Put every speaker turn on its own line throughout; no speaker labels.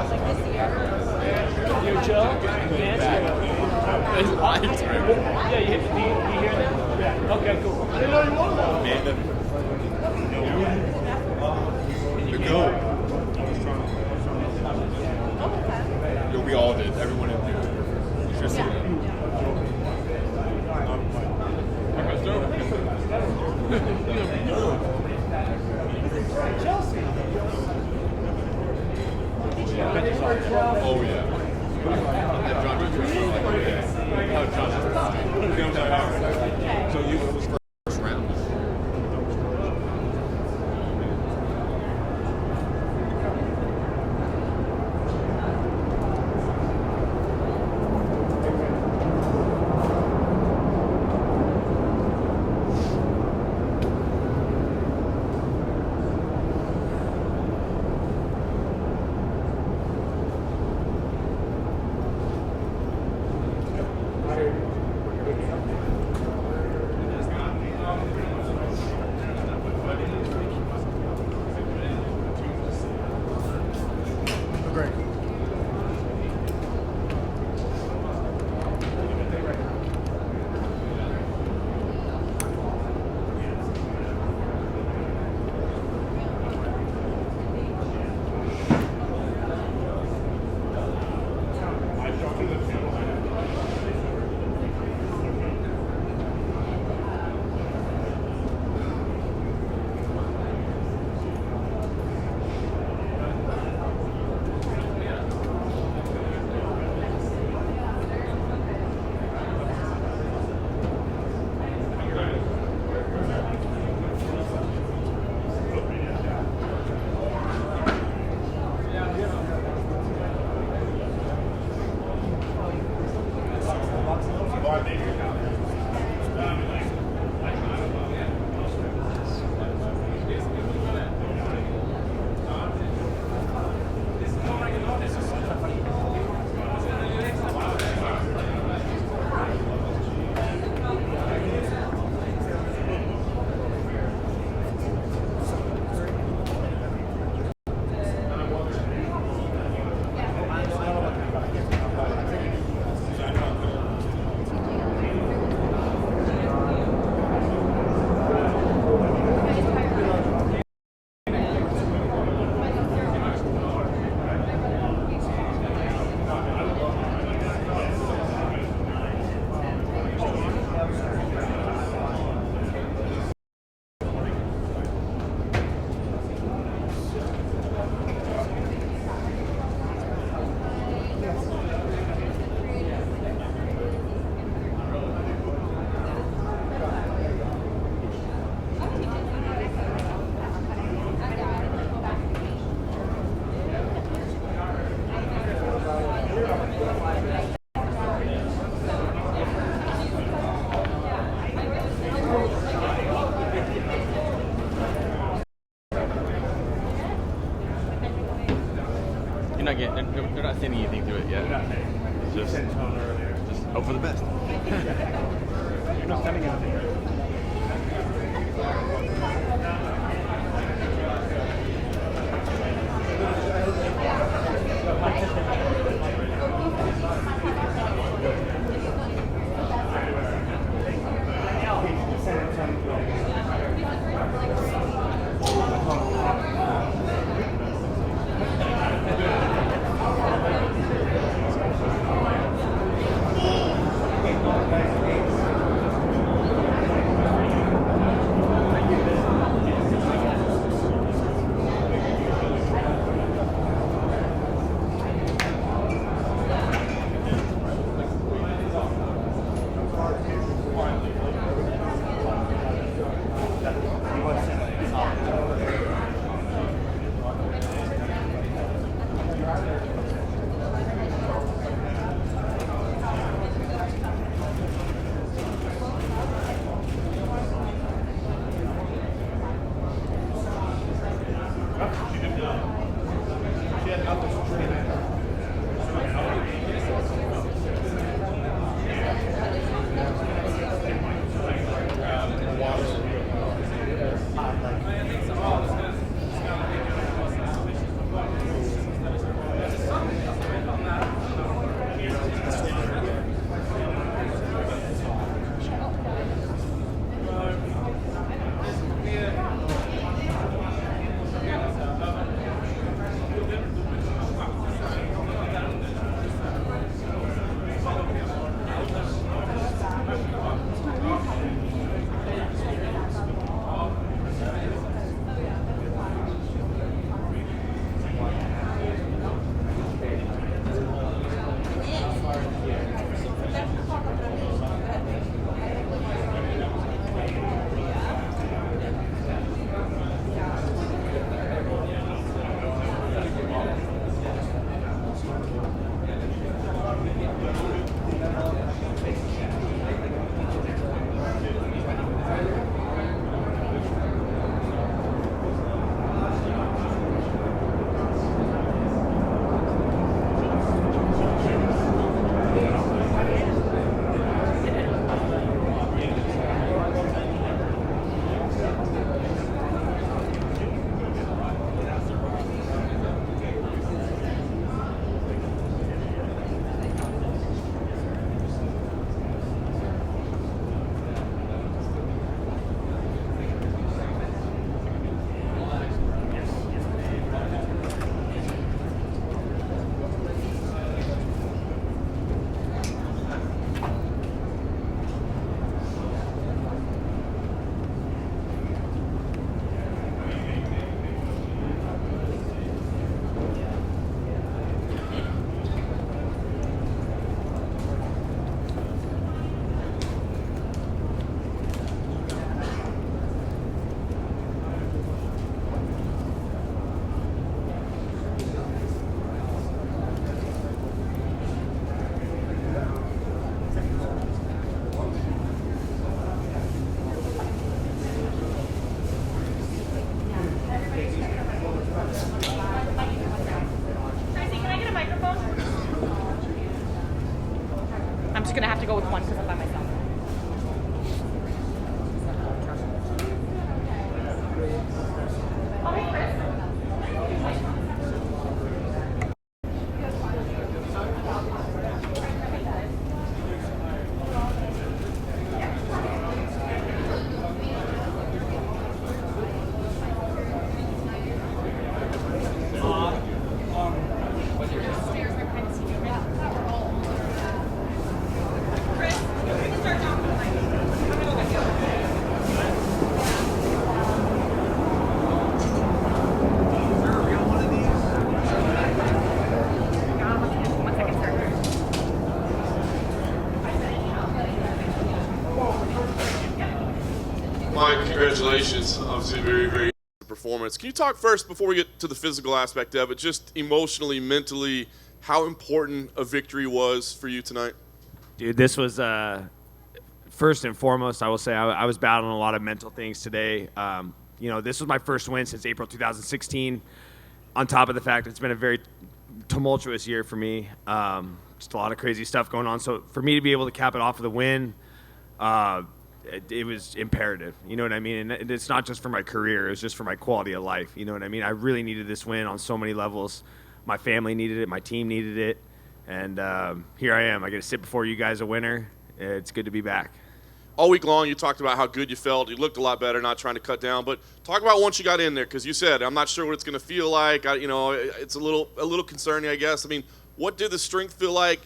You chill?
It's live stream.
Yeah, you hear that? Yeah. Okay, cool. I didn't know you wanted that.
The goat. You'll be all of it. Everyone in here. It's just Oh yeah. John So you was first round. They're not saying anything to it yet. Just hope for the best.
You're not sending anything.
I'm just gonna have to go with one because I'm by myself.
Mike, congratulations. Obviously, very, very performance. Can you talk first before we get to the physical aspect of it, just emotionally, mentally, how important a victory was for you tonight?
Dude, this was first and foremost. I will say I was battling a lot of mental things today. This was my first win since April 2016. On top of the fact it's been a very tumultuous year for me, just a lot of crazy stuff going on. So for me to be able to cap it off with a win, it was imperative. You know what I mean? And it's not just for my career; it was just for my quality of life. You know what I mean? I really needed this win on so many levels. My family needed it. My team needed it. And here I am. I get to sit before you guys a winner. It's good to be back.
All week long, you talked about how good you felt. You looked a lot better, not trying to cut down. But talk about once you got in there, because you said, I'm not sure what it's going to feel like. It's a little concerning, I guess. I mean, what did the strength feel like,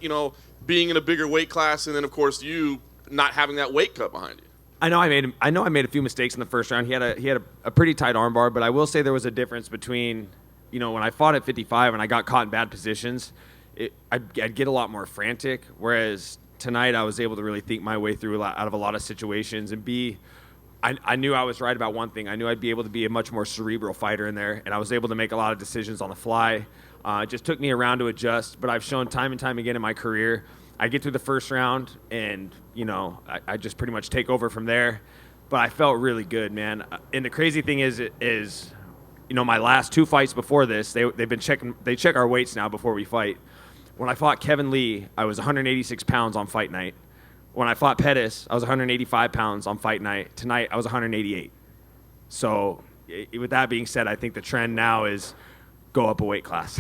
being in a bigger weight class, and then, of course, you not having that weight cut behind you?
I know I made a few mistakes in the first round. He had a pretty tight armbar, but I will say there was a difference between, when I fought at 55 and I got caught in bad positions, I'd get a lot more frantic, whereas tonight I was able to really think my way through out of a lot of situations and I knew I was right about one thing. I knew I'd be able to be a much more cerebral fighter in there, and I was able to make a lot of decisions on the fly. It just took me a round to adjust, but I've shown time and time again in my career, I get through the first round and, I just pretty much take over from there. But I felt really good, man. And the crazy thing is my last two fights before this, they check our weights now before we fight. When I fought Kevin Lee, I was 186 pounds on fight night. When I fought Pettis, I was 185 pounds on fight night. Tonight, I was 188. So with that being said, I think the trend now is go up a weight class.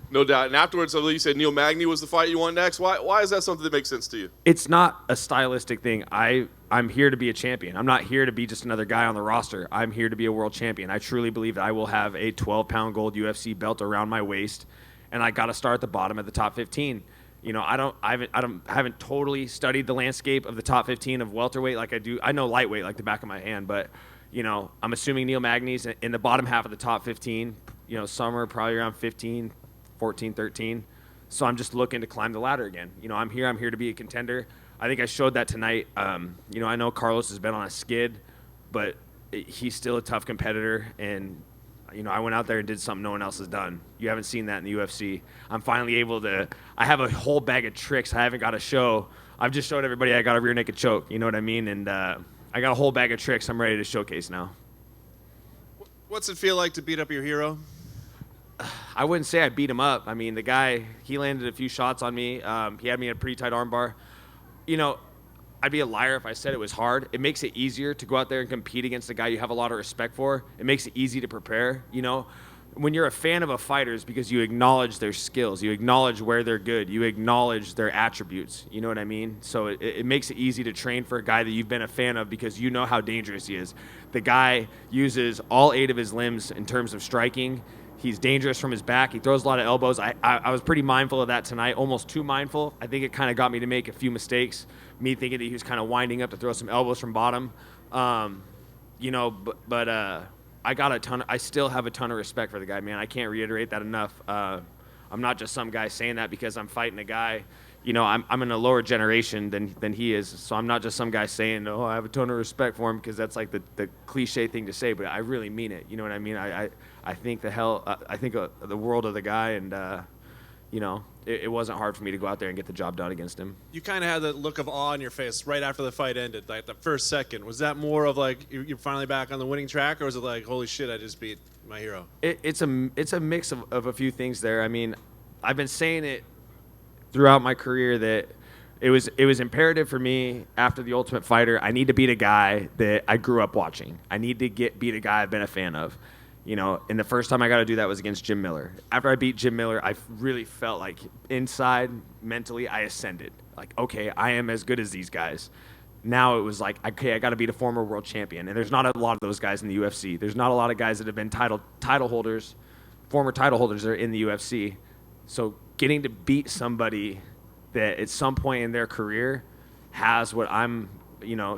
No doubt. And afterwards, I believe you said Neil Magny was the fight you want next. Why is that something that makes sense to you?
It's not a stylistic thing. I'm here to be a champion. I'm not here to be just another guy on the roster. I'm here to be a world champion. I truly believe that I will have a 12-pound gold UFC belt around my waist, and I got to start at the bottom at the top 15. I haven't totally studied the landscape of the top 15 of welterweight like I do. I know lightweight like the back of my hand, but I'm assuming Neil Magny's in the bottom half of the top 15. Somewhere probably around 15, 14, 13. So I'm just looking to climb the ladder again. I'm here to be a contender. I think I showed that tonight. I know Carlos has been on a skid, but he's still a tough competitor, and I went out there and did something no one else has done. You haven't seen that in the UFC. I'm finally able to. I have a whole bag of tricks I haven't got to show. I've just showed everybody I got a rear naked choke. You know what I mean? And I got a whole bag of tricks I'm ready to showcase now.
What's it feel like to beat up your hero?
I wouldn't say I beat him up. I mean, the guy, he landed a few shots on me. He had me in a pretty tight armbar. I'd be a liar if I said it was hard. It makes it easier to go out there and compete against a guy you have a lot of respect for. It makes it easy to prepare. When you're a fan of a fighter, it's because you acknowledge their skills. You acknowledge where they're good. You acknowledge their attributes. You know what I mean? So it makes it easy to train for a guy that you've been a fan of because you know how dangerous he is. The guy uses all 8 of his limbs in terms of striking. He's dangerous from his back. He throws a lot of elbows. I was pretty mindful of that tonight, almost too mindful. I think it kind of got me to make a few mistakes, me thinking that he was kind of winding up to throw some elbows from bottom. I got a ton. I still have a ton of respect for the guy, man. I can't reiterate that enough. I'm not just some guy saying that because I'm fighting a guy. I'm in a lower generation than he is, so I'm not just some guy saying, "Oh, I have a ton of respect for him," because that's like the cliche thing to say, but I really mean it. You know what I mean? I think the world of the guy, and it wasn't hard for me to go out there and get the job done against him.
You kind of had that look of awe on your face right after the fight ended, like the first second. Was that more of like you're finally back on the winning track, or was it like, holy shit, I just beat my hero?
It's a mix of a few things there. I mean, I've been saying it throughout my career that it was imperative for me after the Ultimate Fighter. I need to beat a guy that I grew up watching. I need to beat a guy I've been a fan of. And the first time I got to do that was against Jim Miller. After I beat Jim Miller, I really felt like inside, mentally, I ascended. Like, okay, I am as good as these guys. Now it was like, okay, I got to beat a former world champion. And there's not a lot of those guys in the UFC. There's not a lot of guys that have been title holders, former title holders that are in the UFC. So getting to beat somebody that at some point in their career has what I'm,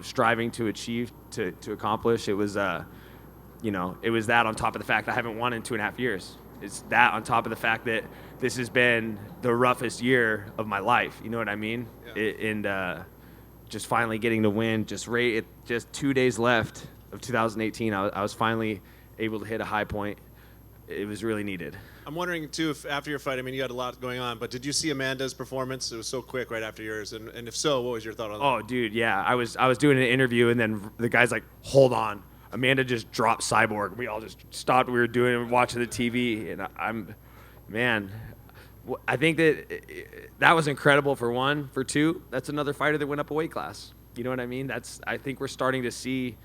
striving to achieve, to accomplish. It was, it was that on top of the fact I haven't won in 2.5 years. It's that on top of the fact that this has been the roughest year of my life. You know what I mean? Yeah. Just finally getting to win, just 2 days left of 2018, I was finally able to hit a high point. It was really needed. I'm
wondering, too, if after your fight, I mean, you had a lot going on, but did you see Amanda's performance? It was so quick right after yours, and if so, what was your thought on that?
Oh, dude, yeah. I was doing an interview, and then the guy's like, hold on. Amanda just dropped Cyborg. We all just stopped what we were doing and watching the TV, and I think that was incredible for one. For two, that's another fighter that went up a weight class. You know what I mean? I think we're starting to see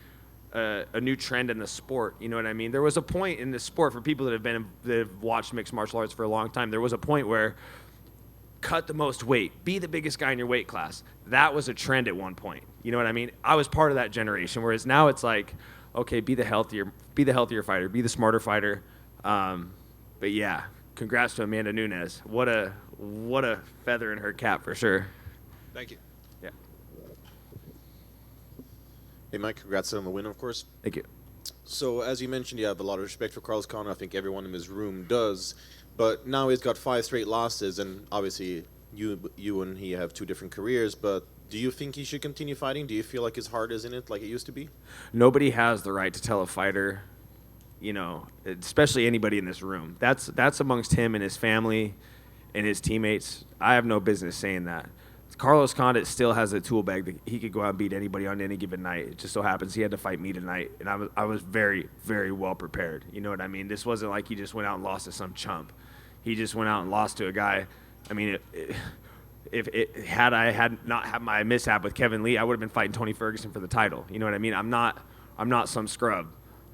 a new trend in the sport. You know what I mean? There was a point in the sport for people that have watched mixed martial arts for a long time. There was a point where cut the most weight, be the biggest guy in your weight class. That was a trend at one point. You know what I mean? I was part of that generation. Whereas now it's like, okay, be the healthier fighter, be the smarter fighter. But yeah. Congrats to Amanda Nunes. What a feather in her cap for sure.
Thank you.
Yeah.
Hey, Mike, congrats on the win, of course.
Thank you.
So, as you mentioned, you have a lot of respect for Carlos Condit. I think everyone in this room does. But now he's got 5 straight losses, and obviously you and he have 2 different careers. But do you think he should continue fighting? Do you feel like his heart is in it like it used to be?
Nobody has the right to tell a fighter, especially anybody in this room. That's amongst him and his family and his teammates. I have no business saying that. Carlos Condit still has a tool bag that he could go out and beat anybody on any given night. It just so happens he had to fight me tonight, and I was very, very well prepared. You know what I mean? This wasn't like he just went out and lost to some chump. He just went out and lost to a guy. I mean, had I not had my mishap with Kevin Lee, I would have been fighting Tony Ferguson for the title. You know what I mean? I'm not some scrub.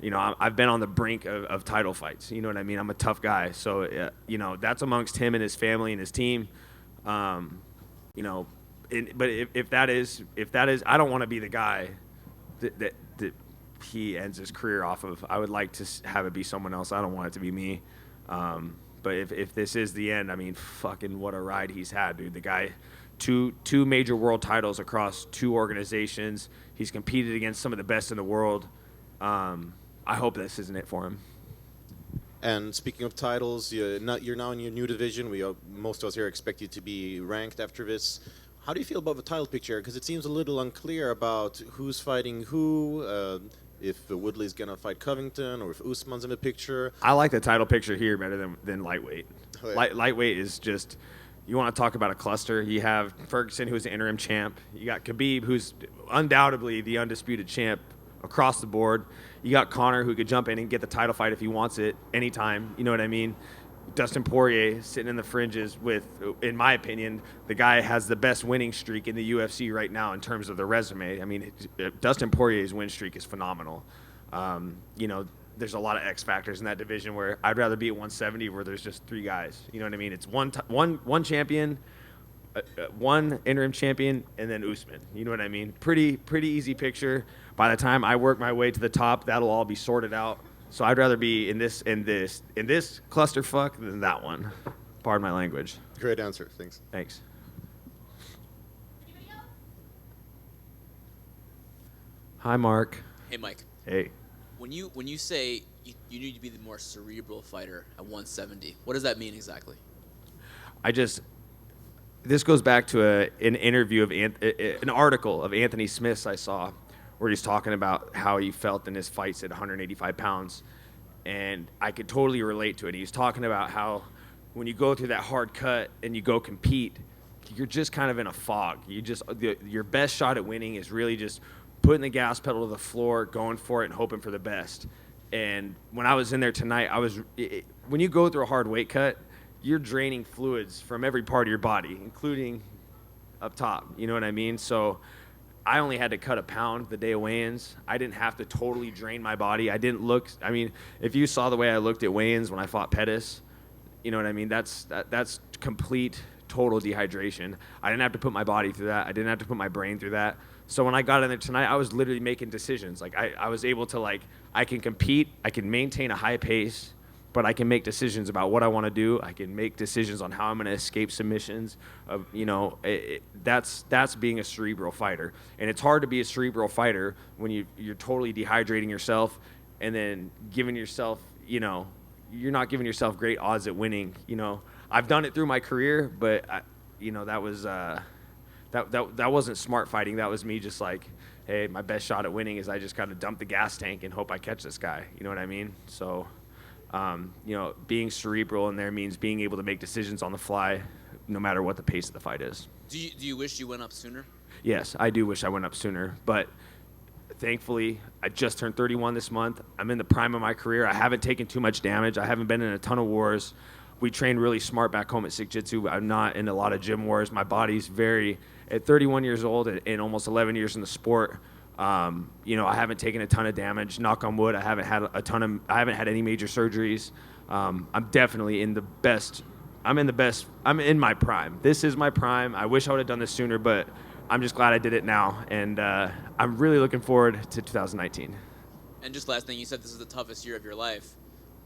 I've been on the brink of title fights. You know what I mean? I'm a tough guy. So, that's amongst him and his family and his team. But if that is, I don't want to be the guy that he ends his career off of. I would like to have it be someone else. I don't want it to be me. But if this is the end, I mean, fucking what a ride he's had, dude. The guy, two major world titles across 2 organizations. He's competed against some of the best in the world. I hope this isn't it for him.
And speaking of titles, you're now in your new division. Most of us here expect you to be ranked after this. How do you feel about the title picture? Because it seems a little unclear about who's fighting who, if Woodley's going to fight Covington, or if Usman's in the picture.
I like the title picture here better than lightweight.
Oh, yeah.
Lightweight is just, you want to talk about a cluster. You have Ferguson, who's the interim champ. You got Khabib, who's undoubtedly the undisputed champ across the board. You got Conor, who could jump in and get the title fight if he wants it anytime. You know what I mean? Dustin Poirier sitting in the fringes with, in my opinion, the guy has the best winning streak in the UFC right now in terms of the resume. I mean, Dustin Poirier's win streak is phenomenal. There's a lot of X factors in that division where I'd rather be at 170 where there's just 3 guys. You know what I mean? It's one champion, one interim champion, and then Usman. You know what I mean? Pretty easy picture. By the time I work my way to the top, that'll all be sorted out. So I'd rather be in this clusterfuck than that one. Pardon my language.
Great answer. Thanks.
Thanks. Hi, Mark.
Hey, Mike.
Hey.
When you say you need to be the more cerebral fighter at 170, what does that mean exactly?
This goes back to an interview of an article of Anthony Smith's I saw, where he's talking about how he felt in his fights at 185 pounds. And I could totally relate to it. He's talking about how when you go through that hard cut and you go compete, you're just kind of in a fog. Your best shot at winning is really just putting the gas pedal to the floor, going for it, and hoping for the best. And when I was in there tonight, when you go through a hard weight cut, you're draining fluids from every part of your body, including up top. You know what I mean? So I only had to cut a pound the day of weigh-ins. I didn't have to totally drain my body. I didn't look. I mean, if you saw the way I looked at weigh-ins when I fought Pettis, you know what I mean? That's complete, total dehydration. I didn't have to put my body through that. I didn't have to put my brain through that. So when I got in there tonight, I was literally making decisions. Like I was able to, like, I can compete, I can maintain a high pace, but I can make decisions about what I want to do. I can make decisions on how I'm going to escape submissions. That's being a cerebral fighter. And it's hard to be a cerebral fighter when you're totally dehydrating yourself and then giving yourself, you're not giving yourself great odds at winning. I've done it through my career, but that was that wasn't smart fighting. That was me just like, hey, my best shot at winning is I just kind of dump the gas tank and hope I catch this guy. You know what I mean? So, being cerebral in there means being able to make decisions on the fly, no matter what the pace of the fight is.
Do you wish you went up sooner?
Yes, I do wish I went up sooner, but thankfully, I just turned 31 this month. I'm in the prime of my career. I haven't taken too much damage. I haven't been in a ton of wars. We train really smart back home at Sick Jitsu. I'm not in a lot of gym wars. My body's at 31 years old and almost 11 years in the sport. I haven't taken a ton of damage. Knock on wood, I haven't had any major surgeries. I'm definitely in the best. I'm in my prime. This is my prime. I wish I would have done this sooner, but I'm just glad I did it now. And I'm really looking forward to 2019.
And just last thing, you said this is the toughest year of your life.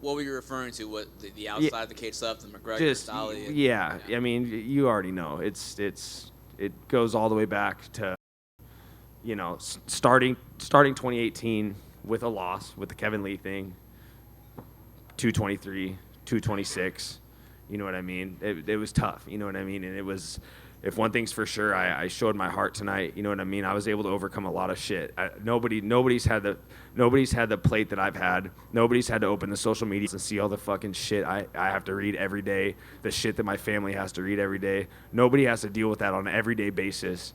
What were you referring to? What the outside of the cage stuff, the McGregor, Sally?
Yeah. I mean, you already know. It goes all the way back to, starting 2018 with a loss with the Kevin Lee thing, 223, 226. You know what I mean? It was tough. You know what I mean? And it was, if one thing's for sure, I showed my heart tonight. You know what I mean? I was able to overcome a lot of shit. Nobody's had the plate that I've had. Nobody's had to open the social media and see all the fucking shit I have to read every day, the shit that my family has to read every day. Nobody has to deal with that on an everyday basis.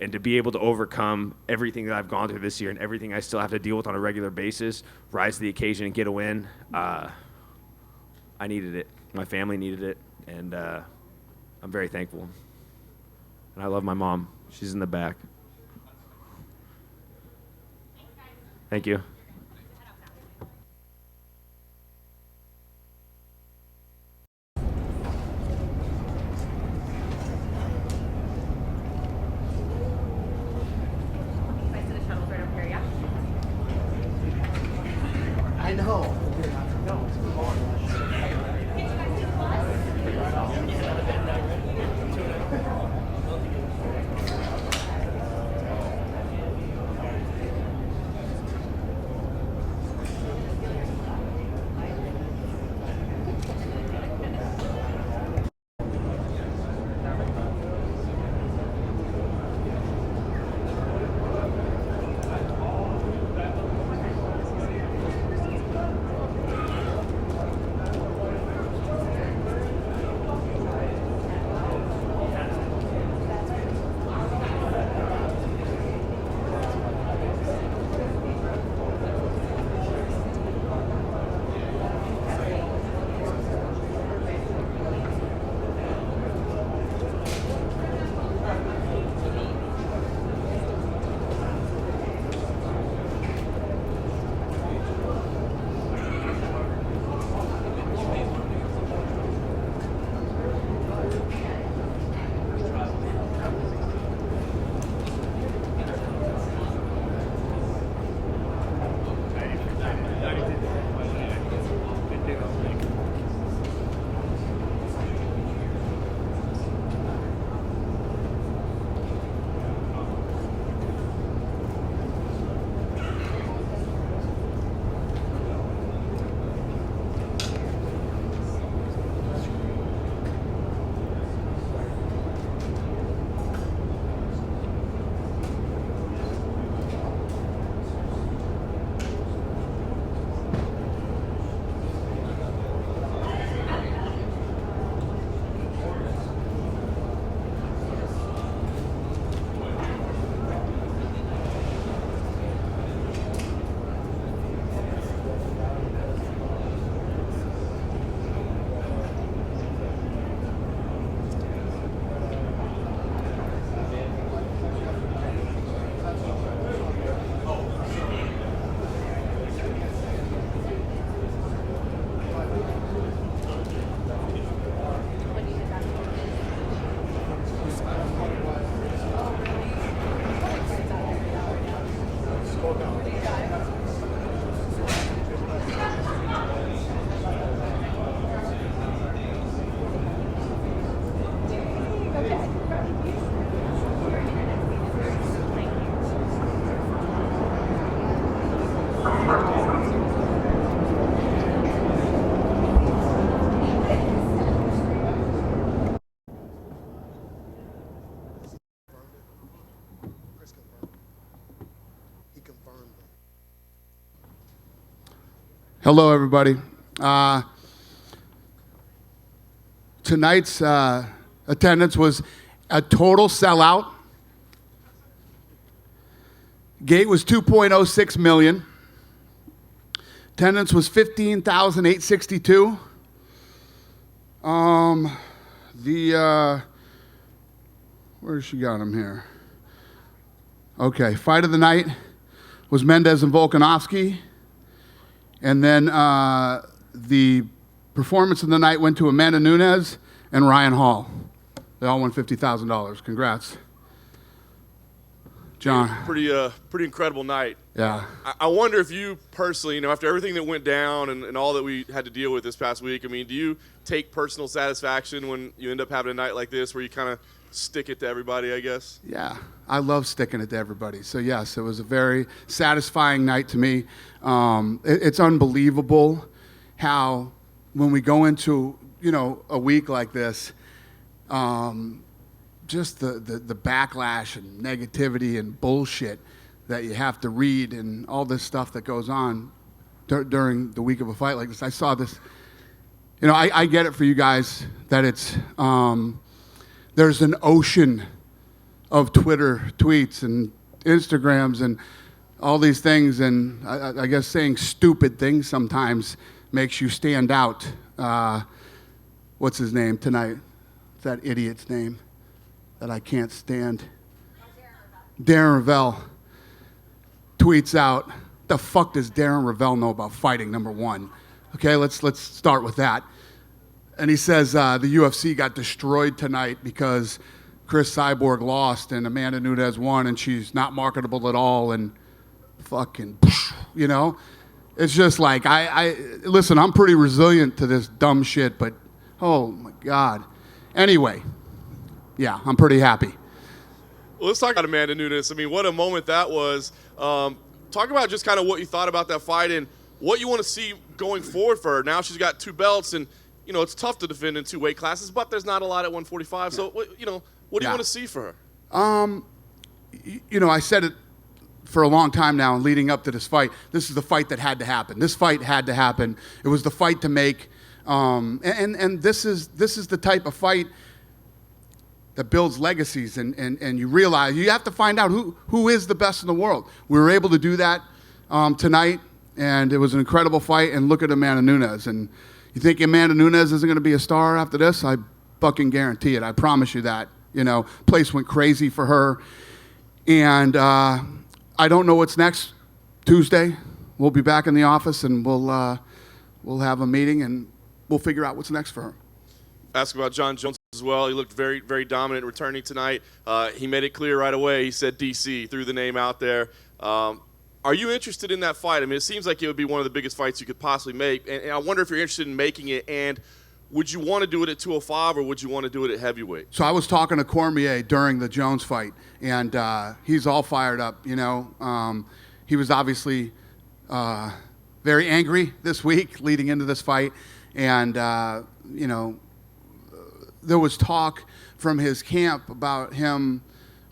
And to be able to overcome everything that I've gone through this year and everything I still have to deal with on a regular basis, rise to the occasion and get a win, I needed it. My family needed it, and I'm very thankful. And I love my mom. She's in the back. Thank you.
I know.
Hello, everybody. Tonight's attendance was a total sellout. Gate was 2.06 million. Attendance was 15,862. Where's she got him here? Okay, fight of the night was Mendez and Volkanovski. And then the performance of the night went to Amanda Nunes and Ryan Hall. They all won $50,000. Congrats. John.
Pretty incredible night.
Yeah.
I wonder if you personally, after everything that went down and all that we had to deal with this past week, I mean, do you take personal satisfaction when you end up having a night like this where you kind of stick it to everybody, I guess?
Yeah, I love sticking it to everybody. So yes, it was a very satisfying night to me. It's unbelievable how when we go into, a week like this, just the backlash and negativity and bullshit that you have to read and all this stuff that goes on during the week of a fight like this. I saw this, I get it for you guys that it's, there's an ocean of Twitter tweets and Instagrams and all these things, and I guess saying stupid things sometimes makes you stand out. What's his name tonight? What's that idiot's name that I can't stand? Darren Ravel tweets out, the fuck does Darren Ravel know about fighting, number one? Okay, let's start with that. And he says the UFC got destroyed tonight because Chris Cyborg lost and Amanda Nunes won and she's not marketable at all and fucking, It's just like, listen, I'm pretty resilient to this dumb shit, but oh my God. Anyway, yeah, I'm pretty happy.
Well, let's talk about Amanda Nunes. I mean, what a moment that was. Talk about just kind of what you thought about that fight and what you want to see going forward for her. Now she's got 2 belts, and it's tough to defend in 2 weight classes, but there's not a lot at 145. So, what do you want to see for her?
I said it for a long time now, and leading up to this fight, this is the fight that had to happen. This fight had to happen. It was the fight to make, and this is the type of fight that builds legacies, and you realize you have to find out who is the best in the world. We were able to do that tonight, and it was an incredible fight. And look at Amanda Nunes. And you think Amanda Nunes isn't going to be a star after this? I fucking guarantee it. I promise you that. Place went crazy for her, and I don't know what's next. Tuesday, we'll be back in the office, and we'll have a meeting, and we'll figure out what's next for her.
Ask about John Jones as well. He looked very, very dominant returning tonight. He made it clear right away. He said DC, threw the name out there. Are you interested in that fight? I mean, it seems like it would be one of the biggest fights you could possibly make, and I wonder if you're interested in making it, and would you want to do it at 205 or would you want to do it at heavyweight? So
I was talking to Cormier during the Jones fight, and he's all fired up, He was obviously very angry this week leading into this fight, and, there was talk from his camp about him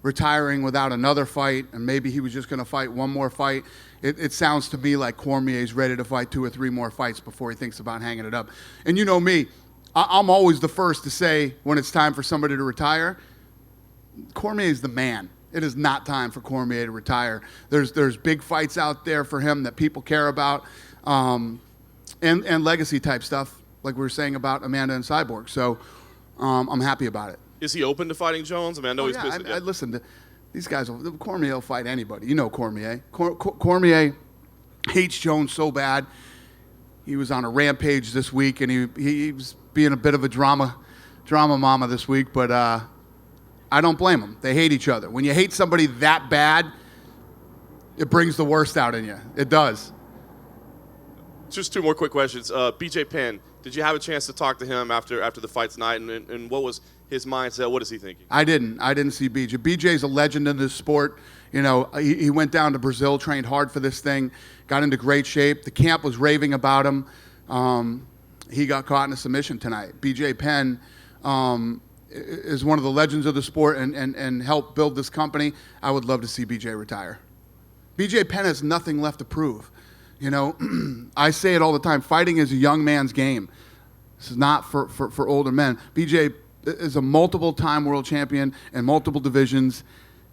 retiring without another fight, and maybe he was just going to fight one more fight. It sounds to me like Cormier's ready to fight 2 or 3 more fights before he thinks about hanging it up. And you know me, I'm always the first to say when it's time for somebody to retire, Cormier's the man. It is not time for Cormier to retire. There's big fights out there for him that people care about, and legacy type stuff like we were saying about Amanda and Cyborg. So I'm happy about it.
Is he open to fighting Jones? I mean, I know he's busy.
Listen, these guys, Cormier will fight anybody. You know Cormier. Cormier hates Jones so bad. He was on a rampage this week, and he was being a bit of a drama mama this week, but I don't blame them. They hate each other. When you hate somebody that bad, it brings the worst out in you. It does.
Just 2 more quick questions. BJ Penn, did you have a chance to talk to him after the fight tonight, and what was his mindset? What is he thinking?
I didn't see BJ. BJ's a legend in this sport. He went down to Brazil, trained hard for this thing, got into great shape. The camp was raving about him. He got caught in a submission tonight. BJ Penn is one of the legends of the sport and helped build this company. I would love to see BJ retire. BJ Penn has nothing left to prove. You know, I say it all the time. Fighting is a young man's game. This is not for older men. BJ is a multiple-time world champion in multiple divisions,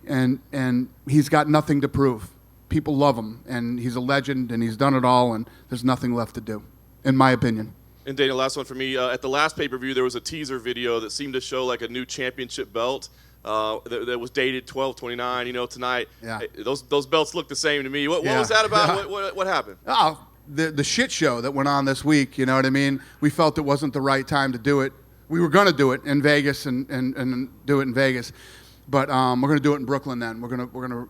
and he's got nothing to prove. People love him, and he's a legend, and he's done it all, and there's nothing left to do, in my opinion.
And Dana, last one for me. At the last pay-per-view, there was a teaser video that seemed to show like a new championship belt that was dated 12/29. You know, tonight.
Yeah.
Those belts look the same to me. What was that about? What happened?
Oh, the shit show that went on this week. You know what I mean? We felt it wasn't the right time to do it. We were going to do it in Vegas and do it in Vegas, but we're going to do it in Brooklyn. Then we're gonna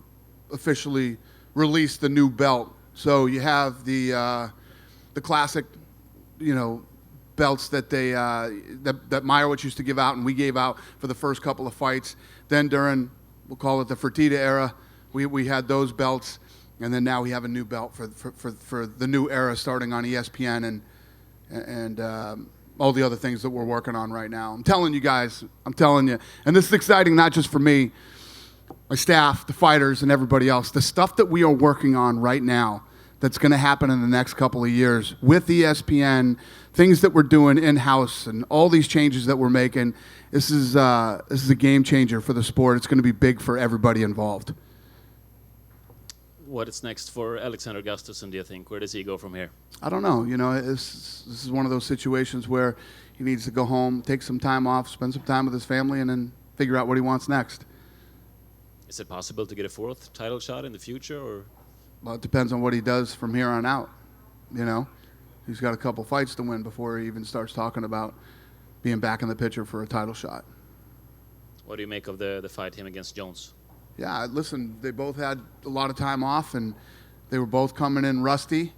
officially release the new belt. So you have the classic, you know, belts that they that Meyerowitz used to give out and we gave out for the first couple of fights. Then during, we'll call it the Fertitta era, we had those belts, and then now we have a new belt for the new era starting on ESPN and all the other things that we're working on right now. I'm telling you guys, and this is exciting not just for me, my staff, the fighters, and everybody else. The stuff that we are working on right now that's going to happen in the next couple of years with ESPN, things that we're doing in-house, and all these changes that we're making, this is a game changer for the sport. It's going to be big for everybody involved.
What is next for Alexander Gustafsson, do you think? Where does he go from here?
I don't know. You know, this is one of those situations where he needs to go home, take some time off, spend some time with his family, and then figure out what he wants next.
Is it possible to get a fourth title shot in the future, or?
Well, it depends on what he does from here on out. You know, he's got a couple fights to win before he even starts talking about being back in the picture for a title shot.
What do you make of the fight him against Jones?
Yeah, listen, they both had a lot of time off, and they were both coming in rusty.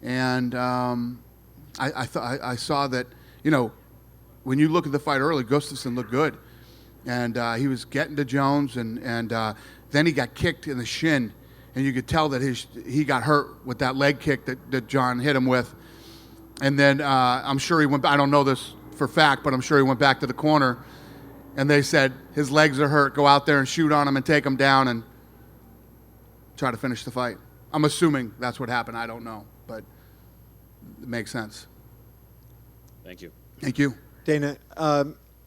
And I saw that, you know, when you look at the fight early, Gustafsson looked good. And he was getting to Jones, and then he got kicked in the shin. And you could tell that he got hurt with that leg kick that John hit him with. And then I'm sure he went, I don't know this for fact, but I'm sure he went back to the corner. And they said, his legs are hurt, go out there and shoot on him and take him down and try to finish the fight. I'm assuming that's what happened. I don't know, but it makes sense.
Thank you.
Thank you.
Dana,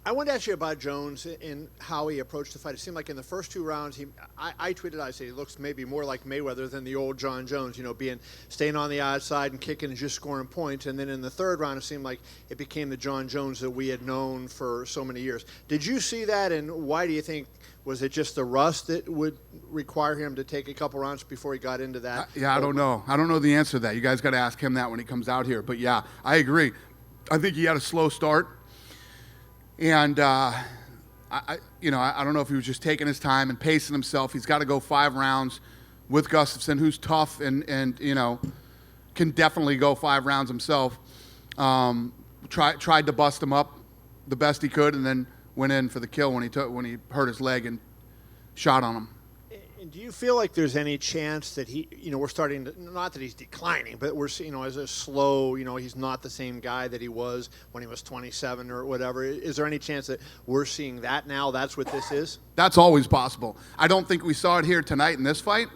I wanted to ask you about Jones and how he approached the fight. It seemed like in the first two rounds, I tweeted, I said he looks maybe more like Mayweather than the old John Jones, you know, staying on the outside and kicking and just scoring points. And then in the third round, it seemed like it became the John Jones that we had known for so many years. Did you see that, and why do you think? Was it just the rust that would require him to take a couple rounds before he got into that?
I don't know. I don't know the answer to that. You guys got to ask him that when he comes out here. But yeah, I agree. I think he had a slow start. And, I don't know if he was just taking his time and pacing himself. He's got to go 5 rounds with Gustafsson, who's tough and you know, can definitely go 5 rounds himself. Tried to bust him up the best he could, and then went in for the kill when he hurt his leg and shot on him.
And do you feel like there's any chance that he, you know, we're starting to, not that he's declining, but we're seeing, you know, as a slow, you know, he's not the same guy that he was when he was 27 or whatever. Is there any chance that we're seeing that now? That's what this is?
That's always possible. I don't think we saw it here tonight in this fight.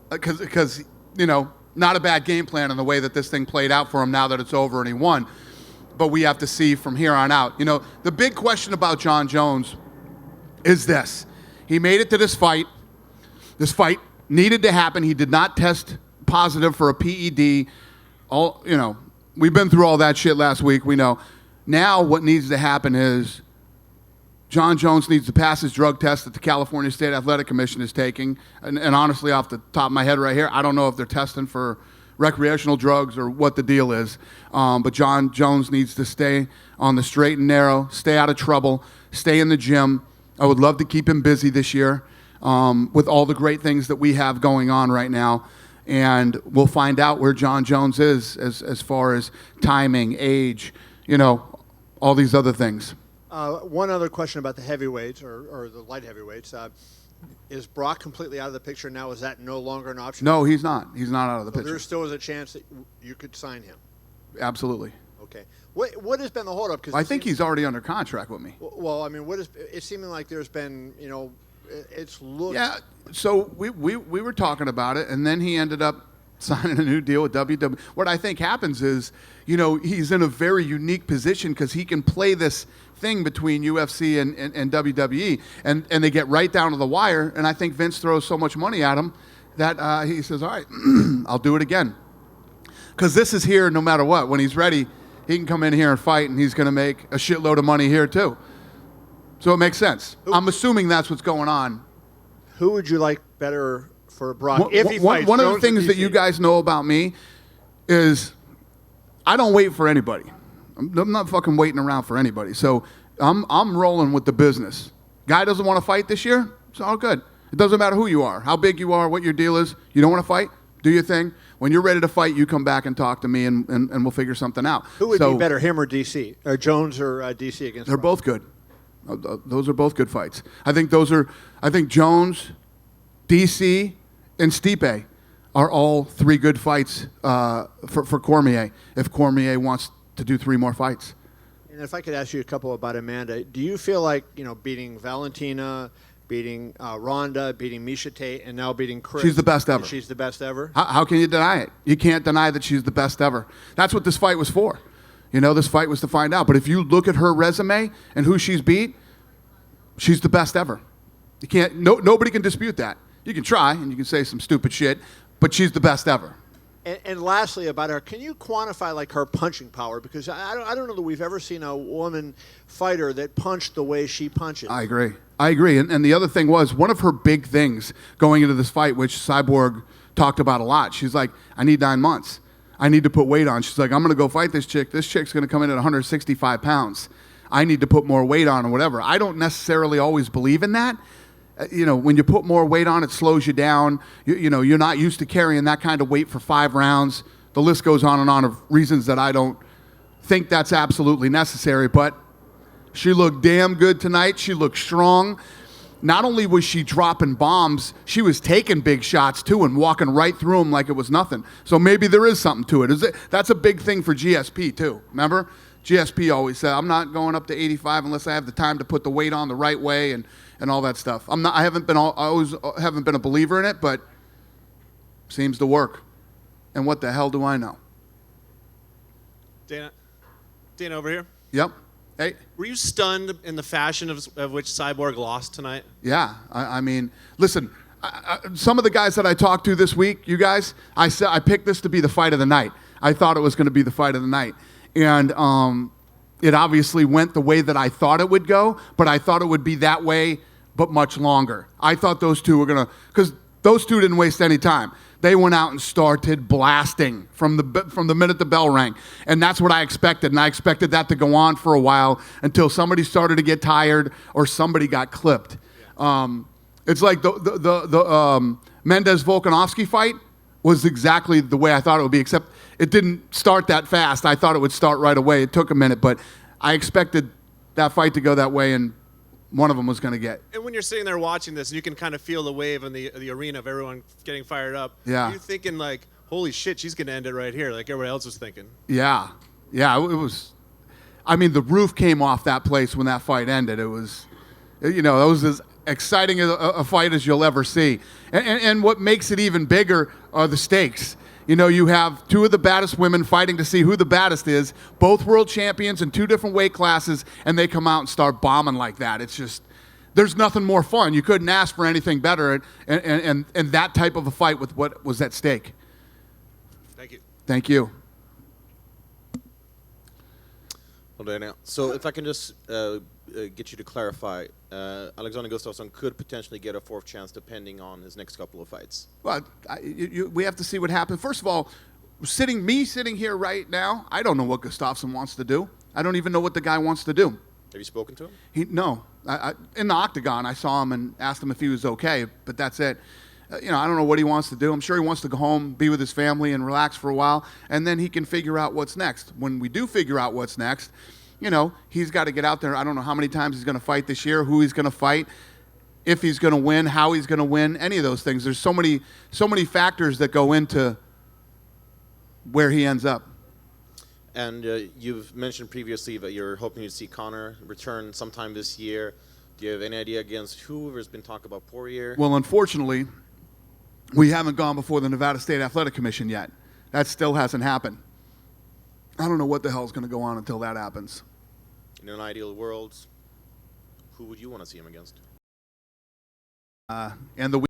Because, you know, not a bad game plan in the way that this thing played out for him now that it's over and he won. But we have to see from here on out. You know, the big question about John Jones is this. He made it to this fight. This fight needed to happen. He did not test positive for a PED. We've been through all that shit last week. We know. Now what needs to happen is John Jones needs to pass his drug test that the California State Athletic Commission is taking. And honestly, off the top of my head right here, I don't know if they're testing for recreational drugs or what the deal is. But John Jones needs to stay on the straight and narrow, stay out of trouble, stay in the gym. I would love to keep him busy this year with all the great things that we have going on right now. And we'll find out where John Jones is as far as timing, age, you know, all these other things.
One other question about the heavyweights or the light heavyweights. Is Brock completely out of the picture now? Is that no longer an option?
No, he's not. He's not out of the picture.
There still is a chance that you could sign him?
Absolutely.
Okay. What has been the holdup?
I think he's already under contract with me.
Well, I mean, it's seeming like there's been, you know, it's looked.
Yeah. So we were talking about it, and then he ended up signing a new deal with WWE. What I think happens is, you know, he's in a very unique position because he can play this thing between UFC and WWE, and they get right down to the wire. And I think Vince throws so much money at him that he says, all right, I'll do it again. Because this is here no matter what. When he's ready, he can come in here and fight, and he's going to make a shitload of money here too. So it makes sense. I'm assuming that's what's going on.
Who would you like better for Brock if he fights?
One of the
Jones or
things that
DC?
you guys know about me is I don't wait for anybody. I'm not fucking waiting around for anybody. So I'm rolling with the business. Guy doesn't want to fight this year? It's all good. It doesn't matter who you are, how big you are, what your deal is. You don't want to fight? Do your thing. When you're ready to fight, you come back and talk to me, and we'll figure something out.
Who would be better, him or DC? Or Jones or DC against
They're
Brock?
both good. Those are both good fights. I think Jones, DC, and Stipe are all three good fights for Cormier, if Cormier wants to do 3 more fights.
And if I could ask you a couple about Amanda, do you feel like, you know, beating Valentina, beating Ronda, beating Miesha Tate, and now beating Chris?
She's the best ever.
She's the best ever?
How can you deny it? You can't deny that she's the best ever. That's what this fight was for. You know, this fight was to find out. But if you look at her resume and who she's beat, she's the best ever. You can't. Nobody can dispute that. You can try and you can say some stupid shit, but she's the best ever.
And lastly, about her, can you quantify like her punching power? Because I don't know that we've ever seen a woman fighter that punched the way she punches.
I agree. And the other thing was, one of her big things going into this fight, which Cyborg talked about a lot, she's like, I need 9 months. I need to put weight on. She's like, I'm going to go fight this chick. This chick's going to come in at 165 pounds. I need to put more weight on or whatever. I don't necessarily always believe in that. You know, when you put more weight on, it slows you down. You know, you're not used to carrying that kind of weight for 5 rounds. The list goes on and on of reasons that I don't think that's absolutely necessary. But she looked damn good tonight. She looked strong. Not only was she dropping bombs, she was taking big shots too and walking right through them like it was nothing. So maybe there is something to it. That's a big thing for GSP too. Remember? GSP always said, I'm not going up to 85 unless I have the time to put the weight on the right way and all that stuff. I always haven't been a believer in it, but seems to work. And what the hell do I know?
Dana over here.
Yep. Hey.
Were you stunned in the fashion of which Cyborg lost tonight?
Yeah. I mean, listen, some of the guys that I talked to this week, you guys, I said I picked this to be the fight of the night. I thought it was going to be the fight of the night. And it obviously went the way that I thought it would go, but I thought it would be that way, but much longer. I thought those two were going to, because those two didn't waste any time. They went out and started blasting from the minute the bell rang. And that's what I expected. And I expected that to go on for a while until somebody started to get tired or somebody got clipped. It's like the Mendez-Volkanovski fight was exactly the way I thought it would be, except it didn't start that fast. I thought it would start right away. It took a minute, but I expected that fight to go that way, and one of them was going to get.
And when you're sitting there watching this, and you can kind of feel the wave in the arena of everyone getting fired up.
Yeah.
Are you thinking like, holy shit, she's going to end it right here, like everybody else was thinking?
Yeah. It was. I mean, the roof came off that place when that fight ended. It was, you know, that was as exciting a fight as you'll ever see. And what makes it even bigger are the stakes. You know, you have 2 of the baddest women fighting to see who the baddest is, both world champions in 2 different weight classes, and they come out and start bombing like that. It's just, there's nothing more fun. You couldn't ask for anything better, and that type of a fight with what was at stake.
Thank you.
Thank you.
Well, Dana, so if I can just get you to clarify, Alexander Gustafsson could potentially get a 4th chance depending on his next couple of fights.
Well, we have to see what happens. First of all, sitting here right now, I don't know what Gustafsson wants to do. I don't even know what the guy wants to do.
Have you spoken to him?
No. In the octagon, I saw him and asked him if he was okay, but that's it. You know, I don't know what he wants to do. I'm sure he wants to go home, be with his family, and relax for a while, and then he can figure out what's next. When we do figure out what's next, you know, he's got to get out there. I don't know how many times he's going to fight this year, who he's going to fight, if he's going to win, how he's going to win, any of those things. There's so many factors that go into where he ends up.
And you've mentioned previously that you're hoping to see Conor return sometime this year. Do you have any idea against who? There's been talk about Poirier.
Well, unfortunately, we haven't gone before the Nevada State Athletic Commission yet. That still hasn't happened. I don't know what the hell's going to go on until that happens.
In an ideal world, who would you want to see him against?
And the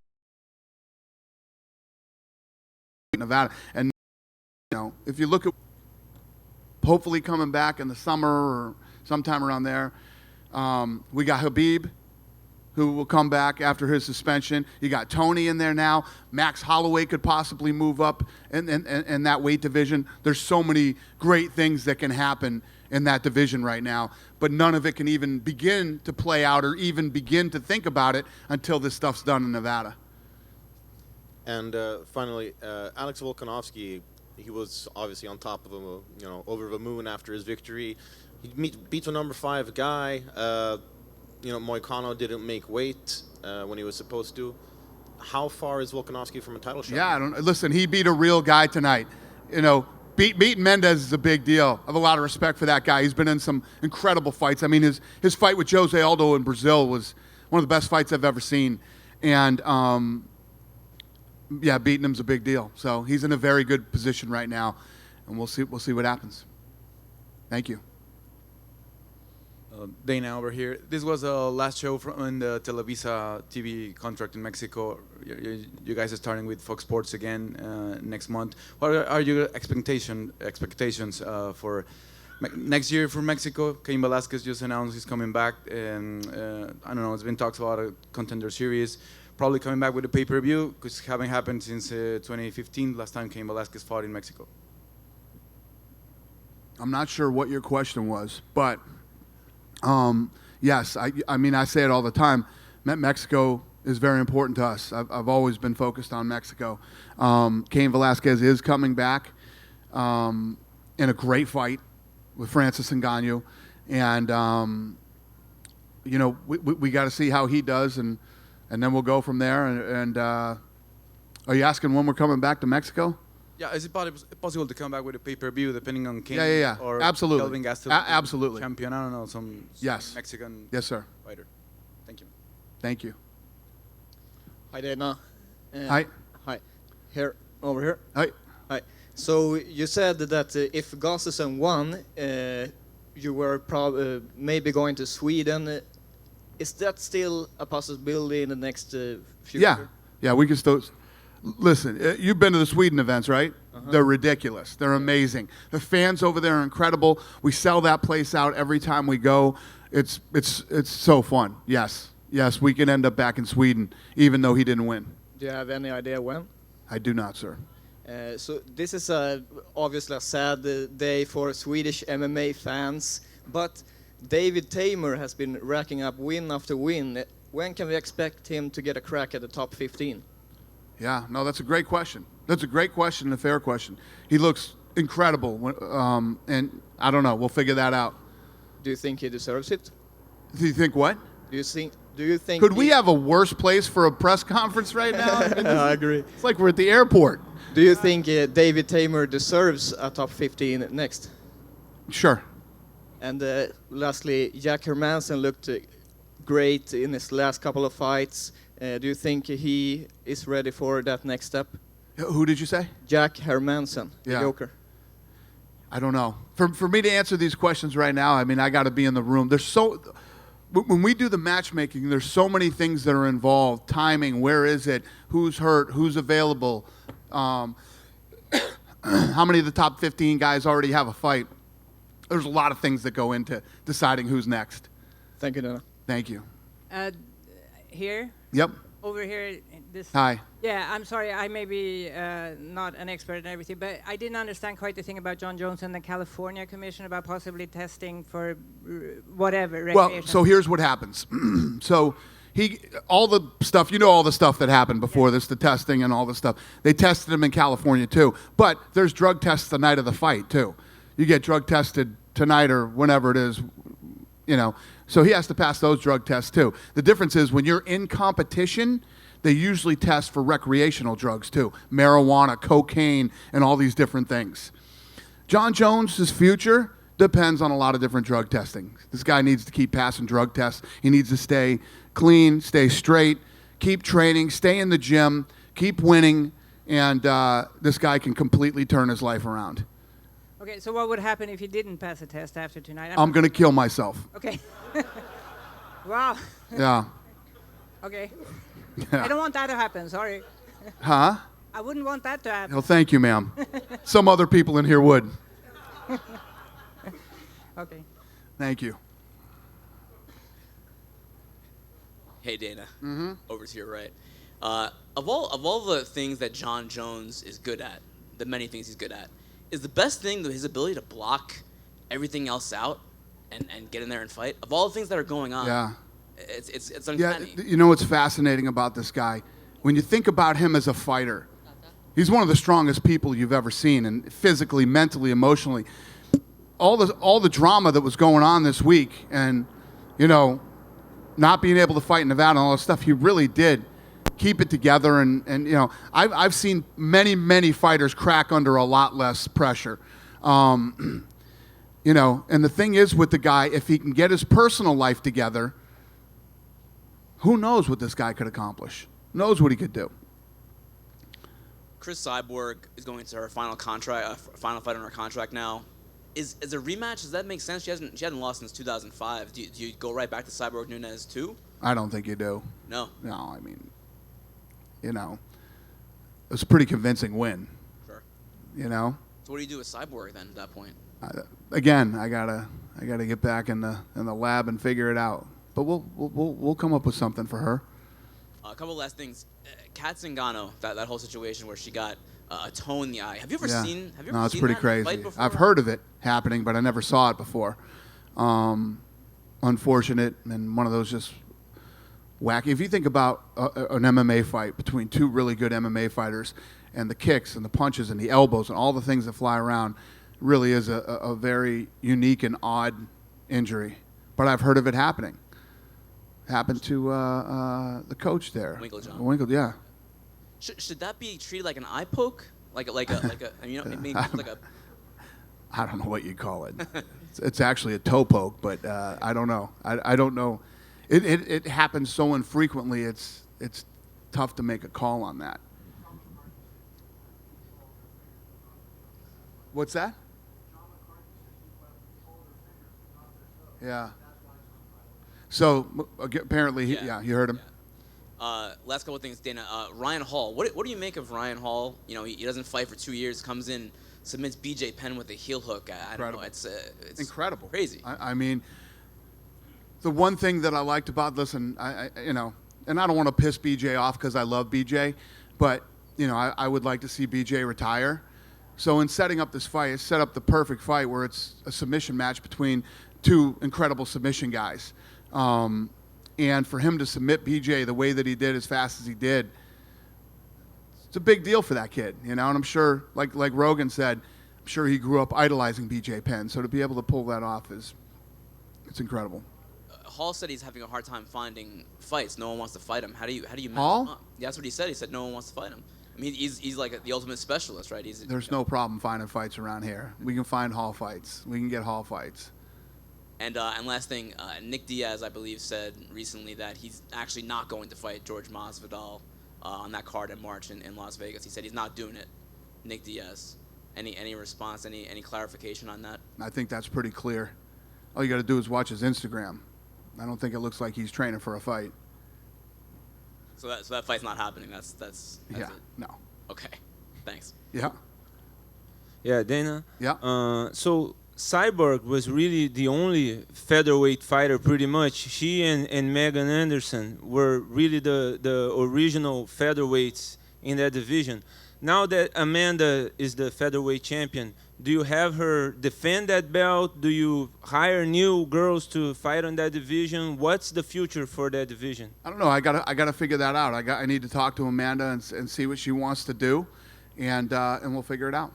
Nevada, and if you look at hopefully coming back in the summer or sometime around there, we got Habib, who will come back after his suspension. You got Tony in there now. Max Holloway could possibly move up in that weight division. There's so many great things that can happen in that division right now, but none of it can even begin to play out or even begin to think about it until this stuff's done in Nevada.
And finally, Alex Volkanovski, he was obviously on top of him, over the moon after his victory. He beats a number 5 guy. Moicano didn't make weight when he was supposed to. How far is Volkanovski from a title shot?
Yeah, listen, he beat a real guy tonight. Beating Mendez is a big deal. I have a lot of respect for that guy. He's been in some incredible fights. I mean, his fight with Jose Aldo in Brazil was one of the best fights I've ever seen. And, beating him's a big deal. So he's in a very good position right now, and we'll see what happens. Thank you.
Dana over here. This was the last show in the Televisa TV contract in Mexico. You guys are starting with Fox Sports again next month. What are your expectations for next year for Mexico? Cain Velasquez just announced he's coming back, and I don't know. It's been talks about a contender series, probably coming back with a pay-per-view because it haven't happened since 2015. Last time Cain Velasquez fought in Mexico.
I'm not sure what your question was, but. Yes, I mean, I say it all the time. Mexico is very important to us. I've always been focused on Mexico. Cain Velasquez is coming back in a great fight with Francis Ngannou. And, we got to see how he does, and then we'll go from there. And are you asking when we're coming back to Mexico?
Yeah, is it possible to come back with a pay-per-view depending on Cain?
Yeah.
Or
absolutely.
Kelvin Gastelum,
absolutely.
Champion, I don't know, some Mexican fighter. Thank you.
Thank you.
Hi, Dana.
Hi.
Hi. Here, over here.
Hi.
Hi. So you said that if Gustafsson won, you were maybe going to Sweden. Is that still a possibility in the next future?
Yeah, we can still... Listen, you've been to the Sweden events, right? They're ridiculous. They're amazing. The fans over there are incredible. We sell that place out every time we go. It's so fun. Yes, we can end up back in Sweden, even though he didn't win.
Do you have any idea when?
I do not, sir.
So this is obviously a sad day for Swedish MMA fans, but David Tamer has been racking up win after win. When can we expect him to get a crack at the top 15?
Yeah, no, that's a great question. That's a great question and a fair question. He looks incredible, and I don't know. We'll figure that out.
Do you think he deserves it?
Do you think what?
Do you think?
Could we have a worse place for a press conference right now?
I agree.
It's like we're at the airport.
Do you think David Tamer deserves a top 15 next?
Sure.
And lastly, Jack Hermanson looked great in his last couple of fights. Do you think he is ready for that next step?
Who did you say?
Jack Hermanson, the Joker.
I don't know. For me to answer these questions right now, I mean, I got to be in the room. When we do the matchmaking, there's so many things that are involved. Timing, where is it? Who's hurt? Who's available? How many of the top 15 guys already have a fight? There's a lot of things that go into deciding who's next.
Thank you, Dana.
Thank you.
Here?
Yep.
Over here.
Hi.
Yeah, I'm sorry. I may be not an expert in everything, but I didn't understand quite the thing about John Jones and the California Commission about possibly testing for whatever.
Well, so here's what happens. So all the stuff, all the stuff that happened before this, the testing and all the stuff. They tested him in California too, but there's drug tests the night of the fight too. You get drug tested tonight or whenever it is, So he has to pass those drug tests too. The difference is when you're in competition, they usually test for recreational drugs too. Marijuana, cocaine, and all these different things. John Jones' future depends on a lot of different drug testing. This guy needs to keep passing drug tests. He needs to stay clean, stay straight, keep training, stay in the gym, keep winning, and this guy can completely turn his life around.
Okay, so what would happen if he didn't pass the test after tonight?
I'm going to kill myself.
Okay. Wow.
Yeah.
Okay.
Yeah.
I don't want that to happen, sorry.
Huh?
I wouldn't want that to happen.
Well, thank you, ma'am. Some other people in here would.
Okay.
Thank you.
Hey, Dana. Over to your right. Of all the things that John Jones is good at, the many things he's good at, is the best thing his ability to block everything else out and get in there and fight? Of all the things that are going on,
Yeah.
it's uncanny.
Yeah, you know what's fascinating about this guy? When you think about him as a fighter, he's one of the strongest people you've ever seen, and physically, mentally, emotionally. All the drama that was going on this week, and not being able to fight in Nevada and all this stuff, he really did keep it together. And I've seen many fighters crack under a lot less pressure. And the thing is with the guy, if he can get his personal life together, who knows what this guy could accomplish? Knows what he could do.
Chris Cyborg is going to her final fight on her contract now. Is a rematch? Does that make sense? She hasn't lost since 2005. Do you go right back to Cyborg Nunes too?
I don't think you do.
No.
No, I mean, it was a pretty convincing win.
Sure.
So
what do you do with Cyborg then at that point?
Again, I gotta get back in the lab and figure it out. But we'll come up with something for her.
A couple last things. Kat Zingano, that whole situation where she got a toe in the eye. Have you ever seen?
No, it's pretty
that
crazy.
fight before?
I've heard of it happening, but I never saw it before. Unfortunate, and one of those just wacky. If you think about an MMA fight between two really good MMA fighters, and the kicks and the punches and the elbows and all the things that fly around, really is a very unique and odd injury. But I've heard of it happening. Happened to the coach there.
Winklejohn.
Yeah.
Should that be treated like an eye poke? Like a maybe like a.
I don't know what you'd call it. It's actually a toe poke, but I don't know. I don't know. It happens so infrequently. It's tough to make a call on that. What's that? Yeah. So apparently, you heard him.
Last couple of things, Dana. Ryan Hall. What do you make of Ryan Hall? He doesn't fight for 2 years, comes in, submits BJ Penn with a heel hook. I don't know. It's
incredible.
Crazy.
I mean, the one thing that I liked about this, and and I don't want to piss BJ off because I love BJ, but I would like to see BJ retire. So in setting up this fight, it set up the perfect fight where it's a submission match between two incredible submission guys. And for him to submit BJ the way that he did, as fast as he did, it's a big deal for that kid, And I'm sure, like Rogan said, I'm sure he grew up idolizing BJ Penn. So to be able to pull that off it's incredible.
Hall said he's having a hard time finding fights. No one wants to fight him. How do you match
Hall?
him up? Yeah, that's what he said. He said no one wants to fight him. I mean, he's like the ultimate specialist, right?
There's no problem finding fights around here. We can find Hall fights. We can get Hall fights.
And last thing, Nick Diaz, I believe, said recently that he's actually not going to fight George Masvidal on that card in March in Las Vegas. He said he's not doing it. Nick Diaz. Any response? Any clarification on that?
I think that's pretty clear. All you got to do is watch his Instagram. I don't think it looks like he's training for a fight.
So that fight's not happening. That's
yeah.
It.
No.
Okay. Thanks.
Yeah.
Yeah, Dana.
Yeah.
So Cyborg was really the only featherweight fighter, pretty much. She and Megan Anderson were really the original featherweights in that division. Now that Amanda is the featherweight champion, do you have her defend that belt? Do you hire new girls to fight on that division? What's the future for that division?
I don't know. I gotta figure that out. I need to talk to Amanda and see what she wants to do, and we'll figure it out.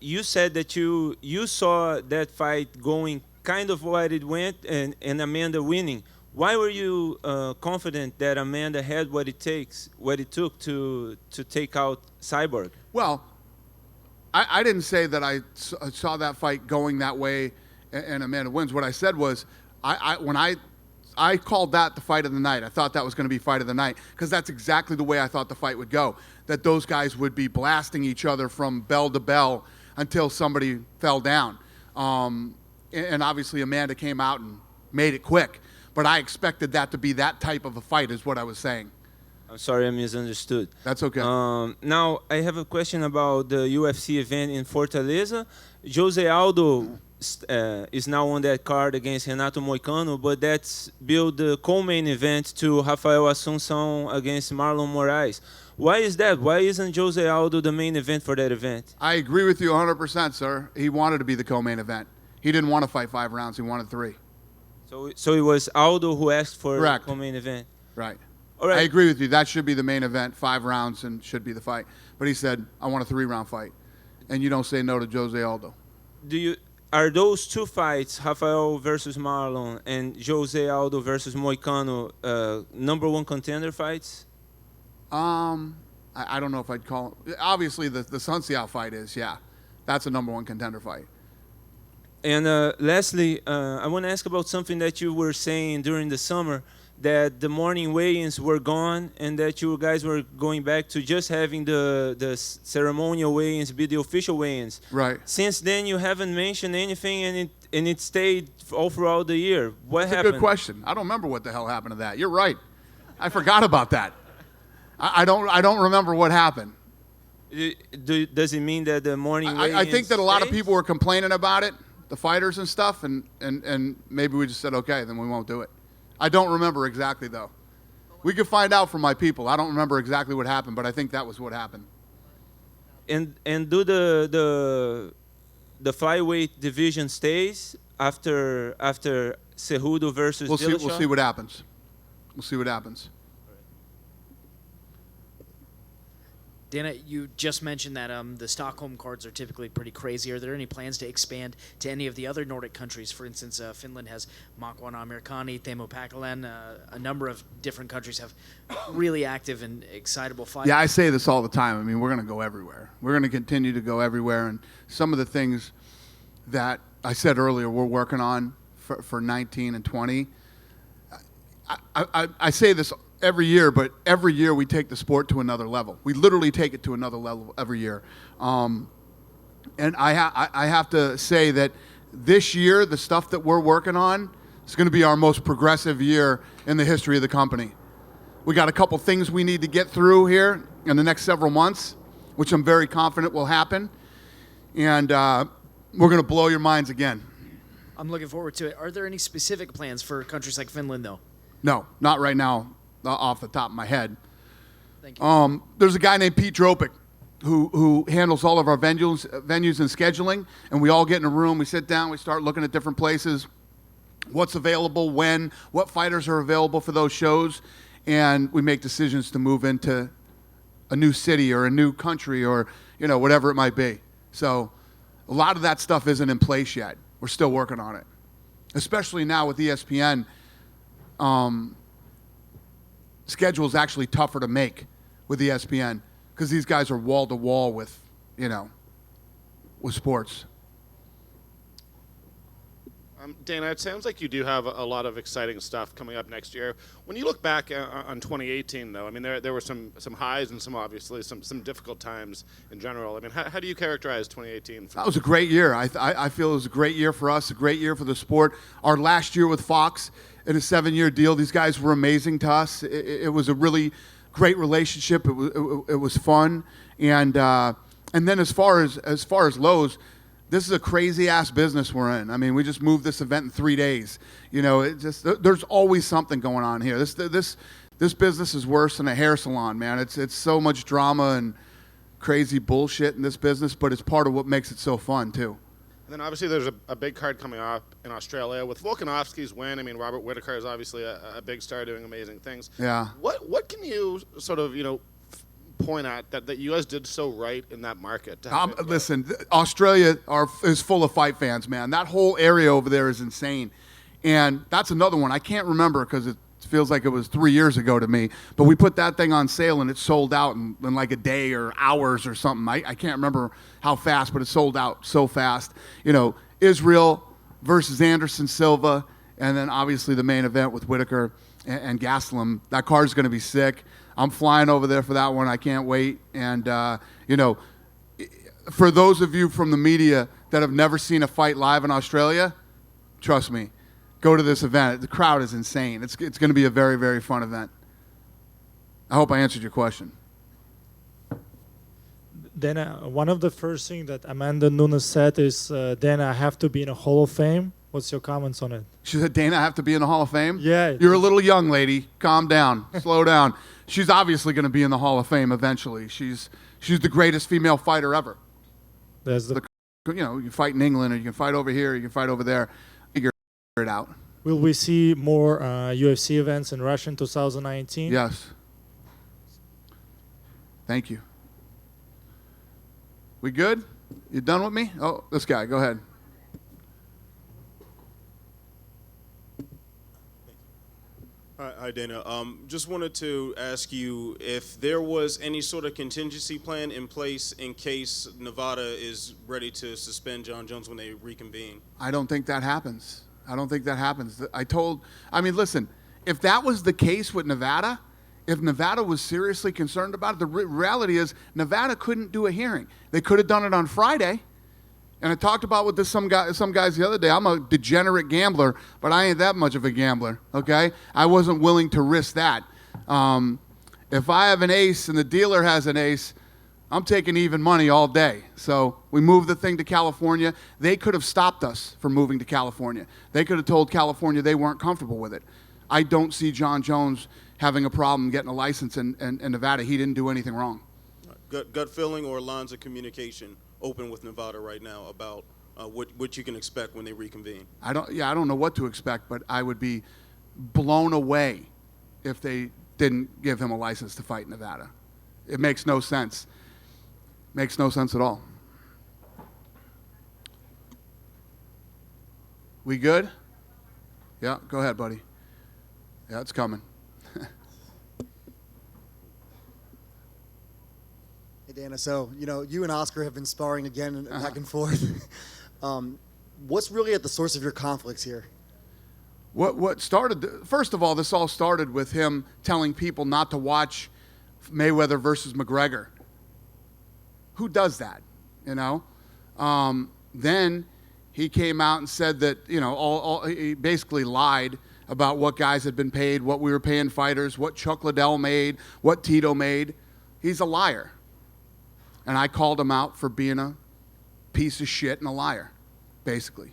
You said that you saw that fight going kind of what it went and Amanda winning. Why were you confident that Amanda had what it took to take out Cyborg?
Well, I didn't say that I saw that fight going that way and Amanda wins. What I said was, when I I called that the fight of the night. I thought that was going to be fight of the night because that's exactly the way I thought the fight would go. That those guys would be blasting each other from bell to bell until somebody fell down. And obviously Amanda came out and made it quick. But I expected that to be that type of a fight is what I was saying.
I'm sorry, I misunderstood.
That's okay.
Now, I have a question about the UFC event in Fortaleza. Jose Aldo is now on that card against Renato Moicano, but that's built the co-main event to Rafael Assunção against Marlon Moraes. Why is that? Why isn't Jose Aldo the main event for that event?
I agree with you 100%, sir. He wanted to be the co-main event. He didn't want to fight 5 rounds. He wanted 3.
So it was Aldo who asked for
Correct.
the co-main event?
Right.
All right.
I agree with you. That should be the main event, 5 rounds, and should be the fight. But he said, I want a 3-round fight. And you don't say no to Jose Aldo.
Are those 2 fights, Rafael versus Marlon and Jose Aldo versus Moicano, number 1 contender fights?
I don't know if I'd call it. Obviously, the Sunciao fight is, yeah. That's a number 1 contender fight.
And lastly, I want to ask about something that you were saying during the summer, that the morning weigh-ins were gone and that you guys were going back to just having the ceremonial weigh-ins be the official weigh-ins.
Right.
Since then, you haven't mentioned anything, and it stayed all throughout the year. What happened?
That's a good question. I don't remember what the hell happened to that. You're right. I forgot about that. I don't remember what happened.
Does it mean that the morning weigh-ins
I think that a lot of
stayed?
people were complaining about it, the fighters and stuff, and maybe we just said, okay, then we won't do it. I don't remember exactly, though. We could find out from my people. I don't remember exactly what happened, but I think that was what happened.
And do the flyweight division stays after Cejudo versus Dillashaw?
We'll see what happens. We'll see what happens.
Dana, you just mentioned that the Stockholm cards are typically pretty crazy. Are there any plans to expand to any of the other Nordic countries? For instance, Finland has Makwan Amirkani, Teemu Packalén. A number of different countries have really active and excitable fights.
Yeah, I say this all the time. I mean, we're going to go everywhere. We're going to continue to go everywhere. And some of the things that I said earlier we're working on for 19 and 20, I say this every year, but every year we take the sport to another level. We literally take it to another level every year. And I have to say that this year, the stuff that we're working on is going to be our most progressive year in the history of the company. We got a couple things we need to get through here in the next several months, which I'm very confident will happen. And we're going to blow your minds again.
I'm looking forward to it. Are there any specific plans for countries like Finland, though?
No, not right now, off the top of my head.
Thank you.
There's a guy named Pete Dropic who handles all of our venues and scheduling, and we all get in a room, we sit down, we start looking at different places, what's available, when, what fighters are available for those shows, and we make decisions to move into a new city or a new country or, you know, whatever it might be. So a lot of that stuff isn't in place yet. We're still working on it, especially now with ESPN. Schedule is actually tougher to make with ESPN because these guys are wall to wall with, you know, with sports.
Dana, it sounds like you do have a lot of exciting stuff coming up next year. When you look back on 2018, though, I mean, there were some highs and some obviously some difficult times in general. I mean, how do you characterize 2018?
That was a great year. I feel it was a great year for us, a great year for the sport. Our last year with Fox in a 7-year deal, these guys were amazing to us. It was a really great relationship. It was fun, and then as far as lows. This is a crazy-ass business we're in. I mean, we just moved this event in 3 days. You know, there's always something going on here. This business is worse than a hair salon, man. It's so much drama and crazy bullshit in this business, but it's part of what makes it so fun, too.
And then obviously there's a big card coming up in Australia with Volkanovski's win. I mean, Robert Whittaker is obviously a big star doing amazing things.
Yeah.
What can you sort of, you know, point at that you guys did so right in that market?
Listen, Australia is full of fight fans, man. That whole area over there is insane. And that's another one. I can't remember because it feels like it was 3 years ago to me. But we put that thing on sale and it sold out in like a day or hours or something. I can't remember how fast, but it sold out so fast. You know, Israel versus Anderson Silva and then obviously the main event with Whitaker and Gastelum. That card's going to be sick. I'm flying over there for that one. I can't wait. And, you know, for those of you from the media that have never seen a fight live in Australia, trust me, go to this event. The crowd is insane. It's going to be a very, very fun event. I hope I answered your question.
Dana, one of the first things that Amanda Nunes said is, Dana, I have to be in a Hall of Fame. What's your comments on it?
She said, Dana, I have to be in the Hall of Fame?
Yeah.
You're a little young, lady. Calm down. Slow down. She's obviously going to be in the Hall of Fame eventually. She's the greatest female fighter ever.
There's the
you know, you fight in England, or you can fight over here, or you can fight over there. Figure it out.
Will we see more UFC events in Russia in 2019?
Yes. Thank you. We good? You done with me? Oh, this guy. Go ahead.
Hi, Dana. Just wanted to ask you if there was any sort of contingency plan in place in case Nevada is ready to suspend John Jones when they reconvene.
I don't think that happens. I don't think that happens. I mean, listen, if that was the case with Nevada, if Nevada was seriously concerned about it, the reality is Nevada couldn't do a hearing. They could have done it on Friday. And I talked about with some guys the other day. I'm a degenerate gambler, but I ain't that much of a gambler, okay? I wasn't willing to risk that. If I have an ace and the dealer has an ace, I'm taking even money all day. So we moved the thing to California. They could have stopped us from moving to California. They could have told California they weren't comfortable with it. I don't see John Jones having a problem getting a license in Nevada. He didn't do anything wrong.
Gut feeling or lines of communication open with Nevada right now about what you can expect when they reconvene?
I don't know what to expect, but I would be blown away if they didn't give him a license to fight in Nevada. It makes no sense. Makes no sense at all. We good? Yeah, go ahead, buddy. Yeah, it's coming.
Dana, so, you know, you and Oscar have been sparring again and back and forth. What's really at the source of your conflicts here?
What started, first of all, this all started with him telling people not to watch Mayweather versus McGregor. Who does that, you know? Then he came out and said that, you know, he basically lied about what guys had been paid, what we were paying fighters, what Chuck Liddell made, what Tito made. He's a liar. And I called him out for being a piece of shit and a liar, basically.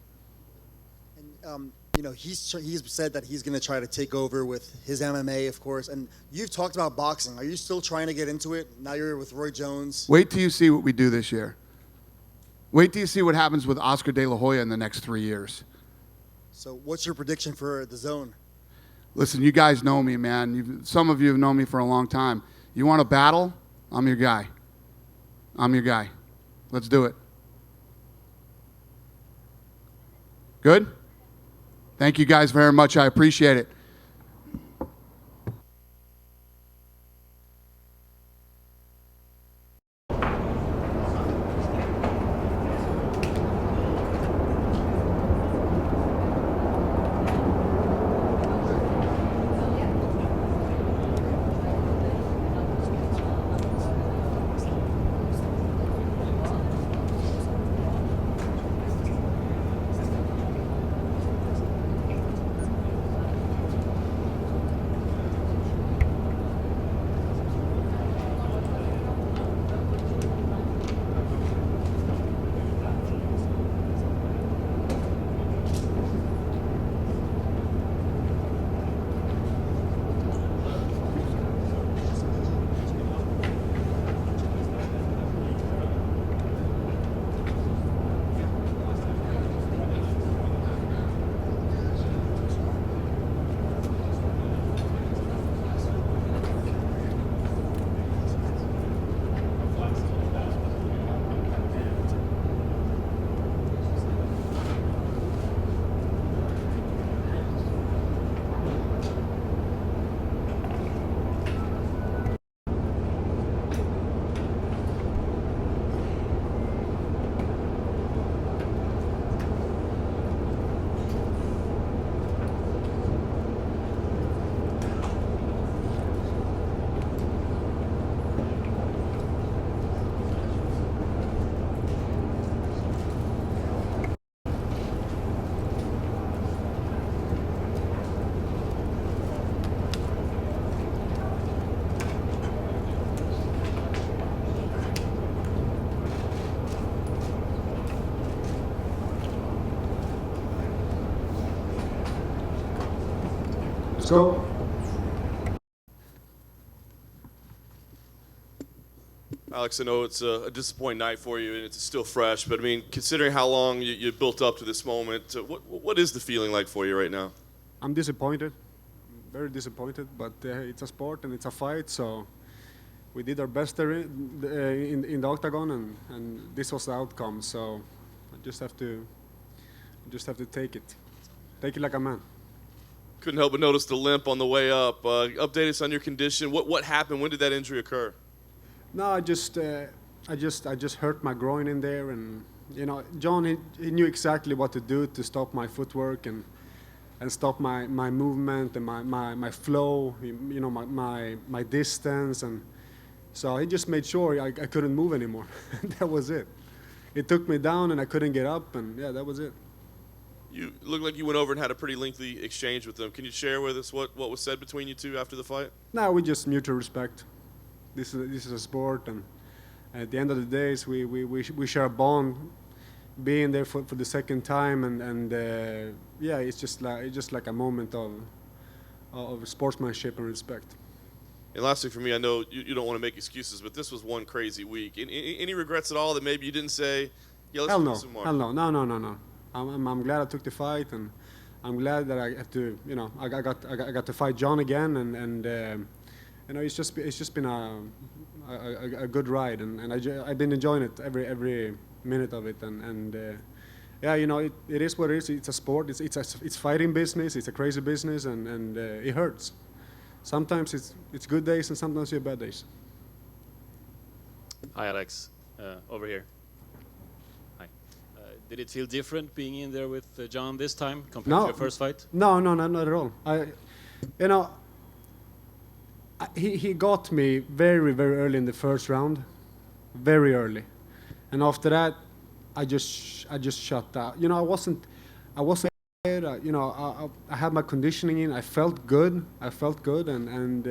And, you know, he's said that he's going to try to take over with his MMA, of course. And you've talked about boxing. Are you still trying to get into it? Now you're with Roy Jones.
Wait till you see what we do this year. Wait till you see what happens with Oscar De La Hoya in the next 3 years.
So what's your prediction for the zone?
Listen, you guys know me, man. Some of you have known me for a long time. You want a battle? I'm your guy. I'm your guy. Let's do it. Good? Thank you guys very much. I appreciate it. go.
Alex, I know it's a disappointing night for you, and it's still fresh. But I mean, considering how long you built up to this moment, what is the feeling like for you right now?
I'm disappointed, very disappointed. But it's a sport and it's a fight, so we did our best there in the octagon, and this was the outcome. So I just have to take it like a man.
Couldn't help but notice the limp on the way up. Update us on your condition. What happened? When did that injury occur?
No, I just hurt my groin in there, and John he knew exactly what to do to stop my footwork and stop my movement and my flow, my distance, and so he just made sure I couldn't move anymore. That was it. It took me down and I couldn't get up, and yeah, that was it.
You look like you went over and had a pretty lengthy exchange with them. Can you share with us what was said between you two after the fight?
No, we just mutual respect. This is a sport, and at the end of the days, we share a bond, being there for the second time, and yeah, it's just like a moment of sportsmanship and respect.
And lastly, for me, I know you don't want to make excuses, but this was one crazy week. Any regrets at all that maybe you didn't say? Yeah, let's do some more.
Hell no, no. I'm glad I took the fight, and I'm glad that I have to, I got to fight John again, and it's just been a good ride, and I've been enjoying it every minute of it, and yeah, it is what it is. It's a sport. It's fighting business. It's a crazy business, and it hurts. Sometimes it's good days, and sometimes you have bad days.
Hi, Alex. Over here. Hi. Did it feel different being in there with John this time compared to your first fight?
No, not at all. He got me very, very early in the first round, very early, and after that, I just shut down. I wasn't. I had my conditioning in. I felt good, and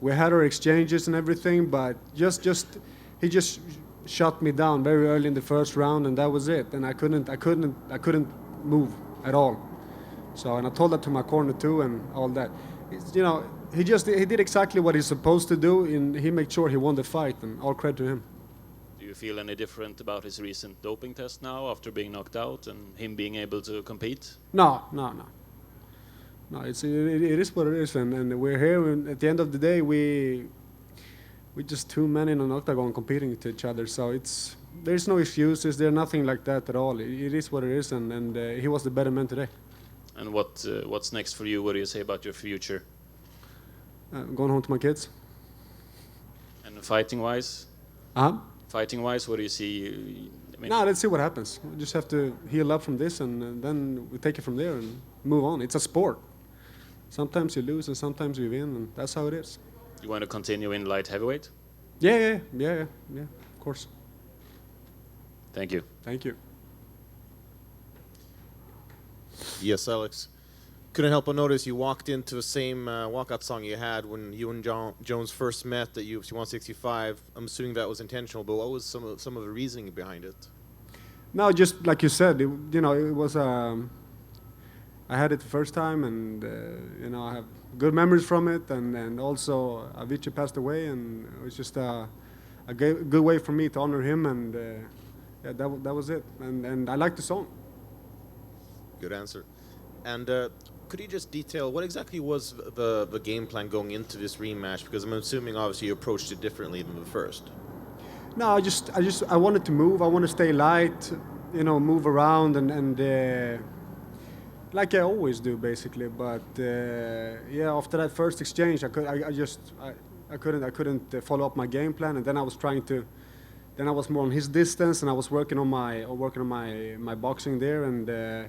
we had our exchanges and everything. But he just shut me down very early in the first round, and that was it. And I couldn't move at all. So, and I told that to my corner too, and all that. He did exactly what he's supposed to do, and he made sure he won the fight, and all credit to him.
Do you feel any different about his recent doping test now after being knocked out and him being able to compete?
No. It is what it is, and we're here. And at the end of the day, we just two men in an octagon competing with each other. So there's no excuses. There's nothing like that at all. It is what it is, and he was the better man today.
And what's next for you? What do you say about your future?
Going home to my kids.
And fighting-wise? Fighting-wise, what do you see?
Let's see what happens. We just have to heal up from this, and then we take it from there and move on. It's a sport. Sometimes you lose and sometimes you win, and that's how it is.
You want to continue in light heavyweight?
Yeah, of course.
Thank you.
Thank you.
Yes, Alex. Couldn't help but notice you walked into the same walkout song you had when you and Jones first met at UFC 165. I'm assuming that was intentional, but what was some of the reasoning behind it?
No, just like you said, it was. I had it the first time, and I have good memories from it, and also Avicii passed away, and it was just a good way for me to honor him, and yeah, that was it, and I liked the song.
Good answer. And could you just detail what exactly was the game plan going into this rematch? Because I'm assuming obviously you approached it differently than the first.
No, I wanted to move. I want to stay light, move around and like I always do basically. But yeah, after that first exchange, I couldn't follow up my game plan, and then I was then I was more on his distance, and I was working on my boxing there, and.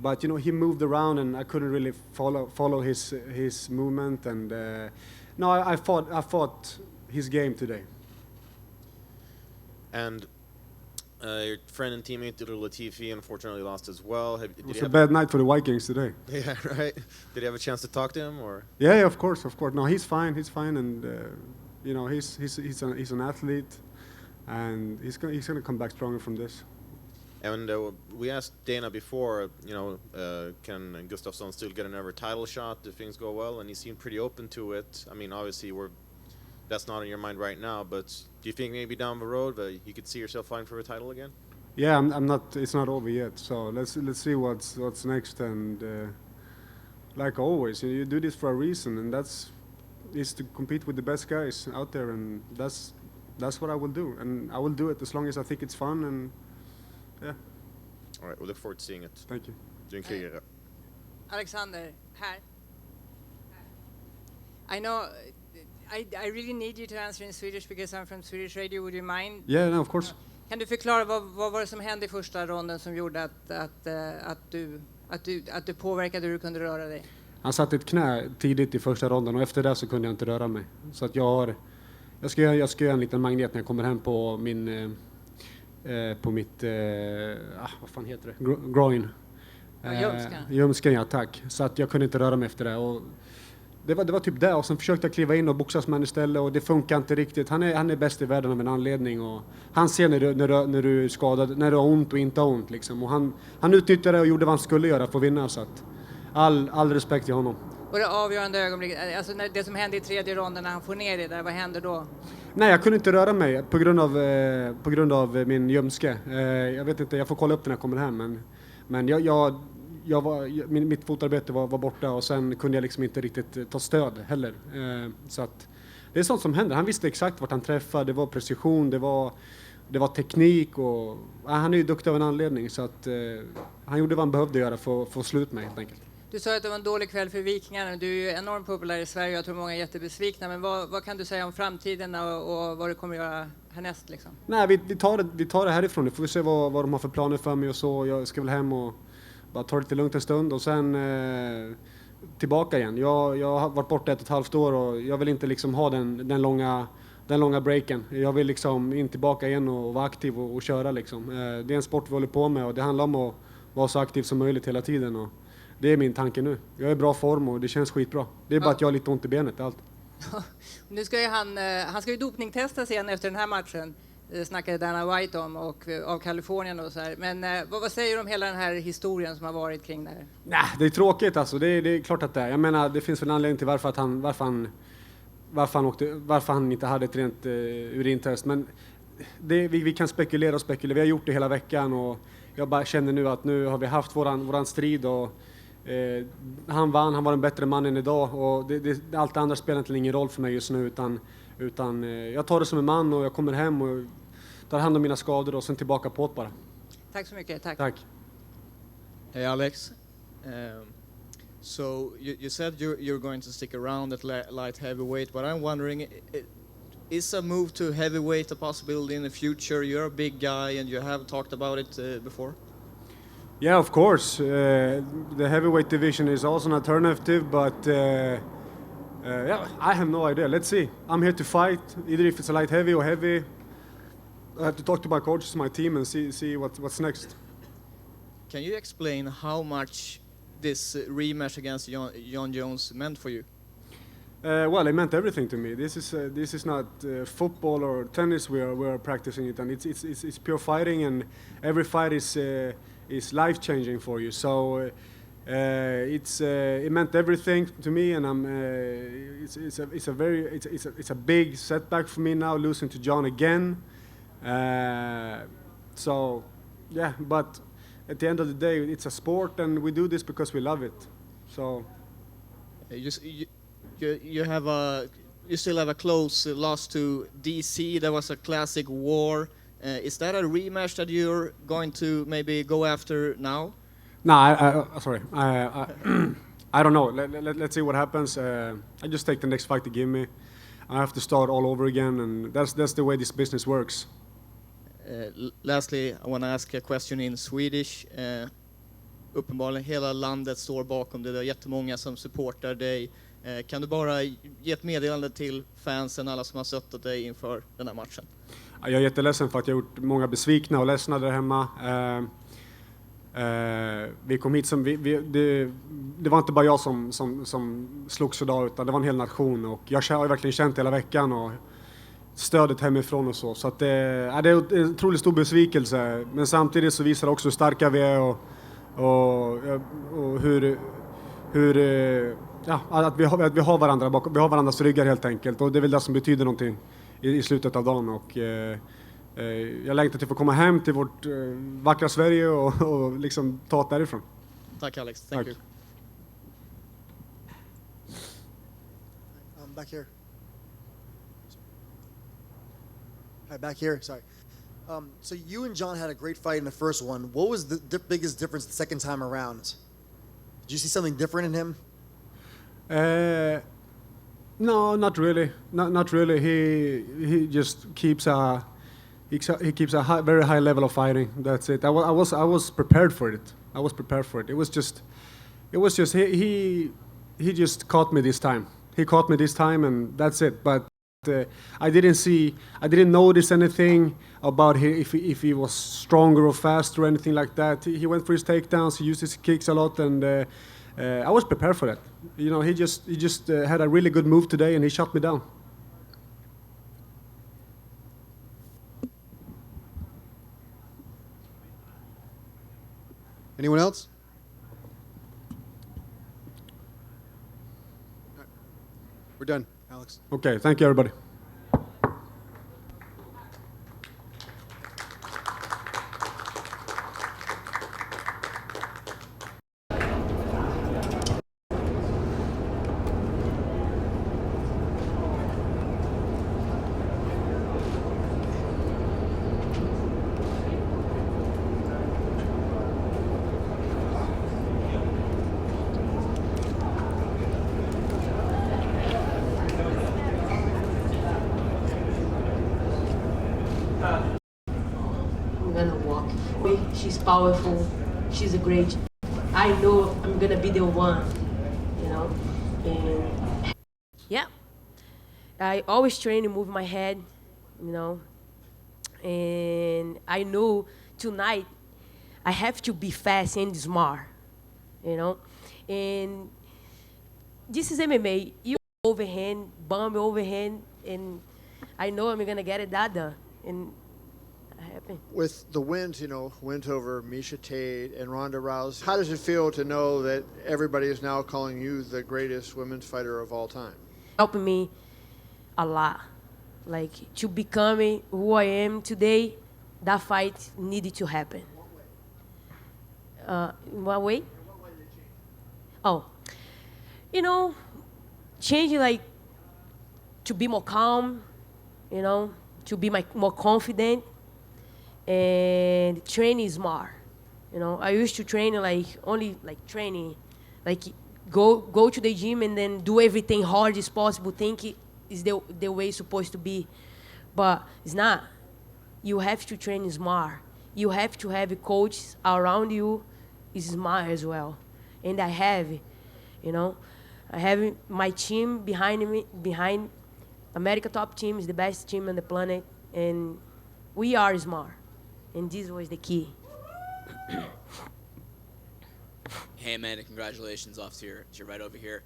But he moved around, and I couldn't really follow his movement. And no, I fought his game today.
And your friend and teammate Latifi unfortunately lost as well.
It was a bad night for the Vikings today.
Yeah, right. Did you have a chance to talk to him, or?
Yeah, of course. No, he's fine, and he's an athlete, and he's gonna come back stronger from this.
And we asked Dana before, can Gustafsson still get another title shot if things go well? And he seemed pretty open to it. I mean, obviously, that's not on your mind right now, but do you think maybe down the road you could see yourself fighting for a title again?
Yeah, I'm not. It's not over yet. So let's see what's next. And like always, you do this for a reason, and is to compete with the best guys out there, and that's what I will do, and I will do it as long as I think it's fun. And yeah.
All right, we'll look forward to seeing it.
Thank you.
Dziękuję.
Alexander, här. I know I really need you to answer in Swedish because I'm from Swedish radio. Would you mind?
Yeah, no, of course.
Kan du förklara vad var det som hände i första ronden som gjorde att du påverkade hur du kunde röra dig?
Han satte ett knä tidigt i första ronden och efter det så kunde jag inte röra mig. Så att jag ska göra en liten magnet när jag kommer hem på mitt vad fan heter det? Groin. Ljumsken, ja, tack. Så att jag kunde inte röra mig efter det. Och det var typ det, och sen försökte jag kliva in och boxas med istället och det funkar inte riktigt. Han är bäst i världen av en anledning och han ser när du är skadad, när du har ont och inte har ont liksom. Och han utnyttjade det och gjorde vad han skulle göra för att vinna, så att all respekt till honom.
Och det avgörande ögonblicket, alltså det som hände i tredje ronden när han får ner det där, vad hände då?
Nej, jag kunde inte röra mig på grund av min ljumske. Jag vet inte, jag får kolla upp när jag kommer hem, men mitt fotarbete var borta och sen kunde jag liksom inte riktigt ta stöd heller. Så att det är sånt som händer. Han visste exakt vart han träffade, det var precision, det var teknik och han är ju duktig av en anledning, så att han gjorde vad han behövde göra för att få slut med helt enkelt.
Du sa att det var en dålig kväll för Vikingarna. Du är ju enormt populär i Sverige och jag tror många är jättebesvikna. Men vad kan du säga om framtiden och vad du kommer göra härnäst liksom?
Nej, vi tar det härifrån. Nu får vi se vad de har för planer för mig och så. Jag ska väl hem och bara ta det lite lugnt en stund och sen tillbaka igen. Jag har varit borta 1,5 år och jag vill inte liksom ha den långa breaken. Jag vill liksom in tillbaka igen och vara aktiv och köra liksom. Det är en sport vi håller på med och det handlar om att vara så aktiv som möjligt hela tiden. Och det är min tanke nu. Jag är i bra form och det känns skitbra. Det är bara att jag har lite ont i benet, allt.
Nu ska ju han ska ju dopningstestas igen efter den här matchen. Snackade Dana White om och av Kalifornien och så här. Men vad säger du om hela den här historien som har varit kring det här?
Nej, det är tråkigt alltså. Det är klart att det är. Jag menar, det finns väl en anledning till varför han inte hade ett rent urintest. Men vi kan spekulera. Vi har gjort det hela veckan och jag bara känner nu att nu har vi haft våran strid och han vann, han var en bättre man än idag och allt det andra spelar inte ingen roll för mig just nu utan jag tar det som en man och jag kommer hem och tar hand om mina skador och sen tillbaka på det bara.
Tack så mycket,
Tack.
Hey Alex, so you said you're going to stick around at light heavyweight, but I'm wondering, is a move to heavyweight a possibility in the future? You're a big guy and you have talked about it before.
Yeah, of course. The heavyweight division is also an alternative, but yeah, I have no idea. Let's see. I'm here to fight, either if it's a light heavy or heavy. I have to talk to my coaches, my team, and see what's next.
Can you explain how much this rematch against John Jones meant for you?
Well, it meant everything to me. This is not football or tennis. We are practicing it, and it's pure fighting, and every fight is life changing for you. So it meant everything to me, and it's a big setback for me now losing to John again. So yeah, but at the end of the day, it's a sport, and we do this because we love it. So you still have a close loss to DC. That was a classic war. Is that a rematch that you're going to maybe go after now? No, sorry. I don't know. Let's see what happens. I just take the next fight they give me. I have to start all over again, and that's the way this business works.
Lastly, I want to ask a question in Swedish. Uppenbarligen hela landet står bakom det. Det är jättemånga som supportar dig. Kan du bara ge ett meddelande till fansen, alla som har stöttat dig inför den här matchen?
Jag är jätteledsen för att jag har gjort många besvikna och ledsna där hemma. Vi kom hit som det var inte bara jag som slogs idag, utan det var en hel nation och jag har verkligen känt hela veckan och stödet hemifrån och så. Så att det är en otroligt stor besvikelse. Men samtidigt så visar det också hur starka vi är och att vi har varandra bakom, vi har varandras ryggar helt enkelt. Och det är väl det som betyder någonting i slutet av dagen. Och jag längtar till att få komma hem till vårt vackra Sverige och liksom ta det därifrån.
Tack Alex, thank you.
Back here. Hi, back here. Sorry. So you and John had a great fight in the first one. What was the biggest difference the second time around? Did you see something different in him?
No, not really. Not really. He just keeps a very high level of fighting. That's it. I was prepared for it. It was just he just caught me this time. He caught me this time, and that's it. But I didn't notice anything about if he was stronger or faster or anything like that. He went for his takedowns. He used his kicks a lot, and I was prepared for that. You know, he just had a really good move today, and he shot me down.
Anyone else? We're done, Alex.
Okay, thank you, everybody.
I'm gonna walk. She's powerful. She's a great. I know I'm gonna be the one, you know. And yeah, I always train to move my head, you know. And I know tonight I have to be fast and smart, you know. And this is MMA. You overhand, bomb overhand, and I know I'm gonna get it that done. And happen.
With the wins, you know, wins over Miesha Tate and Ronda Rousey, how does it feel to know that everybody is now calling you the greatest women's fighter of all time?
Helping me a lot. Like, to becoming who I am today, that fight needed to happen. In what way? Oh, you know, changing, like, to be more calm, you know, to be more confident, and training smart. You know, I used to train only training, like go to the gym and then do everything hard as possible, think it is the way it's supposed to be. But it's not. You have to train smart. You have to have a coach around you is smart as well. And I have, you know, I have my team behind me, behind America Top Team is the best team on the planet, and we are smart. And this was the key.
Hey, Amanda, congratulations off to your right over here.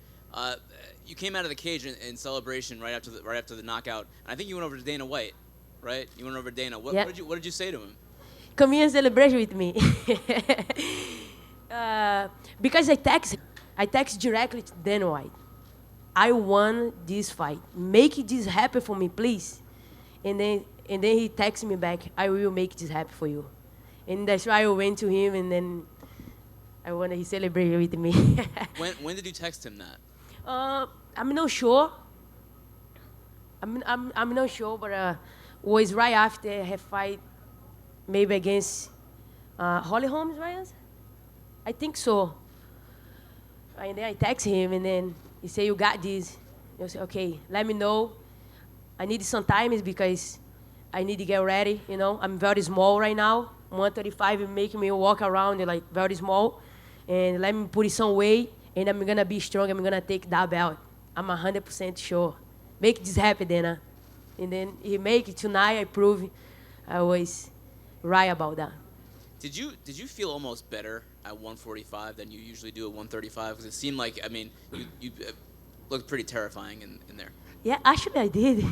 You came out of the cage in celebration right after the knockout, and I think you went over to Dana White, right? You went over to Dana. What did you say to him?
Come here and celebrate with me. Because I text directly to Dana White. I won this fight. Make this happen for me, please. And then he texted me back, I will make this happen for you. And that's why I went to him, and then he celebrated with me.
When did you text him that?
I'm not sure. I'm not sure, but was right after her fight, maybe against Holly Holmes, right? I think so. And then I text him, and then he said, you got this. I said, okay, let me know. I need some time because I need to get ready, you know. I'm very small right now. 135 is making me walk around like very small. And let me put it some weight, and I'm going to be strong. I'm going to take that belt. I'm 100% sure. Make this happen, Dana. And then he make it tonight. I prove I was right about that.
Did you feel almost better at 145 than you usually do at 135? Because it seemed like, I mean, you looked pretty terrifying in there.
Yeah, actually I did.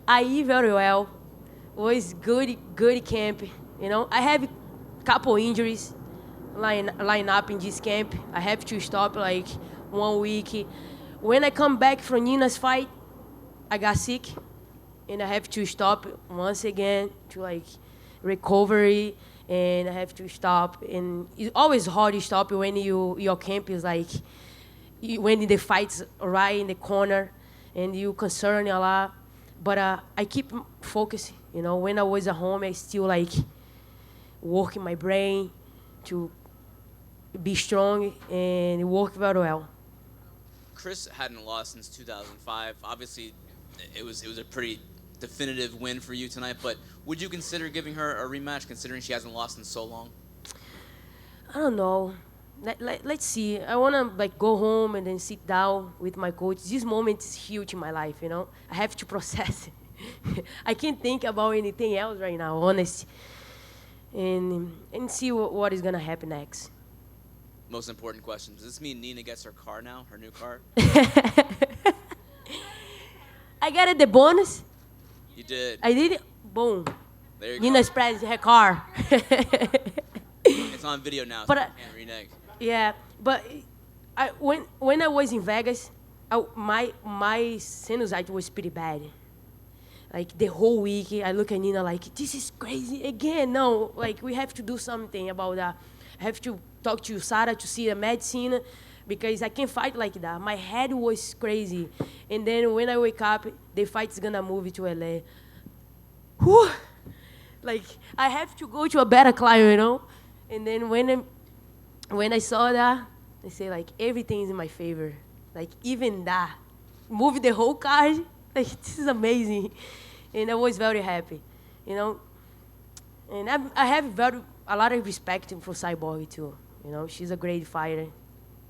I eat very well. Was good camp. You know, I have couple injuries line up in this camp. I have to stop like 1 week. When I come back from Nina's fight, I got sick, and I have to stop once again to like recovery, and I have to stop. And it's always hard to stop when your camp is like when the fight's right in the corner, and you concern a lot. But I keep focusing. You know, when I was at home, I still like working my brain to be strong and work very well.
Chris hadn't lost since 2005. Obviously, it was a pretty definitive win for you tonight. But would you consider giving her a rematch, considering she hasn't lost in so long?
I don't know. Let's see. I wanna like go home and then sit down with my coach. This moment is huge in my life. You know, I have to process it. I can't think about anything else right now, honest. And see what is gonna happen next.
Most important question. Does this mean Nina gets her car now, her new car?
I got it, the bonus.
You did.
I did it. Boom.
There you
Nina
go.
spreads her car.
It's on video now, so
But
you can't renege.
Yeah, but when I was in Vegas, my sinusite was pretty bad. Like the whole week, I look at Nina like, this is crazy again. No, like we have to do something about that. I have to talk to Sarah to see the medicine because I can't fight like that. My head was crazy. And then when I wake up, the fight's gonna move to LA. Whew. Like I have to go to a better client, you know? And then when I saw that, I say like everything's in my favor. Like even that. Move the whole card. Like this is amazing. And I was very happy, you know? And I have a lot of respect for Cyborg too. You know, she's a great fighter.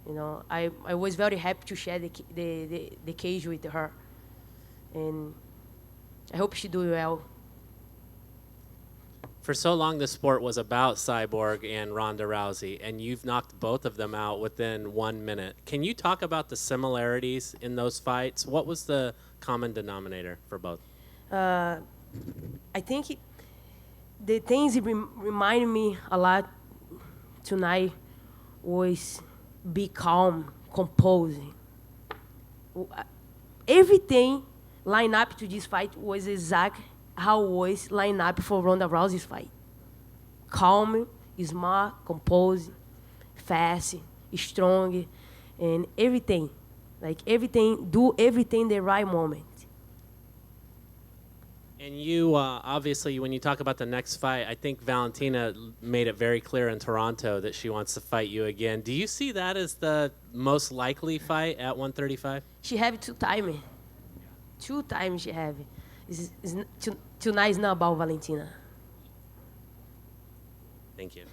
You know, I was very happy to share the cage with her. And I hope she do well.
For so long, the sport was about Cyborg and Ronda Rousey, and you've knocked both of them out within 1 minute. Can you talk about the similarities in those fights? What was the common denominator for both?
I think the things remind me a lot tonight was be calm, composing. Everything lined up to this fight was exact how was lined up for Ronda Rousey's fight. Calm, smart, composed, fast, strong, and everything. Like everything, do everything the right moment.
And you, obviously, when you talk about the next fight, I think Valentina made it very clear in Toronto that she wants to fight you again. Do you see that as the most likely fight at 135?
She have 2 times. 2 times she have. Tonight is not about Valentina.
Thank you.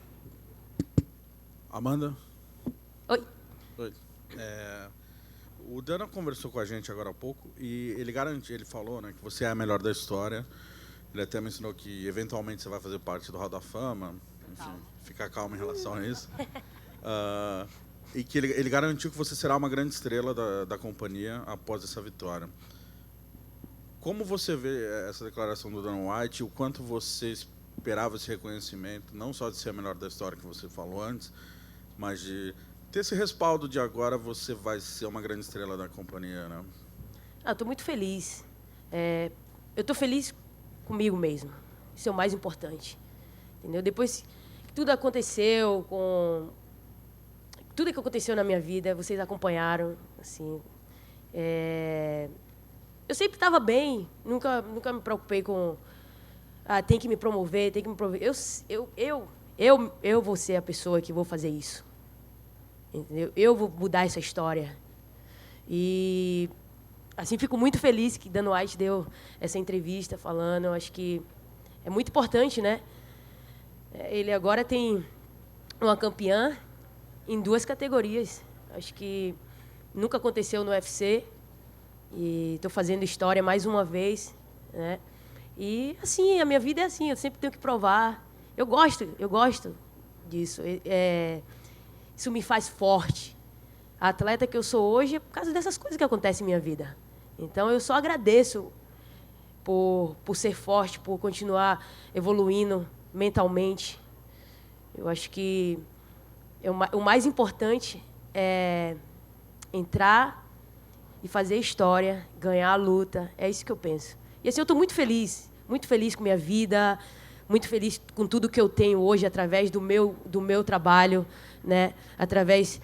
Amanda?
Oi.
Oi. O Dana conversou com a gente agora há pouco e ele falou, né, que você é a melhor da história. Ele até mencionou que eventualmente você vai fazer parte do Hall da Fama. Enfim, fica calmo em relação a isso. E que ele garantiu que você será uma grande estrela da companhia após essa vitória. Como você vê essa declaração do Dana White, o quanto você esperava esse reconhecimento, não só de ser a melhor da história que você falou antes, mas de ter esse respaldo de agora você vai ser uma grande estrela da companhia, né?
Estou muito feliz. Eu estou feliz comigo mesmo. Isso é o mais importante. Entendeu? Depois que tudo aconteceu, tudo que aconteceu na minha vida, vocês acompanharam, assim. Eu sempre estava bem, nunca me preocupei com tem que me promover, tem que me promover. Eu vou ser a pessoa que vou fazer isso. Entendeu? Eu vou mudar essa história. E assim fico muito feliz que Dana White deu essa entrevista falando. Eu acho que é muito importante, né? Ele agora tem uma campeã em 2 categorias. Acho que nunca aconteceu no UFC. E estou fazendo história mais uma vez, né? E assim, a minha vida é assim, eu sempre tenho que provar. Eu gosto disso. Isso me faz forte. A atleta que eu sou hoje é por causa dessas coisas que acontecem em minha vida. Então, eu só agradeço por ser forte, por continuar evoluindo mentalmente. Eu acho que o mais importante é entrar e fazer história, ganhar a luta. É isso que eu penso. E assim, eu estou muito feliz com minha vida, muito feliz com tudo que eu tenho hoje através do meu trabalho, né? Através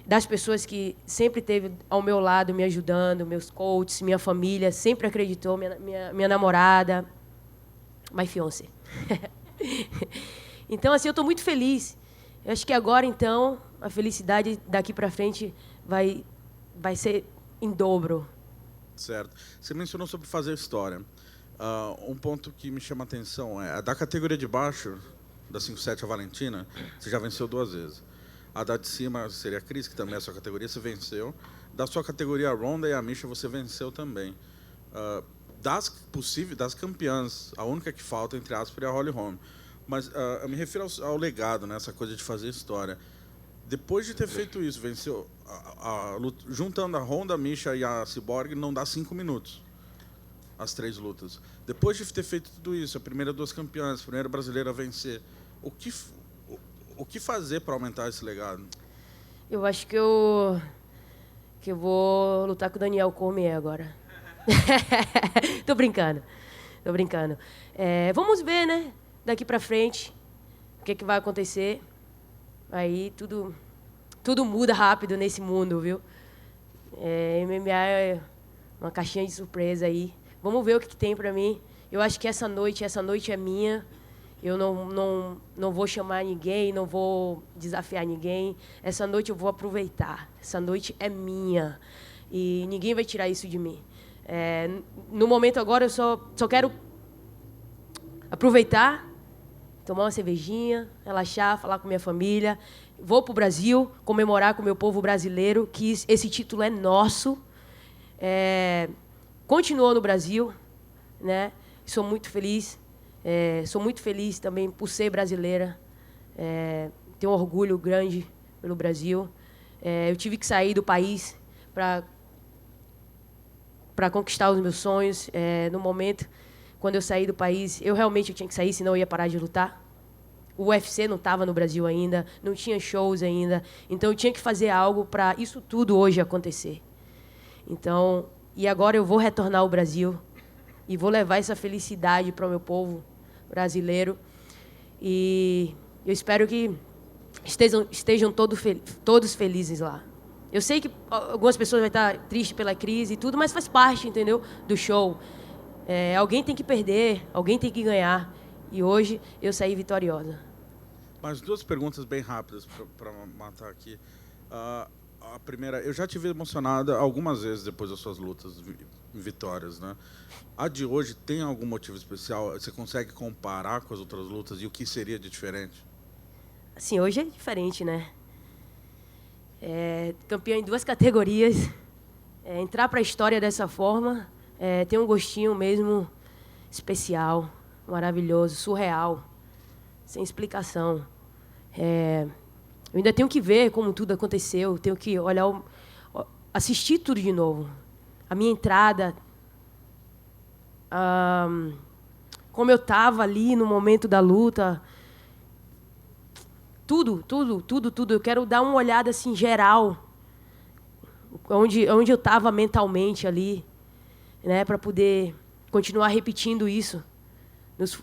das pessoas que sempre esteve ao meu lado me ajudando, meus coaches, minha família, sempre acreditou, minha namorada, my fiancé. Então, assim, eu estou muito feliz. Eu acho que agora, então, a felicidade daqui para frente vai ser em dobro.
Certo. Você mencionou sobre fazer história. Um ponto que me chama a atenção é, da categoria de baixo, da 5-7 a Valentina, você já venceu 2 vezes. A da de cima seria a Cris, que também é a sua categoria, você venceu. Da sua categoria, a Ronda e a Misha, você venceu também. Das campeãs, a única que falta, entre aspas, é a Holly Holm. Mas eu me refiro ao legado, né, essa coisa de fazer história. Depois de ter feito isso, venceu, juntando a Ronda, a Misha e a Cyborg, não dá 5 minutos. As 3 lutas. Depois de ter feito tudo isso, a primeira 2 campeãs, a primeira brasileira a vencer, o que fazer para aumentar esse legado?
Eu acho que eu vou lutar com o Daniel Cormier agora. Tô brincando. Vamos ver, né? Daqui pra frente, o que vai acontecer. Aí tudo muda rápido nesse mundo, viu? MMA é uma caixinha de surpresa aí. Vamos ver o que tem pra mim. Eu acho que essa noite é minha. Eu não vou chamar ninguém, não vou desafiar ninguém. Essa noite eu vou aproveitar. Essa noite é minha. E ninguém vai tirar isso de mim. No momento agora eu só quero aproveitar, tomar uma cervejinha, relaxar, falar com minha família. Vou para o Brasil comemorar com o meu povo brasileiro que esse título é nosso. Continuou no Brasil, né? Sou muito feliz. Sou muito feliz também por ser brasileira. Tenho um orgulho grande pelo Brasil. Eu tive que sair do país para conquistar os meus sonhos. No momento, quando eu saí do país, eu realmente tinha que sair, senão eu ia parar de lutar. O UFC não estava no Brasil ainda, não tinha shows ainda. Então, eu tinha que fazer algo para isso tudo hoje acontecer. Então, e agora eu vou retornar ao Brasil e vou levar essa felicidade para o meu povo brasileiro. E eu espero que estejam todos felizes lá. Eu sei que algumas pessoas vão estar tristes pela crise e tudo, mas faz parte, entendeu, do show. Alguém tem que perder, alguém tem que ganhar. E hoje eu saí vitoriosa.
Mais 2 perguntas bem rápidas para matar aqui. A primeira, eu já te vi emocionada algumas vezes depois das suas lutas, vitórias, né? A de hoje tem algum motivo especial? Você consegue comparar com as outras lutas e o que seria de diferente?
Assim, hoje é diferente, né? Campeã em 2 categorias. Entrar para a história dessa forma tem um gostinho mesmo especial, maravilhoso, surreal, sem explicação. Eu ainda tenho que ver como tudo aconteceu, tenho que olhar, assistir tudo de novo. A minha entrada, como eu estava ali no momento da luta, tudo. Eu quero dar uma olhada assim geral, onde eu estava mentalmente ali, né, para poder continuar repetindo isso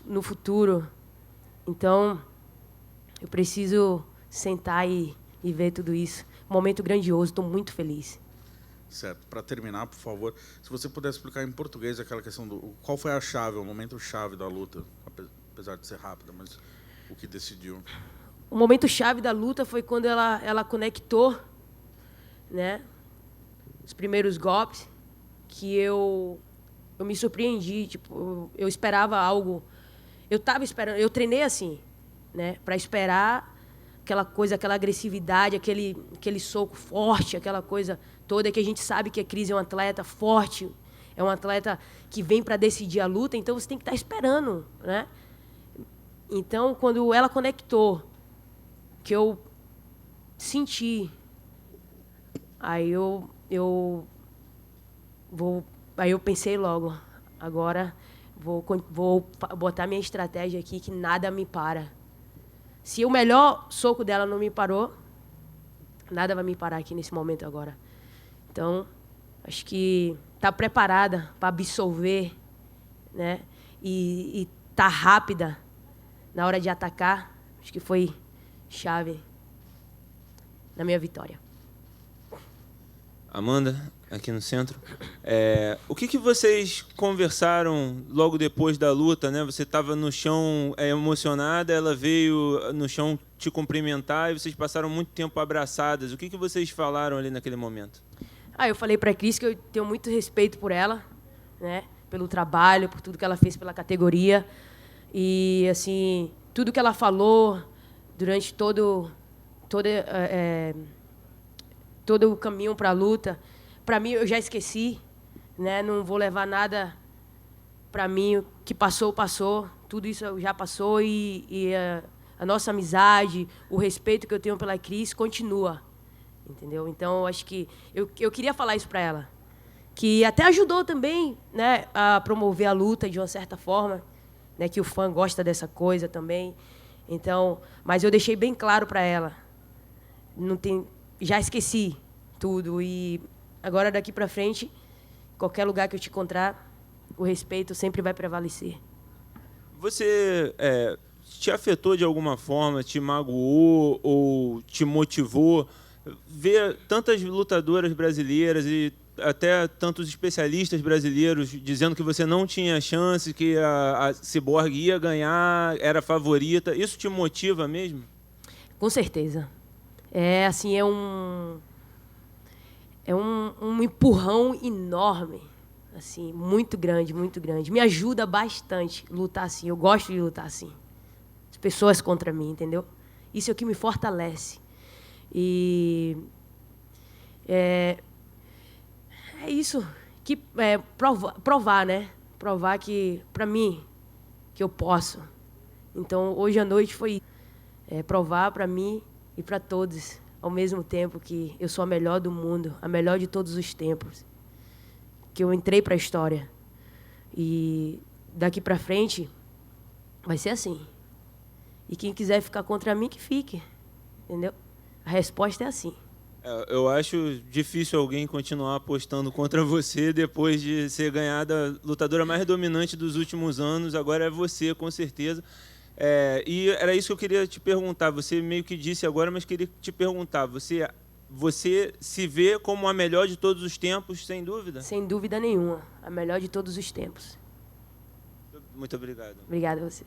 no futuro. Então, eu preciso sentar e ver tudo isso. Um momento grandioso, estou muito feliz.
Certo. Para terminar, por favor, se você pudesse explicar em português aquela questão qual foi a chave, o momento chave da luta, apesar de ser rápida, mas o que decidiu.
O momento chave da luta foi quando ela conectou, né, os primeiros golpes, que eu me surpreendi, tipo, eu esperava algo. Eu estava esperando, eu treinei assim, né, para esperar aquela coisa, aquela agressividade, aquele soco forte, aquela coisa toda que a gente sabe que a Cris é um atleta forte, é um atleta que vem para decidir a luta, então você tem que estar esperando, né? Então, quando ela conectou, que eu senti, aí eu pensei logo, agora Vou botar minha estratégia aqui que nada me para. Se o melhor soco dela não me parou, nada vai me parar aqui nesse momento agora. Então, acho que tá preparada para absorver, né? E tá rápida na hora de atacar. Acho que foi chave na minha vitória.
Amanda, aqui no centro. O que vocês conversaram logo depois da luta, né? Você estava no chão emocionada, ela veio no chão te cumprimentar e vocês passaram muito tempo abraçadas. O que vocês falaram ali naquele momento?
Eu falei para a Cris que eu tenho muito respeito por ela, né? Pelo trabalho, por tudo que ela fez pela categoria. E, assim, tudo que ela falou durante todo o caminho para a luta, para mim eu já esqueci, né? Não vou levar nada para mim. O que passou. Tudo isso já passou e a nossa amizade, o respeito que eu tenho pela Cris continua, entendeu? Então, acho que eu queria falar isso para ela, que até ajudou também, né, a promover a luta de uma certa forma, né, que o fã gosta dessa coisa também. Então, mas eu deixei bem claro para ela. Já esqueci tudo e agora daqui para frente, qualquer lugar que eu te encontrar, o respeito sempre vai prevalecer.
Você te afetou de alguma forma, te magoou ou te motivou ver tantas lutadoras brasileiras e até tantos especialistas brasileiros dizendo que você não tinha chance, que a Cyborg ia ganhar, era favorita? Isso te motiva mesmo?
Com certeza. Assim, é um empurrão enorme, assim, muito grande, muito grande. Me ajuda bastante lutar assim. Eu gosto de lutar assim. As pessoas contra mim, entendeu? Isso é o que me fortalece. E é isso que provar, né? Provar que para mim que eu posso. Então, hoje à noite foi provar para mim e para todos ao mesmo tempo que eu sou a melhor do mundo, a melhor de todos os tempos, que eu entrei para a história. E daqui para frente vai ser assim. E quem quiser ficar contra mim, que fique. Entendeu? A resposta é assim.
Eu acho difícil alguém continuar apostando contra você depois de ser ganhada a lutadora mais dominante dos últimos anos. Agora é você, com certeza. E era isso que eu queria te perguntar. Você meio que disse agora, mas queria te perguntar. Você se vê como a melhor de todos os tempos, sem dúvida?
Sem dúvida nenhuma. A melhor de todos os tempos.
Muito obrigado.
Obrigada a você.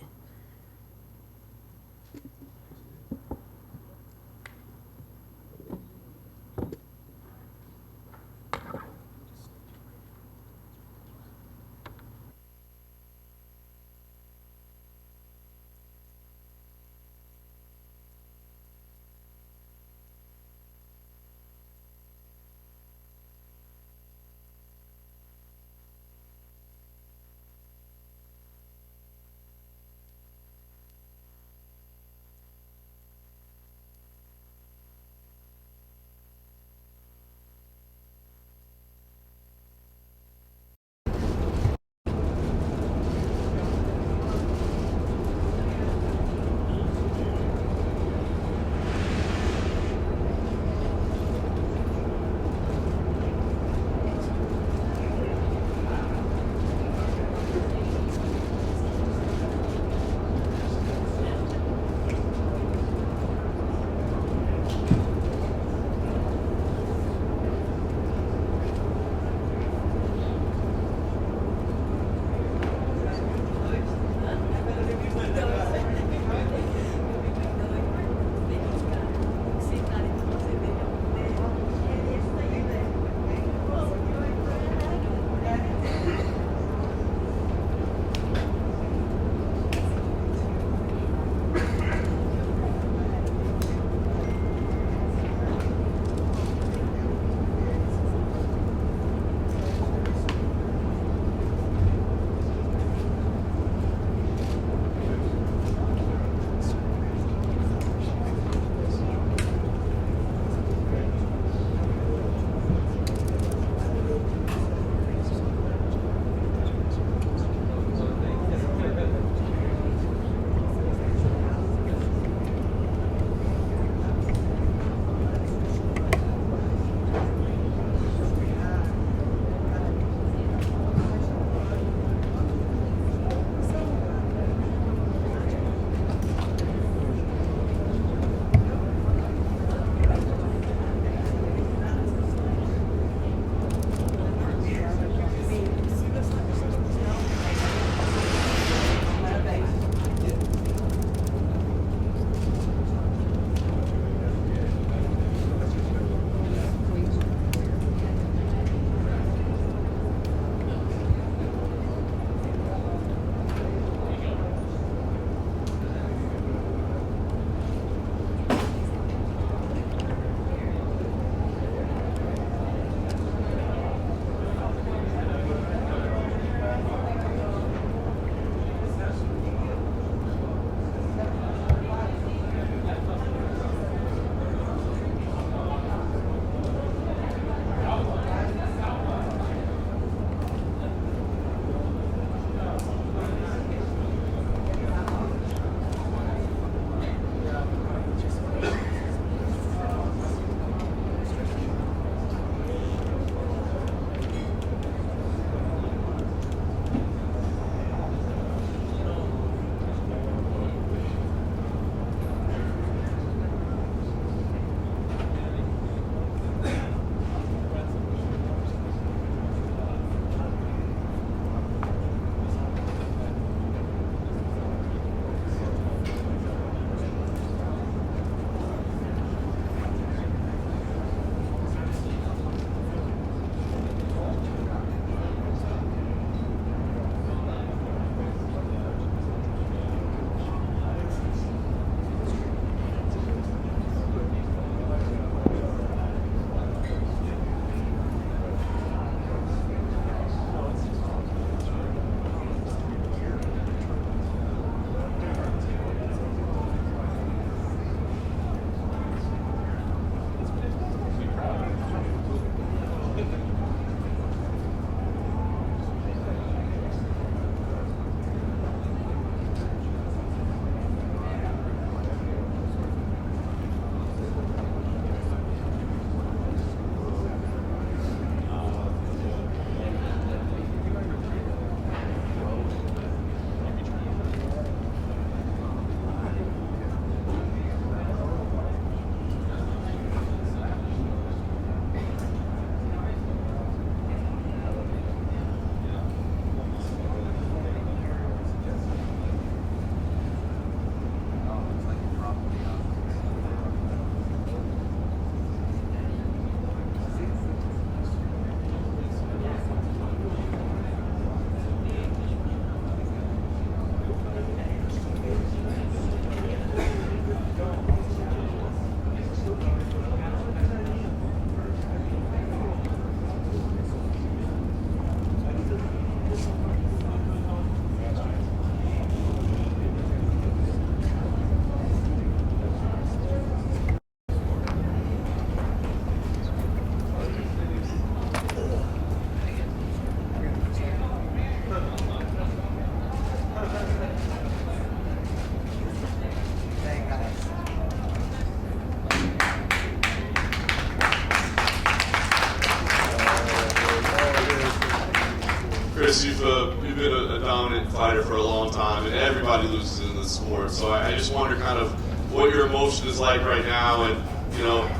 Chris, you've been a dominant fighter for a long time, and everybody loses in this sport. So I just wonder kind of what your emotion is like right now, and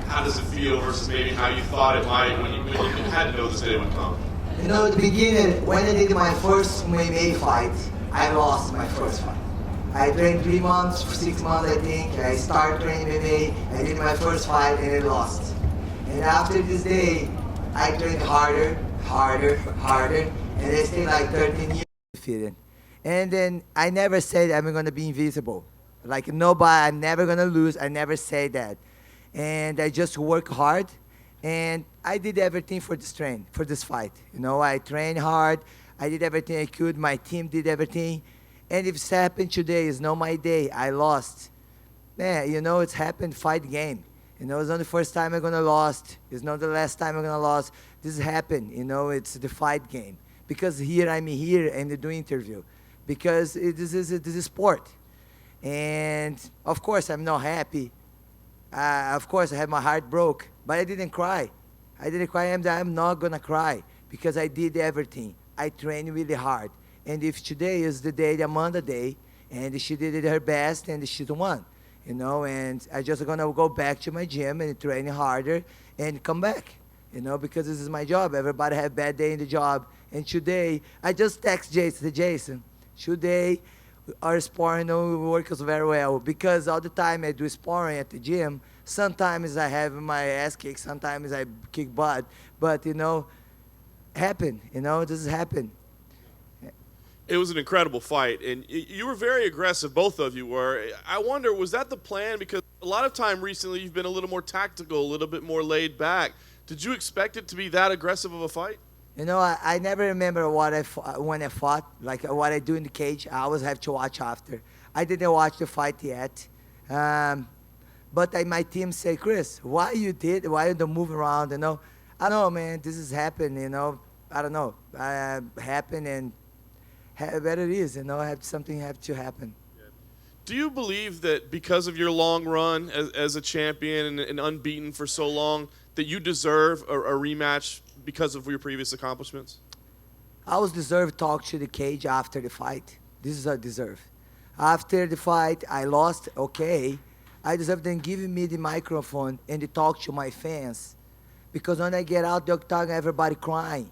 how does it feel versus maybe how you thought it might when you had to know this day would come.
At the beginning, when I did my first MMA fight, I lost my first fight. I trained 3 months, 6 months I think. I started training MMA, I did my first fight and I lost. And after this day, I trained harder, and I stayed like 13 years defeated. And then I never said I'm gonna be invisible. Like nobody, I'm never gonna lose, I never say that. And I just work hard, and I did everything for this fight. I trained hard, I did everything I could, my team did everything. And if it's happened today, it's not my day, I lost. Man, it's happened, fight game. It's not the first time I'm gonna lost. It's not the last time I'm gonna lost. This happened, it's the fight game. Because I'm here and doing interview. Because this is sport. And of course I'm not happy. Of course I had my heart broke, but I didn't cry. I'm not gonna cry because I did everything. I trained really hard. And if today is the day, the Amanda day, and she did her best and she won, and I just gonna go back to my gym and train harder and come back, because this is my job. Everybody have bad day in the job. And today, I just text Jason, today our sparring works very well because all the time I do sparring at the gym. Sometimes I have my ass kicked, sometimes I kick butt, but happen, this has happened.
It was an incredible fight, and you were very aggressive, both of you were. I wonder, was that the plan? Because a lot of time recently you've been a little more tactical, a little bit more laid back. Did you expect it to be that aggressive of a fight?
I never remember when I fought, like what I do in the cage. I always have to watch after. I didn't watch the fight yet. But my team say, Chris, why you don't move around, I don't know, man, this has happened, I don't know. Happened and where it is, something have to happen.
Do you believe that because of your long run as a champion and unbeaten for so long, that you deserve a rematch because of your previous accomplishments?
I always deserve to talk to the cage after the fight. This is what I deserve. After the fight, I lost, okay. I deserve them giving me the microphone and to talk to my fans. Because when I get out the octagon, everybody crying.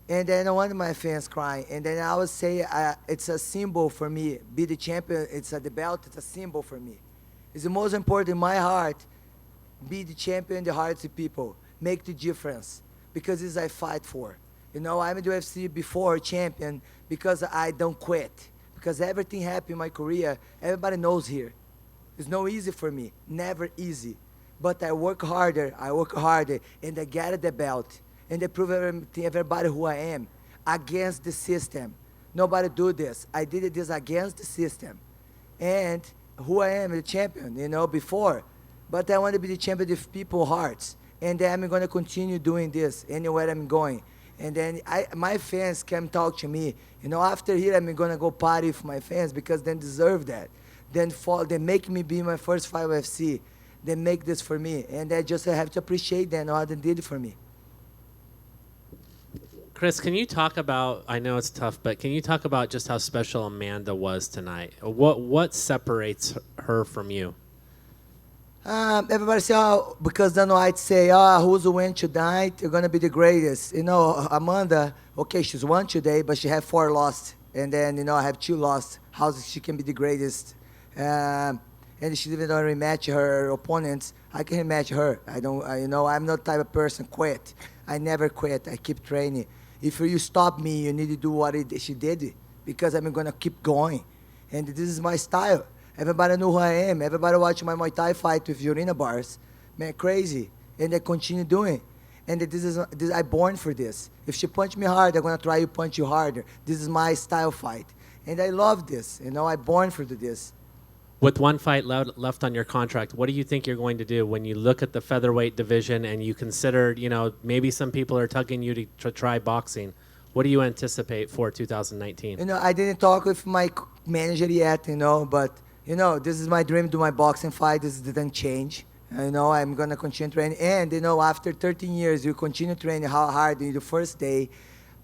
And then I don't want my fans crying. And then I would say it's a symbol for me. Be the champion, the belt, it's a symbol for me. It's the most important in my heart. Be the champion in the hearts of people. Make the difference. Because this is I fight for. I'm in the UFC before champion because I don't quit. Because everything happened in my career, everybody knows here. It's not easy for me, never easy. But I work harder, and I get the belt. And I prove everybody who I am, against the system. Nobody do this. I did this against the system. And who I am, the champion, before. But I want to be the champion of people's hearts. And then I'm going to continue doing this anywhere I'm going. And then my fans can talk to me. After here, I'm going to go party with my fans because they deserve that. They make me be my first fight UFC. They make this for me. And I just have to appreciate them, what they did for me.
Chris, can you talk about, I know it's tough, but can you talk about just how special Amanda was tonight? What separates her from you?
Everybody say, because Dana White say, who's the win tonight? You're going to be the greatest. Amanda, okay, she's won today, but she had 4 lost. And then, I have 2 lost. How she can be the greatest? And she even don't rematch her opponents. I can rematch her. I'm not the type of person quit. I never quit. I keep training. If you stop me, you need to do what she did because I'm going to keep going. And this is my style. Everybody know who I am. Everybody watch my Muay Thai fight with urina bars. Man, crazy. And I continue doing. And I'm born for this. If she punch me hard, I'm going to try to punch you harder. This is my style fight. And I love this. I'm born for this.
With one fight left on your contract, what do you think you're going to do when you look at the featherweight division and you consider, maybe some people are tugging you to try boxing? What do you anticipate for 2019?
I didn't talk with my manager yet, but, this is my dream, do my boxing fight. This didn't change. I'm going to continue training. And, after 13 years, you continue training how hard in the first day.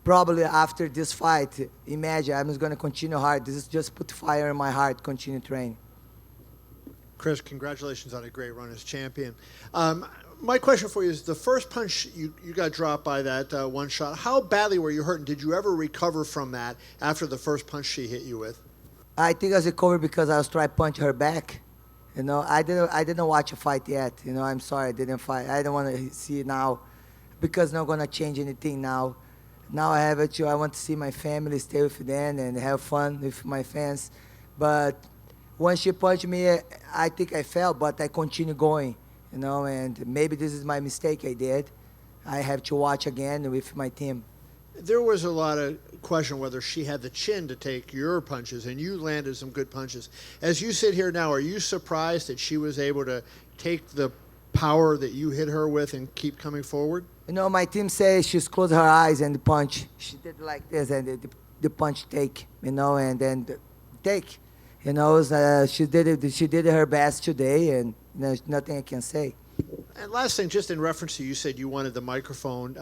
probably after this fight, imagine I'm going to continue hard. This is just put fire in my heart, continue training.
Chris, congratulations on a great run as champion. My question for you is, the first punch you got dropped by that one shot, how badly were you hurt, and did you ever recover from that after the first punch she hit you with?
I think I was recovered because I was trying to punch her back. You know, I didn't watch a fight yet. You know, I'm sorry, I didn't fight. I don't want to see it now because not going to change anything now. Now I have it. I want to see my family, stay with them, and have fun with my fans. But when she punched me, I think I fell, but I continue going. You know, and maybe this is my mistake I did. I have to watch again with my team.
There was a lot of question whether she had the chin to take your punches, and you landed some good punches. As you sit here now, are you surprised that she was able to take the power that you hit her with and keep coming forward?
You know, my team says she's closed her eyes and the punch. She did like this, and the punch take, you know, and then the take. You know, she did her best today, and there's nothing I can say.
And last thing, just in reference to you said you wanted the microphone.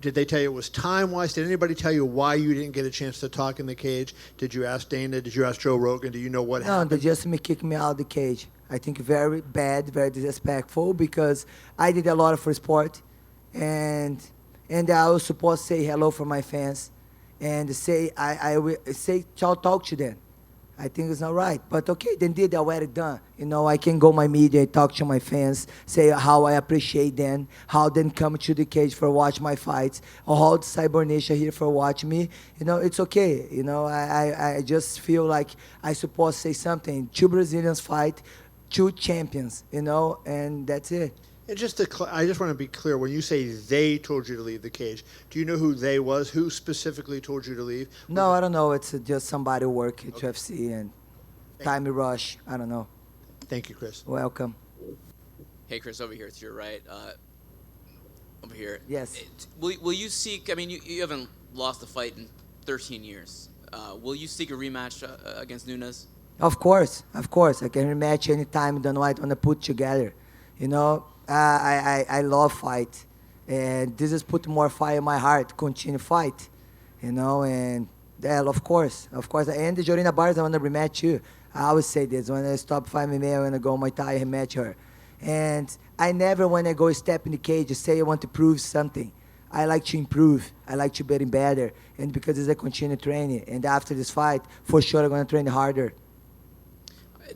Did they tell you it was time-wise? Did anybody tell you why you didn't get a chance to talk in the cage? Did you ask Dana? Did you ask Joe Rogan? Do you know what happened?
No, they just kicked me out of the cage. I think very bad, very disrespectful, because I did a lot for sport, and I was supposed to say hello for my fans, and say I will say talk to them. I think it's not right, but okay, then did already done. You know, I can go my media, talk to my fans, say how I appreciate them, how they come to the cage for watch my fights, or how the Cyborg Nation here for watch me. You know, it's okay. You know, I just feel like I supposed to say something. 2 Brazilians fight, 2 champions. You know, and that's it.
And just I just want to be clear, when you say they told you to leave the cage, do you know who they was? Who specifically told you to leave?
No, I don't know. It's just somebody who work at UFC and time rush. I don't know.
Thank you, Chris.
Welcome.
Hey, Chris, over here to your right. Over here.
Yes.
Will you seek, I mean, you haven't lost a fight in 13 years. Will you seek a rematch against Nunes?
Of course. I can rematch anytime the night want to put together. You know, I love fight, and this has put more fire in my heart. Continue fight, you know, and of course. And the Jorina Bars I want to rematch too. I always say this: when I stop fighting MMA, I want to go Muay Thai and match her. And I never, when I go step in the cage, say I want to prove something. I like to improve. I like to get better, and because it's a continue training. And after this fight, for sure, I'm gonna train harder.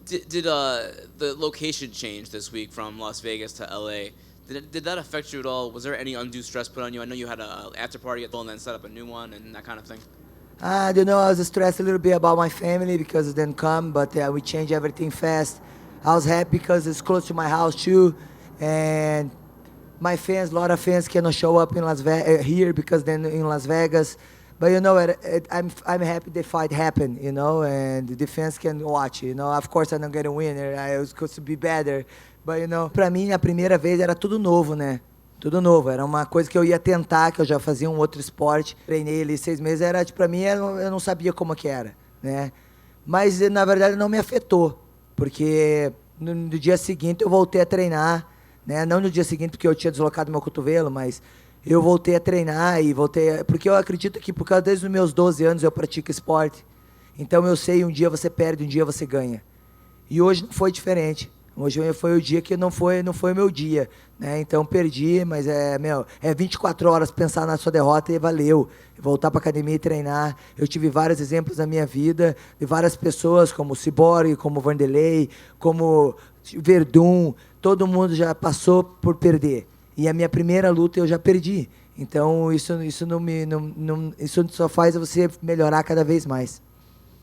Did the location change this week from Las Vegas to LA? Did that affect you at all? Was there any undue stress put on you? I know you had an after party at the and then set up a new one and that kind of thing.
I don't know. I was stressed a little bit about my family because it didn't come, but we changed everything fast. I was happy because it's close to my house too, and my fans, a lot of fans cannot show up in Las Vegas here because then in Las Vegas. But you know, I'm happy the fight happened, you know, and the fans can watch, you know. Of course, I'm not gonna win. I was supposed to be better, but you know, pra mim a primeira vez era tudo novo, né? Tudo novo. Era uma coisa que eu ia tentar, que eu já fazia um outro esporte. Treinei ali 6 meses, era tipo, pra mim eu não sabia como que era, né? Mas na verdade não me afetou, porque no dia seguinte eu voltei a treinar, né? Não no dia seguinte porque eu tinha deslocado meu cotovelo, mas eu voltei a treinar e porque eu acredito que por causa desde os meus 12 anos eu pratico esporte. Então eu sei, um dia você perde, um dia você ganha. E hoje não foi diferente. Hoje foi o dia que não foi o meu dia, né? Então perdi, mas é 24 horas pensar na sua derrota e valeu. Voltar para academia e treinar. Eu tive vários exemplos na minha vida de várias pessoas, como o Cyborg, como o Vanderlei, como Verdun. Todo mundo já passou por perder. E a minha primeira luta eu já perdi. Então isso só faz você melhorar cada vez mais.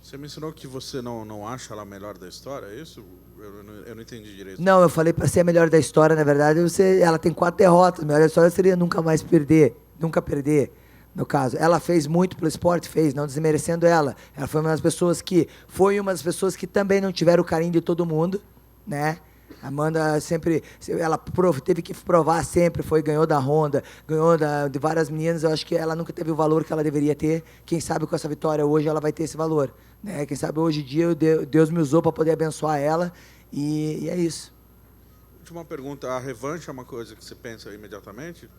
Você mencionou que você não acha ela a melhor da história, é isso? Eu não entendi direito.
Não, eu falei para ser a melhor da história, na verdade, ela tem 4 derrotas. A melhor da história seria nunca mais perder, nunca perder, no caso. Ela fez muito pelo esporte, não desmerecendo ela. Ela foi uma das pessoas que também não tiveram o carinho de todo mundo, né? Amanda sempre, ela teve que provar sempre, ganhou da Honda, ganhou de várias meninas. Eu acho que ela nunca teve o valor que ela deveria ter. Quem sabe com essa vitória hoje ela vai ter esse valor, né? Quem sabe hoje em dia Deus me usou para poder abençoar ela e é isso.
Última pergunta, a revanche é uma coisa que você pensa imediatamente?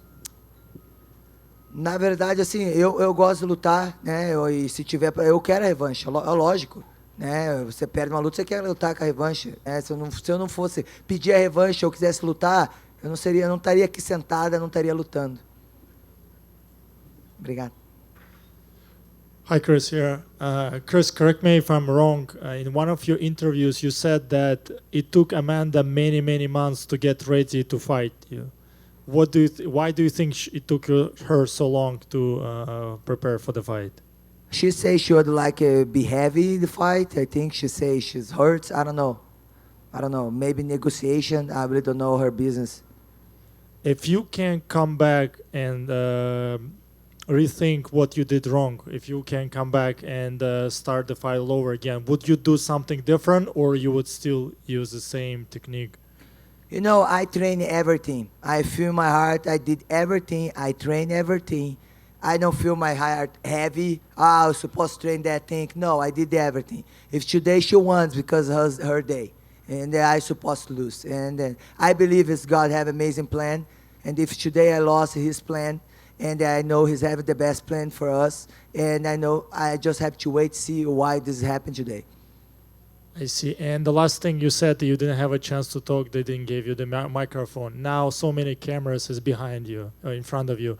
Na verdade, assim, eu gosto de lutar, né? E se tiver, eu quero a revanche, é lógico, né? Você perde uma luta, você quer lutar com a revanche, né? Se eu não fosse pedir a revanche, eu quisesse lutar, eu não estaria aqui sentada, não estaria lutando. Obrigado.
Hi, Chris here. Chris, correct me if I'm wrong. In one of your interviews, you said that it took Amanda many, many months to get ready to fight you. Why do you think it took her so long to prepare for the fight?
She says she would like be heavy in the fight. I think she says she's hurt. I don't know. Maybe negotiation. I really don't know her business.
If you can come back and rethink what you did wrong, if you can come back and start the fight all over again, would you do something different, or you would still use the same technique?
You know, I train everything. I feel my heart. I did everything. I train everything. I don't feel my heart heavy. I was supposed to train that thing. No, I did everything. If today she wins because her day, and I supposed to lose. And I believe it's God have amazing plan. And if today I lost his plan, and I know he's having the best plan for us, and I know I just have to wait to see why this happened today.
I see. And the last thing you said, you didn't have a chance to talk. They didn't give you the microphone. Now so many cameras is behind you, in front of you.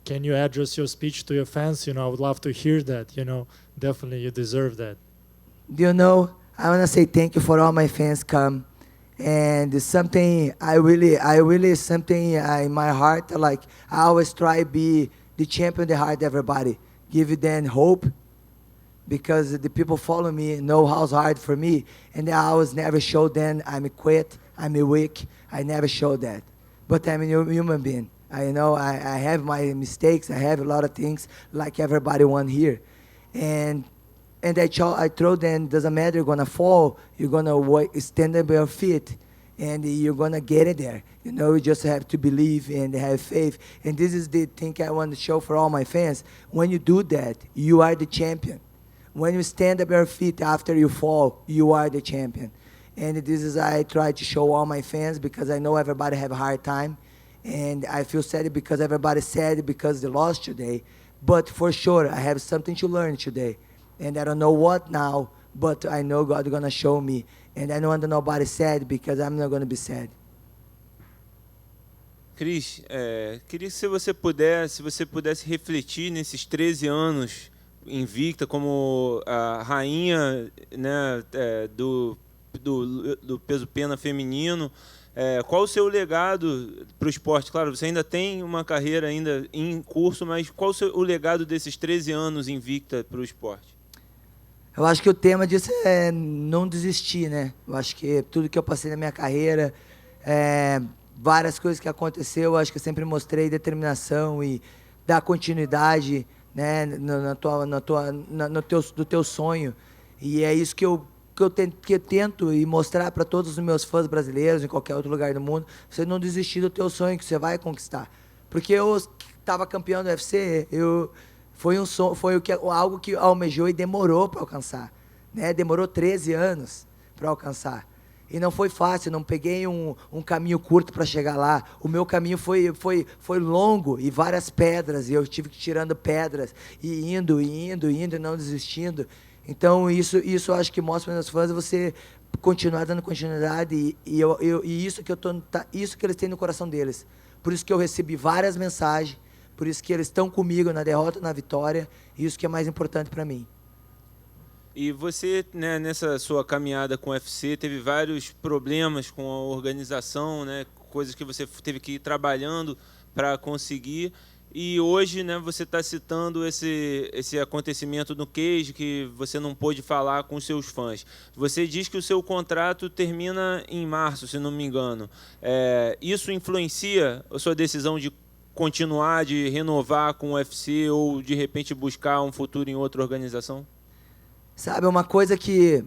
Can you address your speech to your fans? I would love to hear that. Definitely you deserve that.
Do you know, I want to say thank you for all my fans come. And it's something I really something in my heart, like I always try to be the champion in the heart of everybody. Give them hope, because the people follow me know how hard for me, and I always never show them I'm quit, I'm weak. I never show that. But I'm a human being. I have my mistakes. I have a lot of things like everybody want here. And I told them, doesn't matter, you're going to fall, you're going to stand up on your feet, and you're going to get it there. You just have to believe and have faith. And this is the thing I want to show for all my fans. When you do that, you are the champion. When you stand up on your feet after you fall, you are the champion. And this is I try to show all my fans, because I know everybody have a hard time. And I feel sad because everybody sad because they lost today. But for sure, I have something to learn today. And I don't know what now, but I know God is going to show me. And I don't want nobody sad, because I'm not going to be sad.
Cris, queria que se você pudesse refletir nesses 13 anos invicta como a rainha, né, do peso pena feminino. Qual o seu legado para o esporte? Claro, você ainda tem uma carreira ainda em curso, mas qual o legado desses 13 anos invicta para o esporte?
Eu acho que o tema disso é não desistir, né? Eu acho que tudo que eu passei na minha carreira, várias coisas que aconteceu, eu acho que eu sempre mostrei determinação e dar continuidade, né, no teu sonho. E é isso que eu tento e mostrar para todos os meus fãs brasileiros, em qualquer outro lugar do mundo, você não desistir do teu sonho, que você vai conquistar. Porque eu estava campeão do UFC, foi algo que almejou e demorou para alcançar, né? Demorou 13 anos para alcançar. E não foi fácil, não peguei um caminho curto para chegar lá. O meu caminho foi longo e várias pedras, e eu tive que ir tirando pedras, e indo, e não desistindo. Então, isso eu acho que mostra para os meus fãs, você continuar dando continuidade, e isso que eles têm no coração deles. Por isso que eu recebi várias mensagens, por isso que eles estão comigo na derrota, na vitória, e isso que é mais importante para mim.
E você, né, nessa sua caminhada com o UFC, teve vários problemas com a organização, né, coisas que você teve que ir trabalhando para conseguir. E hoje, né, você está citando esse acontecimento no Cage, que você não pôde falar com os seus fãs. Você diz que o seu contrato termina em março, se não me engano. Isso influencia a sua decisão de continuar, de renovar com o UFC ou, de repente, buscar um futuro em outra organização?
Sabe, uma coisa que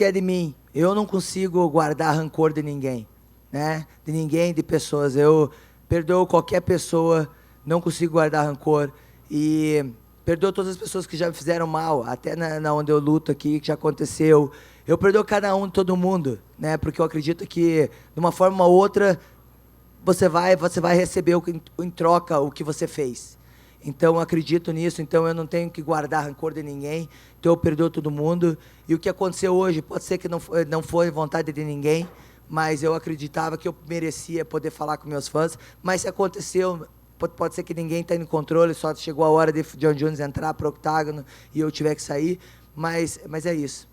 é de mim, eu não consigo guardar rancor de ninguém, né? De ninguém, de pessoas. Eu perdoo qualquer pessoa, não consigo guardar rancor, e perdoo todas as pessoas que já me fizeram mal, até na onde eu luto aqui, que já aconteceu. Eu perdoo cada um, todo mundo, né? Porque eu acredito que, de uma forma ou outra, você vai receber em troca o que você fez. Então, eu acredito nisso, então eu não tenho que guardar rancor de ninguém, então eu perdoo todo mundo. E o que aconteceu hoje, pode ser que não foi vontade de ninguém, mas eu acreditava que eu merecia poder falar com meus fãs, mas se aconteceu, pode ser que ninguém está em controle, só chegou a hora de John Jones entrar para o octágono e eu tiver que sair, mas é isso.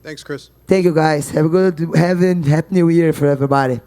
Thanks, Chris.
Thank you, guys. Happy New Year for everybody.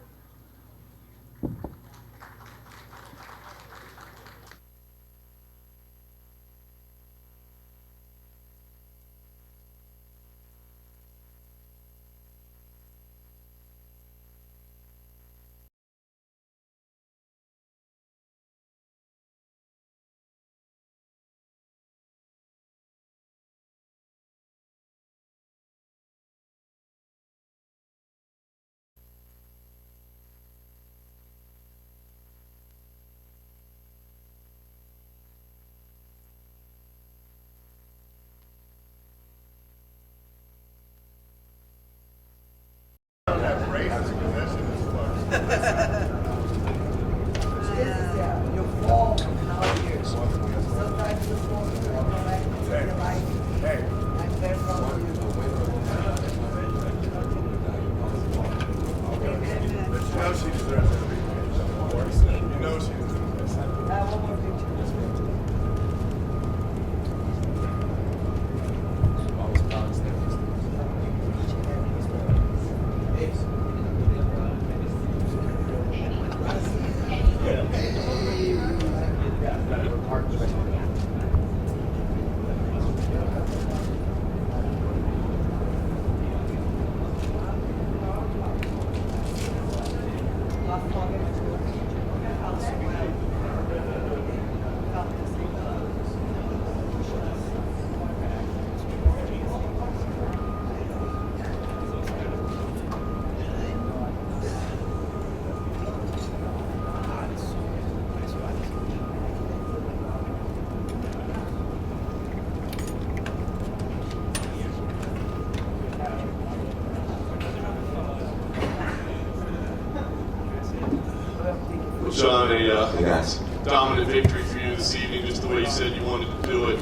John, a dominant victory for you this evening, just the way you said you wanted to do it.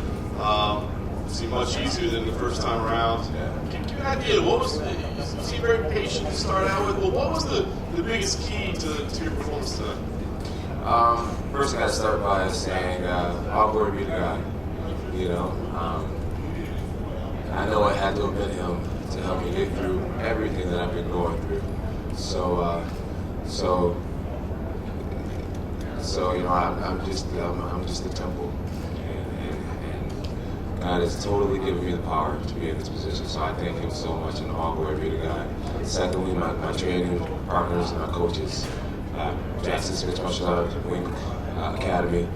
Seemed much easier than the first time around. Give me an idea, what was, you seem very patient to start out with, but what was the biggest key to your performance tonight?
First I got to start by saying, all glory be to God. You know, I know I had to have been him to help me get through everything that I've been going through. So you know, I'm just the temple, and God has totally given me the power to be in this position. So I thank Him so much, and all glory be to God. Secondly, my training partners and my coaches, Jackson Smith Martial Arts Wing Academy,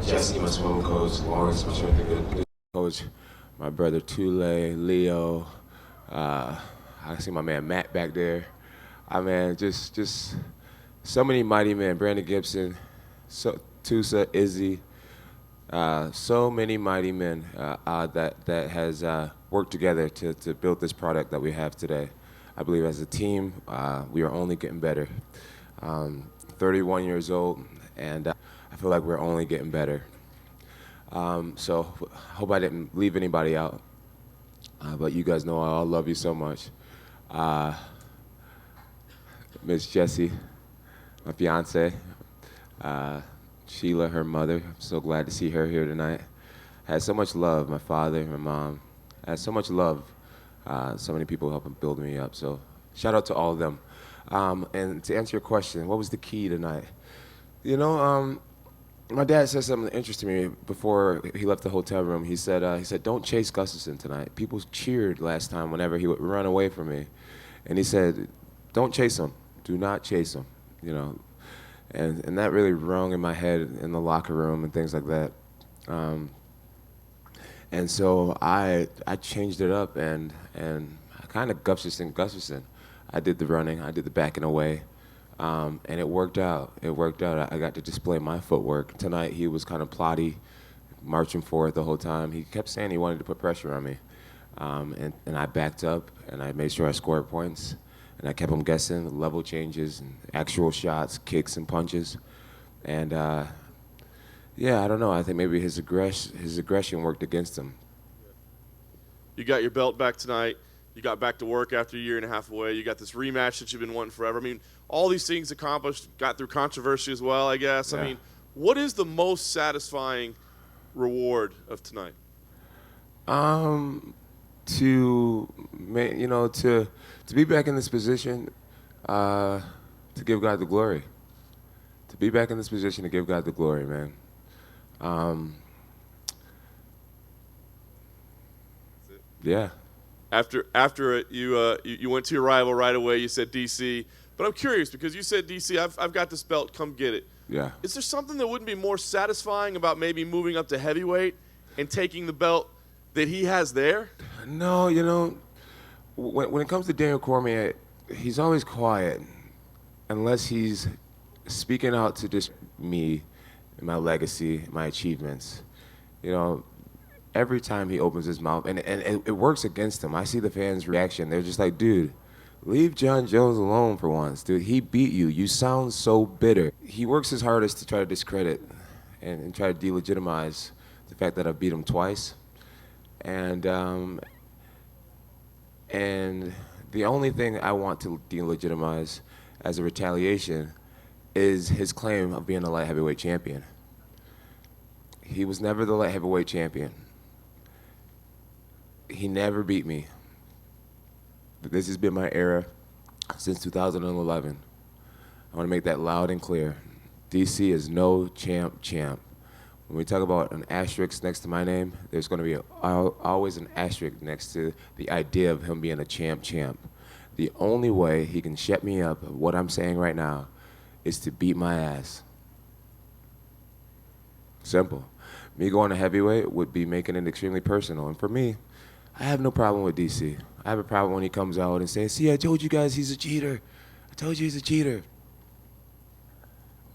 Jesse, my swimming coach, Lawrence, my strength and good coach, my brother Tule, Leo. I see my man Matt back there. I mean, just so many mighty men. Brandon Gibson. Tusa, Izzy, so many mighty men that has worked together to build this product that we have today. I believe as a team, we are only getting better. 31 years old, and I feel like we're only getting better. So hope I didn't leave anybody out, but you guys know I all love you so much. Miss Jessie, my fiance. Sheila, her mother, I'm so glad to see her here tonight. Had so much love, my father, my mom. Had so much love. So many people helping build me up. So shout out to all of them. And to answer your question, what was the key tonight? You know, my dad said something interesting to me before he left the hotel room. He said, don't chase Gustafsson tonight. People cheered last time whenever he would run away from me. And he said, don't chase him. Do not chase him, you know. And that really rung in my head in the locker room and things like that. And so I changed it up and I kind of Gustafsson. I did the running, I did the backing away, and it worked out. It worked out. I got to display my footwork. Tonight he was kind of plotty, marching forward the whole time. He kept saying he wanted to put pressure on me. And I backed up and I made sure I scored points. And I kept him guessing, level changes, and actual shots, kicks, and punches. And yeah, I don't know. I think maybe his aggression worked against him.
You got your belt back tonight. You got back to work after a year and a half away. You got this rematch that you've been wanting forever. I mean, all these things accomplished, got through controversy as well, I guess.
Yeah.
I mean, what is the most satisfying reward of tonight?
To be back in this position, to give God the glory. To be back in this position to give God the glory, man. Yeah.
After it, you went to your rival right away. You said DC, but I'm curious because you said DC. I've got this belt. Come get it.
Yeah.
Is there something that wouldn't be more satisfying about maybe moving up to heavyweight and taking the belt that he has there?
No, when it comes to Daniel Cormier, he's always quiet unless he's speaking out to just me, and my legacy, my achievements. Every time he opens his mouth, and it works against him. I see the fans' reaction. They're just like, dude, leave John Jones alone for once. Dude, he beat you. You sound so bitter. He works his hardest to try to discredit and try to delegitimize the fact that I beat him twice. And the only thing I want to delegitimize as a retaliation is his claim of being a light heavyweight champion. He was never the light heavyweight champion. He never beat me. But this has been my era since 2011. I want to make that loud and clear. DC is no champ. When we talk about an asterisk next to my name, there's going to be always an asterisk next to the idea of him being a champ. The only way he can shut me up of what I'm saying right now is to beat my ass. Simple. Me going to heavyweight would be making it extremely personal. And for me, I have no problem with DC. I have a problem when he comes out and says, see, I told you guys he's a cheater. I told you he's a cheater.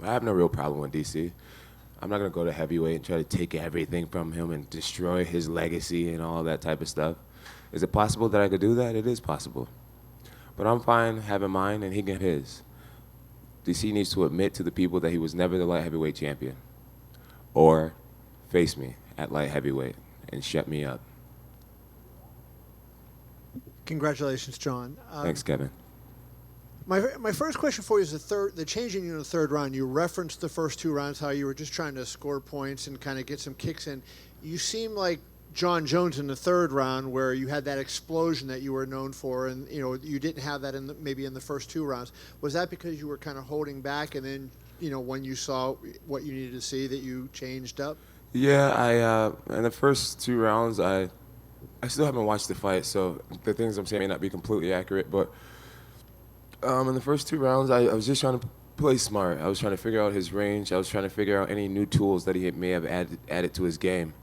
I have no real problem with DC. I'm not going to go to heavyweight and try to take everything from him and destroy his legacy and all that type of stuff. Is it possible that I could do that? It is possible. But I'm fine having mine and he can have his. DC needs to admit to the people that he was never the light heavyweight champion. Or face me at light heavyweight and shut me up.
Congratulations, John.
Thanks, Kevin.
My first question for you is the changing in the third round. You referenced the first two rounds, how you were just trying to score points and kind of get some kicks in. You seem like John Jones in the third round, where you had that explosion that you were known for, and you didn't have that maybe in the first two rounds. Was that because you were kind of holding back, and then when you saw what you needed to see, that you changed up?
Yeah, I in the first two rounds, I still haven't watched the fight, so the things I'm saying may not be completely accurate, but in the first two rounds, I was just trying to play smart. I was trying to figure out his range. I was trying to figure out any new tools that he may have added to his game,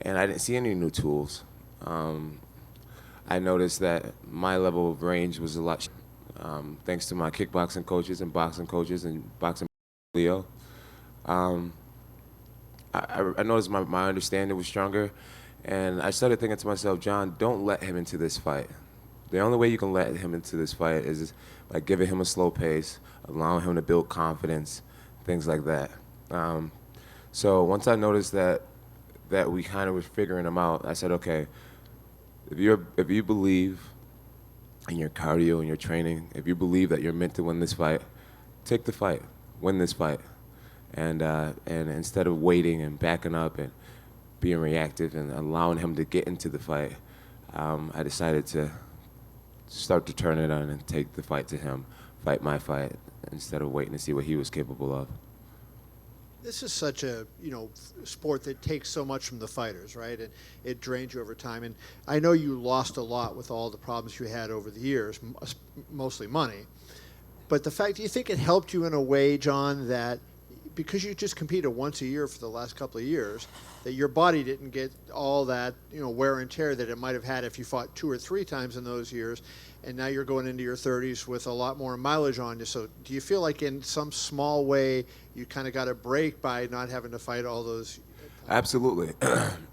and I didn't see any new tools. I noticed that my level of range was a lot, thanks to my kickboxing coaches and boxing Leo. I noticed my understanding was stronger, and I started thinking to myself, John, don't let him into this fight. The only way you can let him into this fight is by giving him a slow pace, allowing him to build confidence, things like that. So once I noticed that we kind of was figuring him out, I said, okay, if you believe in your cardio and your training, if you believe that you're meant to win this fight, take the fight, win this fight. And instead of waiting and backing up and being reactive and allowing him to get into the fight, I decided to start to turn it on and take the fight to him, fight my fight, instead of waiting to see what he was capable of.
This is such a sport that takes so much from the fighters, right? And it drains you over time. And I know you lost a lot with all the problems you had over the years, mostly money. But do you think it helped you in a way, John, that because you just competed once a year for the last couple of years, that your body didn't get all that wear and tear that it might have had if you fought 2 or 3 times in those years, and now you're going into your 30s with a lot more mileage on you. So do you feel like in some small way you kind of got a break by not having to fight all those?
Absolutely,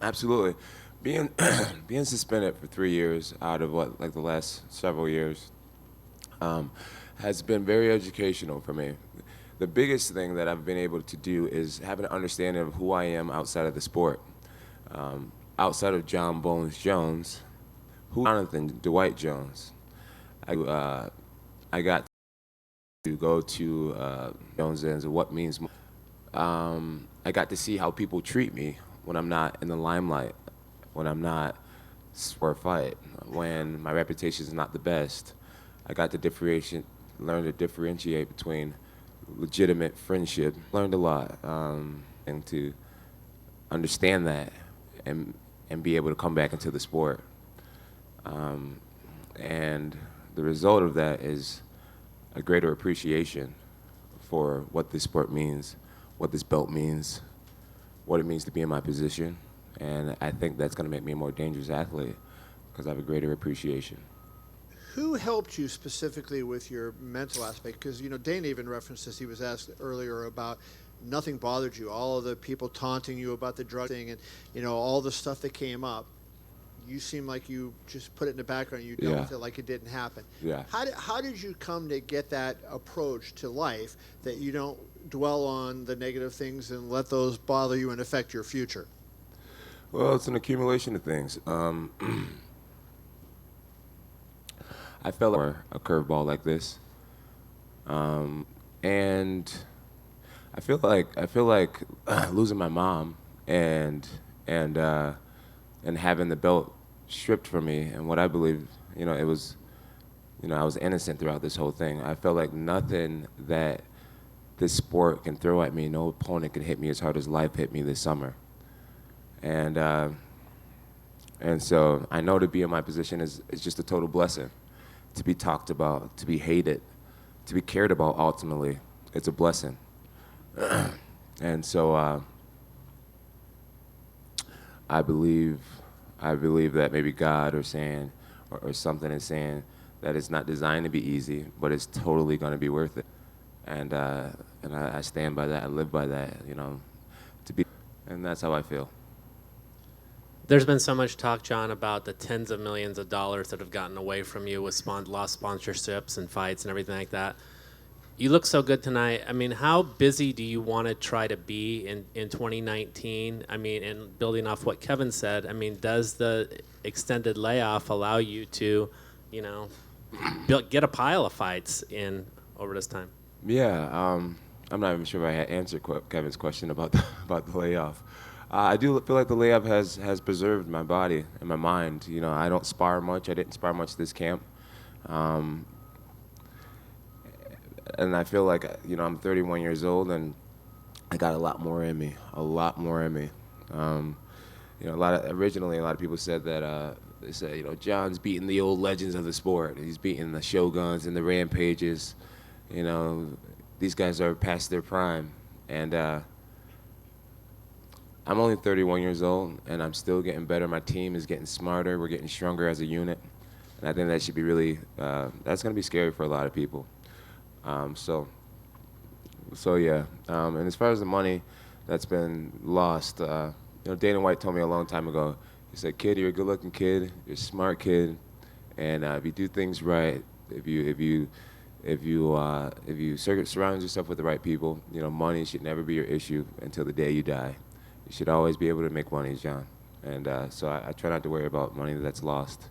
absolutely. Being suspended for 3 years out of the last several years has been very educational for me. the biggest thing that I've been able to do is have an understanding of who I am outside of the sport. Outside of John Bones Jones, who's Jonathan Dwight Jones. I got to go to Jones and what means. I got to see how people treat me when I'm not in the limelight, when I'm not for a fight, when my reputation is not the best. I got to learn to differentiate between legitimate friendship. Learned a lot, and to understand that and be able to come back into the sport. And the result of that is a greater appreciation for what this sport means, what this belt means, what it means to be in my position. And I think that's going to make me a more dangerous athlete because I have a greater appreciation.
Who helped you specifically with your mental aspect? Because, Dana even referenced this. He was asked earlier about nothing bothered you, all of the people taunting you about the drug thing and, all the stuff that came up. You seem like you just put it in the background. You dealt with it like it didn't happen.
Yeah.
How did you come to get that approach to life that you don't dwell on the negative things and let those bother you and affect your future?
Well, it's an accumulation of things. I fell for a curveball like this, and I feel like losing my mom and having the belt stripped from me, and what I believe, it was, I was innocent throughout this whole thing. I felt like nothing that this sport can throw at me, no opponent can hit me as hard as life hit me this summer. And so I know to be in my position is just a total blessing. To be talked about, to be hated, to be cared about ultimately, it's a blessing. And so I believe that maybe God or something is saying that it's not designed to be easy, but it's totally going to be worth it. And I stand by that. I live by that. And that's how I feel.
There's been so much talk, John, about the tens of millions of dollars that have gotten away from you with lost sponsorships and fights and everything like that. You look so good tonight. I mean, how busy do you want to try to be in 2019? I mean, and building off what Kevin said, I mean, does the extended layoff allow you to, get a pile of fights in over this time?
Yeah, I'm not even sure if I had answered Kevin's question about the layoff. I do feel like the layoff has preserved my body and my mind. I don't spar much. I didn't spar much this camp. And I feel like, I'm 31 years old and I got a lot more in me. Originally a lot of people said that, they said, John's beating the old legends of the sport. He's beating the Shoguns and the Rampages. These guys are past their prime. And I'm only 31 years old, and I'm still getting better. My team is getting smarter. We're getting stronger as a unit. And I think that should be really, that's going to be scary for a lot of people. So yeah. And as far as the money that's been lost, Dana White told me a long time ago, he said, kid, you're a good-looking kid, you're a smart kid, and if you do things right, if you surround yourself with the right people, money should never be your issue until the day you die. You should always be able to make money, John. And so I try not to worry about money that's lost.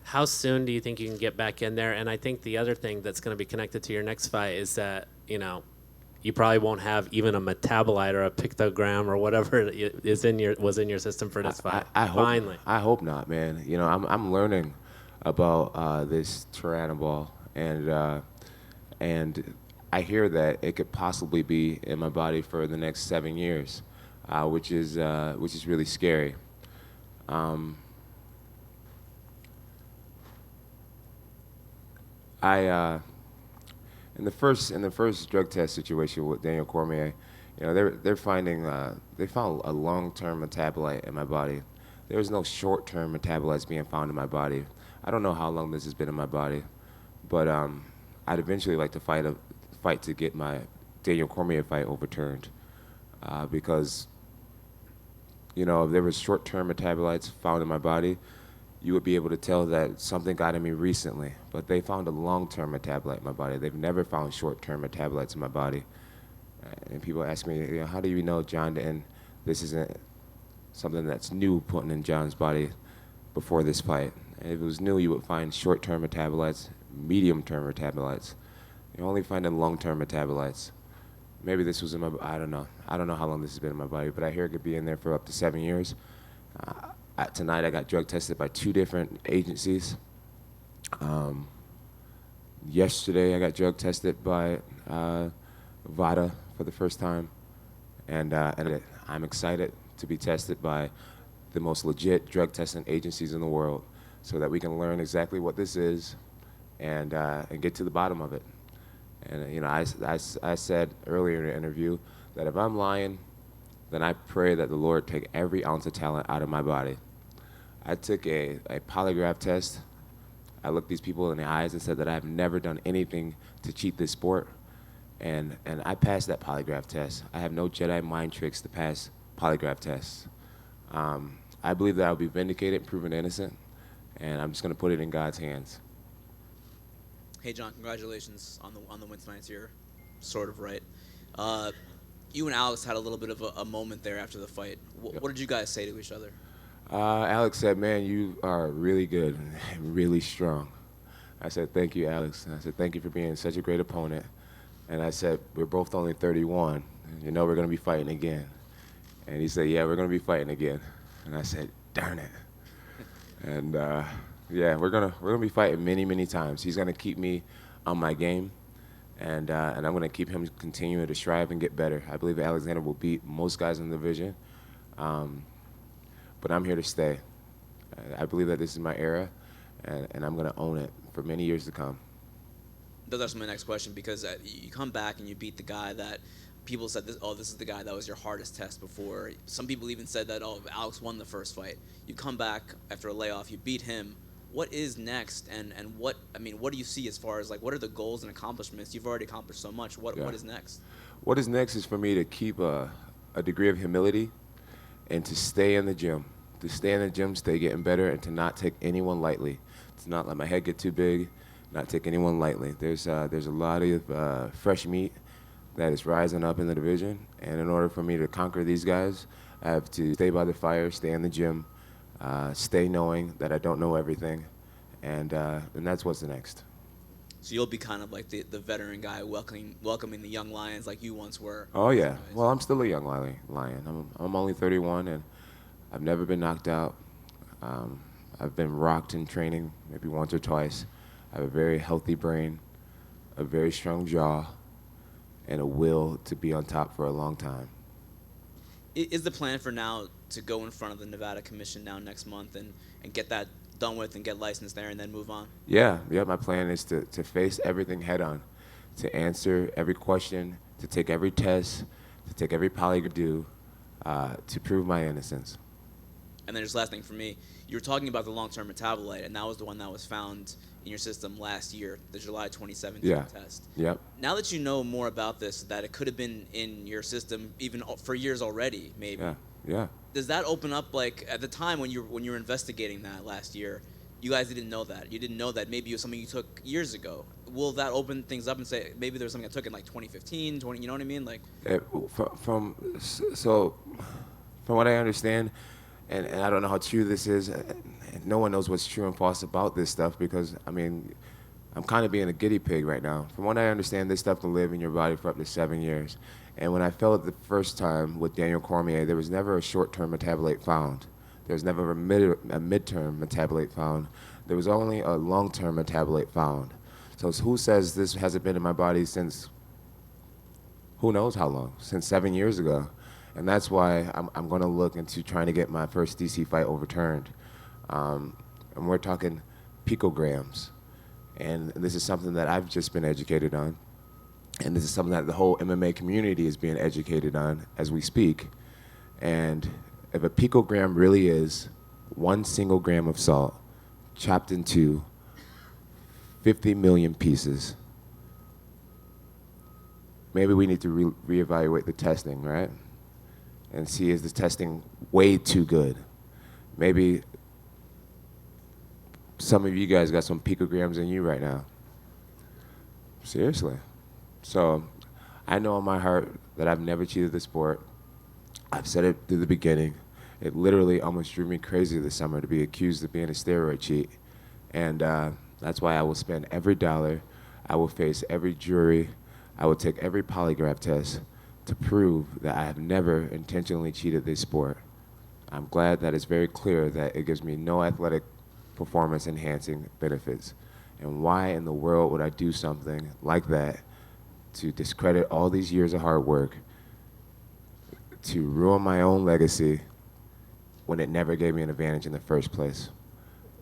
How soon do you think you can get back in there? And I think the other thing that's going to be connected to your next fight is that, you probably won't have even a metabolite or a pictogram or whatever was in your system for this fight. Finally.
I hope not, man. I'm learning about this Tyrannobol, and I hear that it could possibly be in my body for the next 7 years, which is really scary. In the first drug test situation with Daniel Cormier, they found a long-term metabolite in my body. There was no short-term metabolites being found in my body. I don't know how long this has been in my body, but I'd eventually like to fight to get my Daniel Cormier fight overturned, because if there was short-term metabolites found in my body, you would be able to tell that something got in me recently. But they found a long-term metabolite in my body. They've never found short-term metabolites in my body. And people ask me, you know, how do you know, John, and this isn't something that's new putting in John's body before this fight? And if it was new, you would find short-term metabolites, medium-term metabolites. You only find long-term metabolites. Maybe this was in my, I don't know. I don't know how long this has been in my body, but I hear it could be in there for up to 7 years. Tonight I got drug tested by 2 different agencies. Yesterday I got drug tested by VADA for the first time, and I'm excited to be tested by the most legit drug testing agencies in the world, so that we can learn exactly what this is, and get to the bottom of it. And you know, I said earlier in the interview that if I'm lying, then I pray that the Lord take every ounce of talent out of my body. I took a polygraph test. I looked these people in the eyes and said that I've never done anything to cheat this sport. And I passed that polygraph test. I have no Jedi mind tricks to pass polygraph tests. I believe that I'll be vindicated and proven innocent, and I'm just going to put it in God's hands.
Hey, John, congratulations on the win tonight. You're sort of right. You and Alex had a little bit of a moment there after the fight. What did you guys say to each other?
Alex said, man, you are really good and really strong. I said, thank you, Alex. And I said, thank you for being such a great opponent. And I said, we're both only 31. You know we're going to be fighting again. And he said, yeah, we're going to be fighting again. And I said, darn it. And yeah, we're gonna be fighting many, many times. He's going to keep me on my game. And I'm going to keep him continuing to strive and get better. I believe Alexander will beat most guys in the division. But I'm here to stay. I believe that this is my era, and I'm going to own it for many years to come.
That's my next question, because you come back and you beat the guy that people said, this is the guy that was your hardest test before. Some people even said that, Alex won the first fight. You come back after a layoff, you beat him. What is next, and what do you see as far as, like, what are the goals and accomplishments? You've already accomplished so much. What is next?
What is next is for me to keep a degree of humility and to stay in the gym. To stay in the gym, stay getting better, and to not take anyone lightly. To not let my head get too big, not take anyone lightly. There's a lot of fresh meat that is rising up in the division, and in order for me to conquer these guys, I have to stay by the fire, stay in the gym, stay knowing that I don't know everything, and that's what's next.
So you'll be kind of like the veteran guy welcoming the young lions like you once were.
Oh yeah, well I'm still a young lion. I'm only 31, and I've never been knocked out. I've been rocked in training maybe once or twice. I have a very healthy brain, a very strong jaw, and a will to be on top for a long time.
Is the plan for now to go in front of the Nevada Commission now next month and get that done with and get licensed there and then move on?
Yeah, my plan is to face everything head on, to answer every question, to take every test, to take every polygraph due, to prove my innocence.
And then just last thing for me, you were talking about the long-term metabolite, and that was the one that was found in your system last year, the July 2017 test.
Yep.
Now that you know more about this, that it could have been in your system even for years already, maybe.
Yeah.
Does that open up, like, at the time when you were investigating that last year, you guys didn't know that. You didn't know that maybe it was something you took years ago. Will that open things up and say maybe there was something I took in like 2015, you know what I mean? Like,
from what I understand, and I don't know how true this is, and no one knows what's true and false about this stuff, because, I mean, I'm kind of being a guinea pig right now. From what I understand, this stuff can live in your body for up to 7 years. And when I fell the first time with Daniel Cormier, there was never a short-term metabolite found. There was never a mid-term metabolite found. There was only a long-term metabolite found. So who says this hasn't been in my body since who knows how long, since 7 years ago? And that's why I'm going to look into trying to get my first DC fight overturned. And we're talking picograms. And this is something that I've just been educated on. And this is something that the whole MMA community is being educated on as we speak. And if a picogram really is 1 single gram of salt chopped into 50 million pieces, maybe we need to reevaluate the testing, right? And see, is the testing way too good? Maybe some of you guys got some picograms in you right now. Seriously. So I know in my heart that I've never cheated the sport. I've said it through the beginning. It literally almost drove me crazy this summer to be accused of being a steroid cheat. And that's why I will spend every dollar. I will face every jury. I will take every polygraph test to prove that I have never intentionally cheated this sport. I'm glad that it's very clear that it gives me no athletic performance enhancing benefits. And why in the world would I do something like that to discredit all these years of hard work, to ruin my own legacy when it never gave me an advantage in the first place?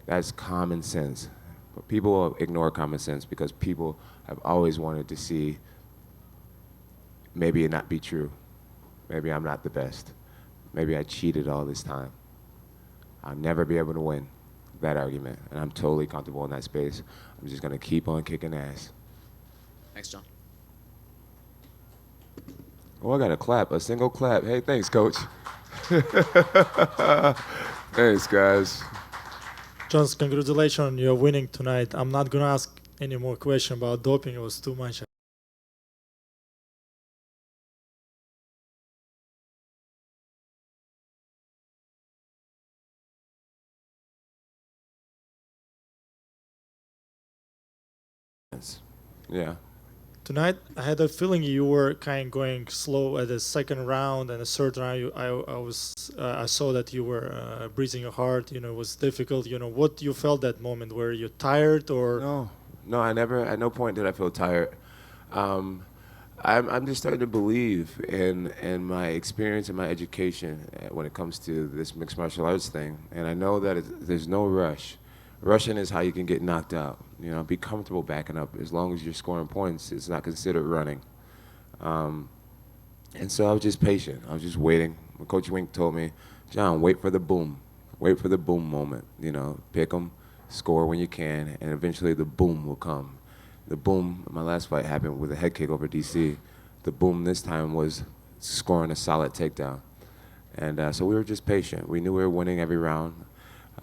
That's common sense. But people ignore common sense because people have always wanted to see maybe it not be true. Maybe I'm not the best. Maybe I cheated all this time. I'll never be able to win that argument, and I'm totally comfortable in that space. I'm just gonna keep on kicking ass.
Thanks, John.
Oh, I got a clap, a single clap. Hey, thanks, coach. Thanks, guys.
Johns, congratulations on your winning tonight. I'm not gonna ask any more questions about doping. It was too much.
Yeah.
Tonight, I had a feeling you were kind of going slow at the second round, and the third round, I saw that you were breathing hard. It was difficult. What you felt that moment? Were you tired or?
No, I never. At no point did I feel tired. I'm just starting to believe in my experience and my education when it comes to this mixed martial arts thing, and I know that there's no rush. Rushing is how you can get knocked out. Be comfortable backing up. As long as you're scoring points, it's not considered running. And so I was just patient. I was just waiting. When Coach Wink told me, John, wait for the boom. Wait for the boom moment. Pick them, score when you can, and eventually the boom will come. The boom, my last fight happened with a head kick over DC. The boom this time was scoring a solid takedown. And so we were just patient. We knew we were winning every round.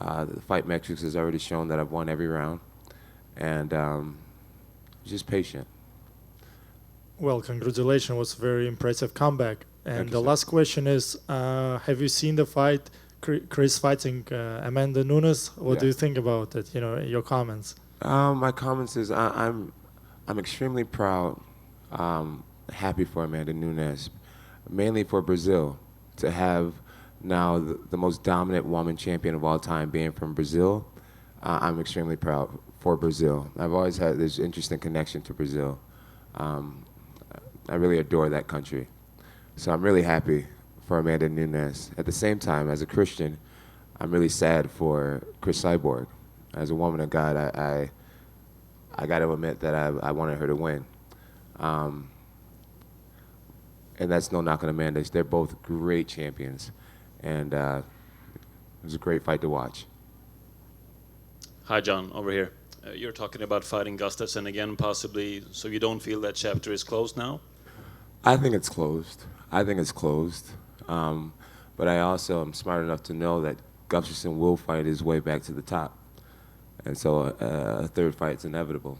The fight metrics has already shown that I've won every round, and just patient.
Well, congratulations. It was a very impressive comeback. And the
sir.
last question is, have you seen the fight, Chris fighting Amanda Nunes? What do you think about it? Your comments.
My comments is I'm extremely proud, happy for Amanda Nunes, mainly for Brazil, to have now the most dominant woman champion of all time being from Brazil. I'm extremely proud for Brazil. I've always had this interesting connection to Brazil. I really adore that country. So I'm really happy for Amanda Nunes. At the same time, as a Christian, I'm really sad for Chris Cyborg. As a woman of God, I got to admit that I wanted her to win. And that's no knock on Amanda. They're both great champions. And it was a great fight to watch.
Hi, John, over here. You're talking about fighting Gustafsson again, possibly, so you don't feel that chapter is closed now?
I think it's closed. But I also am smart enough to know that Gustafsson will fight his way back to the top. And so a third fight's inevitable.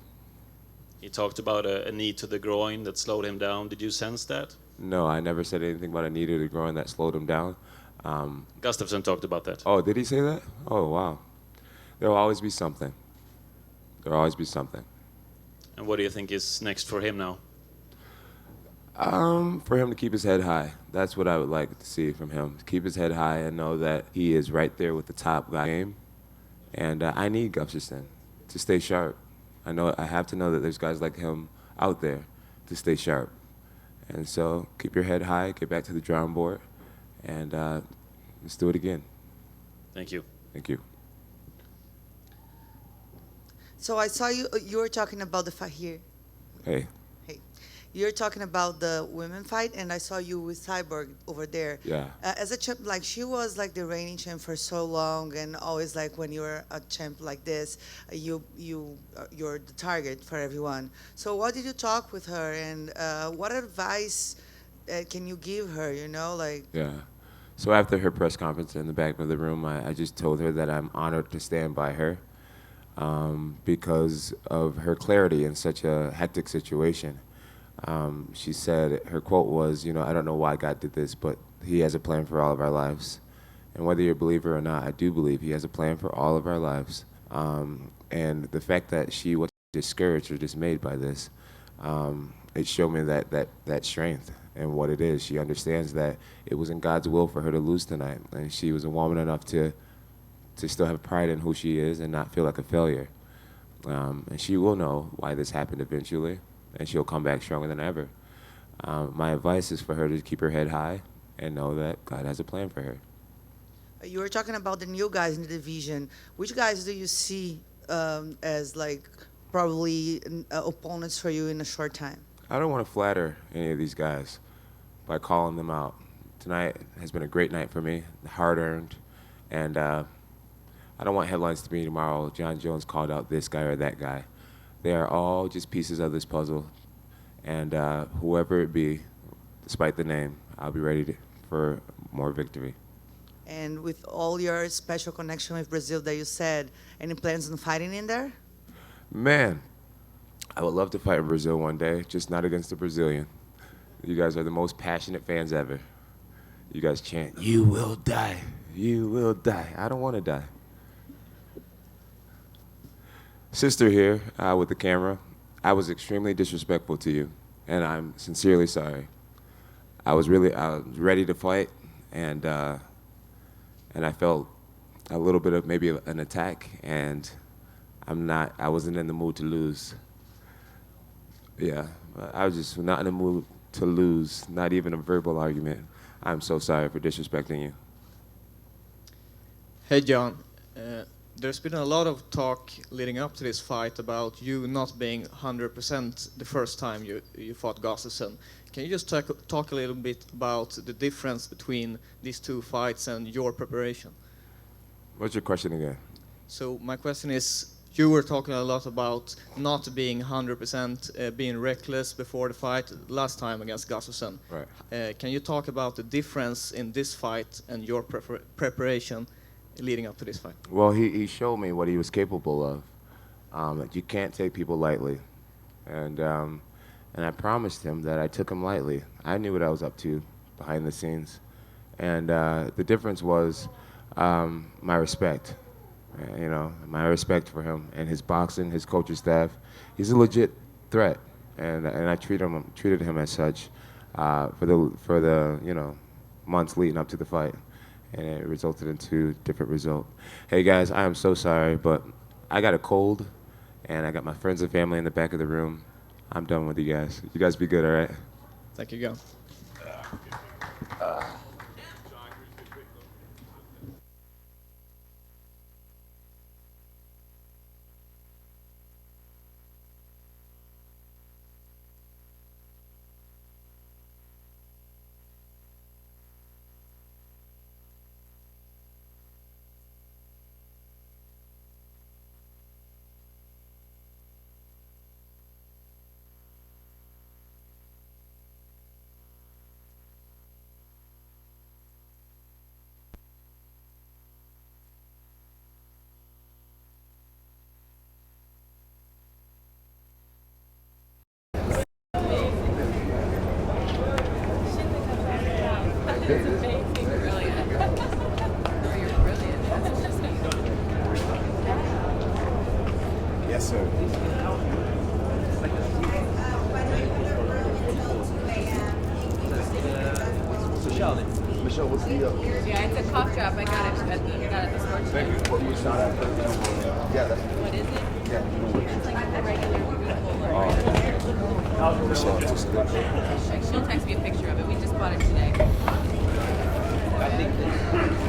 He talked about a knee to the groin that slowed him down. Did you sense that?
No, I never said anything about a knee to the groin that slowed him down.
Gustafsson talked about that.
Oh, did he say that? Oh, wow. There will always be something. There will always be something.
And what do you think is next for him now?
For him to keep his head high. That's what I would like to see from him. Keep his head high and know that he is right there with the top guy game. And I need Gustafsson to stay sharp. I have to know that there's guys like him out there to stay sharp. And so keep your head high, get back to the drawing board, and let's do it again.
Thank you.
Thank you.
So I saw you were talking about the fight here.
Hey.
Hey. You're talking about the women fight, and I saw you with Cyborg over there.
Yeah.
As a champ, she was the reigning champ for so long, and always when you're a champ like this, you're the target for everyone. So what did you talk with her, and what advice can you give her?
Yeah. So after her press conference in the back of the room, I just told her that I'm honored to stand by her. because of her clarity in such a hectic situation. She said, her quote was, I don't know why God did this, but he has a plan for all of our lives. And whether you're a believer or not, I do believe he has a plan for all of our lives. And the fact that she wasn't discouraged or dismayed by this, it showed me that strength and what it is. She understands that it was in God's will for her to lose tonight. And she was a woman enough to still have pride in who she is and not feel like a failure. And she will know why this happened eventually, and she'll come back stronger than ever. My advice is for her to keep her head high and know that God has a plan for her.
You were talking about the new guys in the division. Which guys do you see as like probably opponents for you in a short time?
I don't want to flatter any of these guys by calling them out. Tonight has been a great night for me, hard-earned, and I don't want headlines to be tomorrow, John Jones called out this guy or that guy. They are all just pieces of this puzzle, and whoever it be, despite the name, I'll be ready for more victory.
And with all your special connection with Brazil that you said, any plans on fighting in there?
Man, I would love to fight in Brazil one day, just not against a Brazilian. You guys are the most passionate fans ever. You guys chant, "You will die, you will die." I don't want to die. Sister here with the camera, I was extremely disrespectful to you, and I'm sincerely sorry. I was ready to fight, and I felt a little bit of maybe an attack, and I wasn't in the mood to lose. Yeah, I was just not in the mood to lose, not even a verbal argument. I'm so sorry for disrespecting you.
Hey, John. There's been a lot of talk leading up to this fight about you not being 100% the first time you fought Gustafsson. Can you just talk a little bit about the difference between these two fights and your preparation?
What's your question again?
So my question is, you were talking a lot about not being 100%, being reckless before the fight last time against Gustafsson.
Right.
Can you talk about the difference in this fight and your preparation leading up to this fight?
Well, he showed me what he was capable of. That you can't take people lightly, and I promised him that I took him lightly. I knew what I was up to behind the scenes, and the difference was my respect. My respect for him and his boxing, his coaching staff. He's a legit threat, and I treated him as such for the months leading up to the fight. And it resulted in 2 different results. Hey guys, I am so sorry, but I got a cold, and I got my friends and family in the back of the room. I'm done with you guys. You guys be good, all right?
Thank you, John.
Yes, sir. Michelle, what's the
Yeah, it's a cough drop. I got it at the store.
Thank you. What you shot at? Yeah, that's
What is it?
Yeah, you know what?
It's like a regular She'll text me a picture of it. We just bought it today.
I think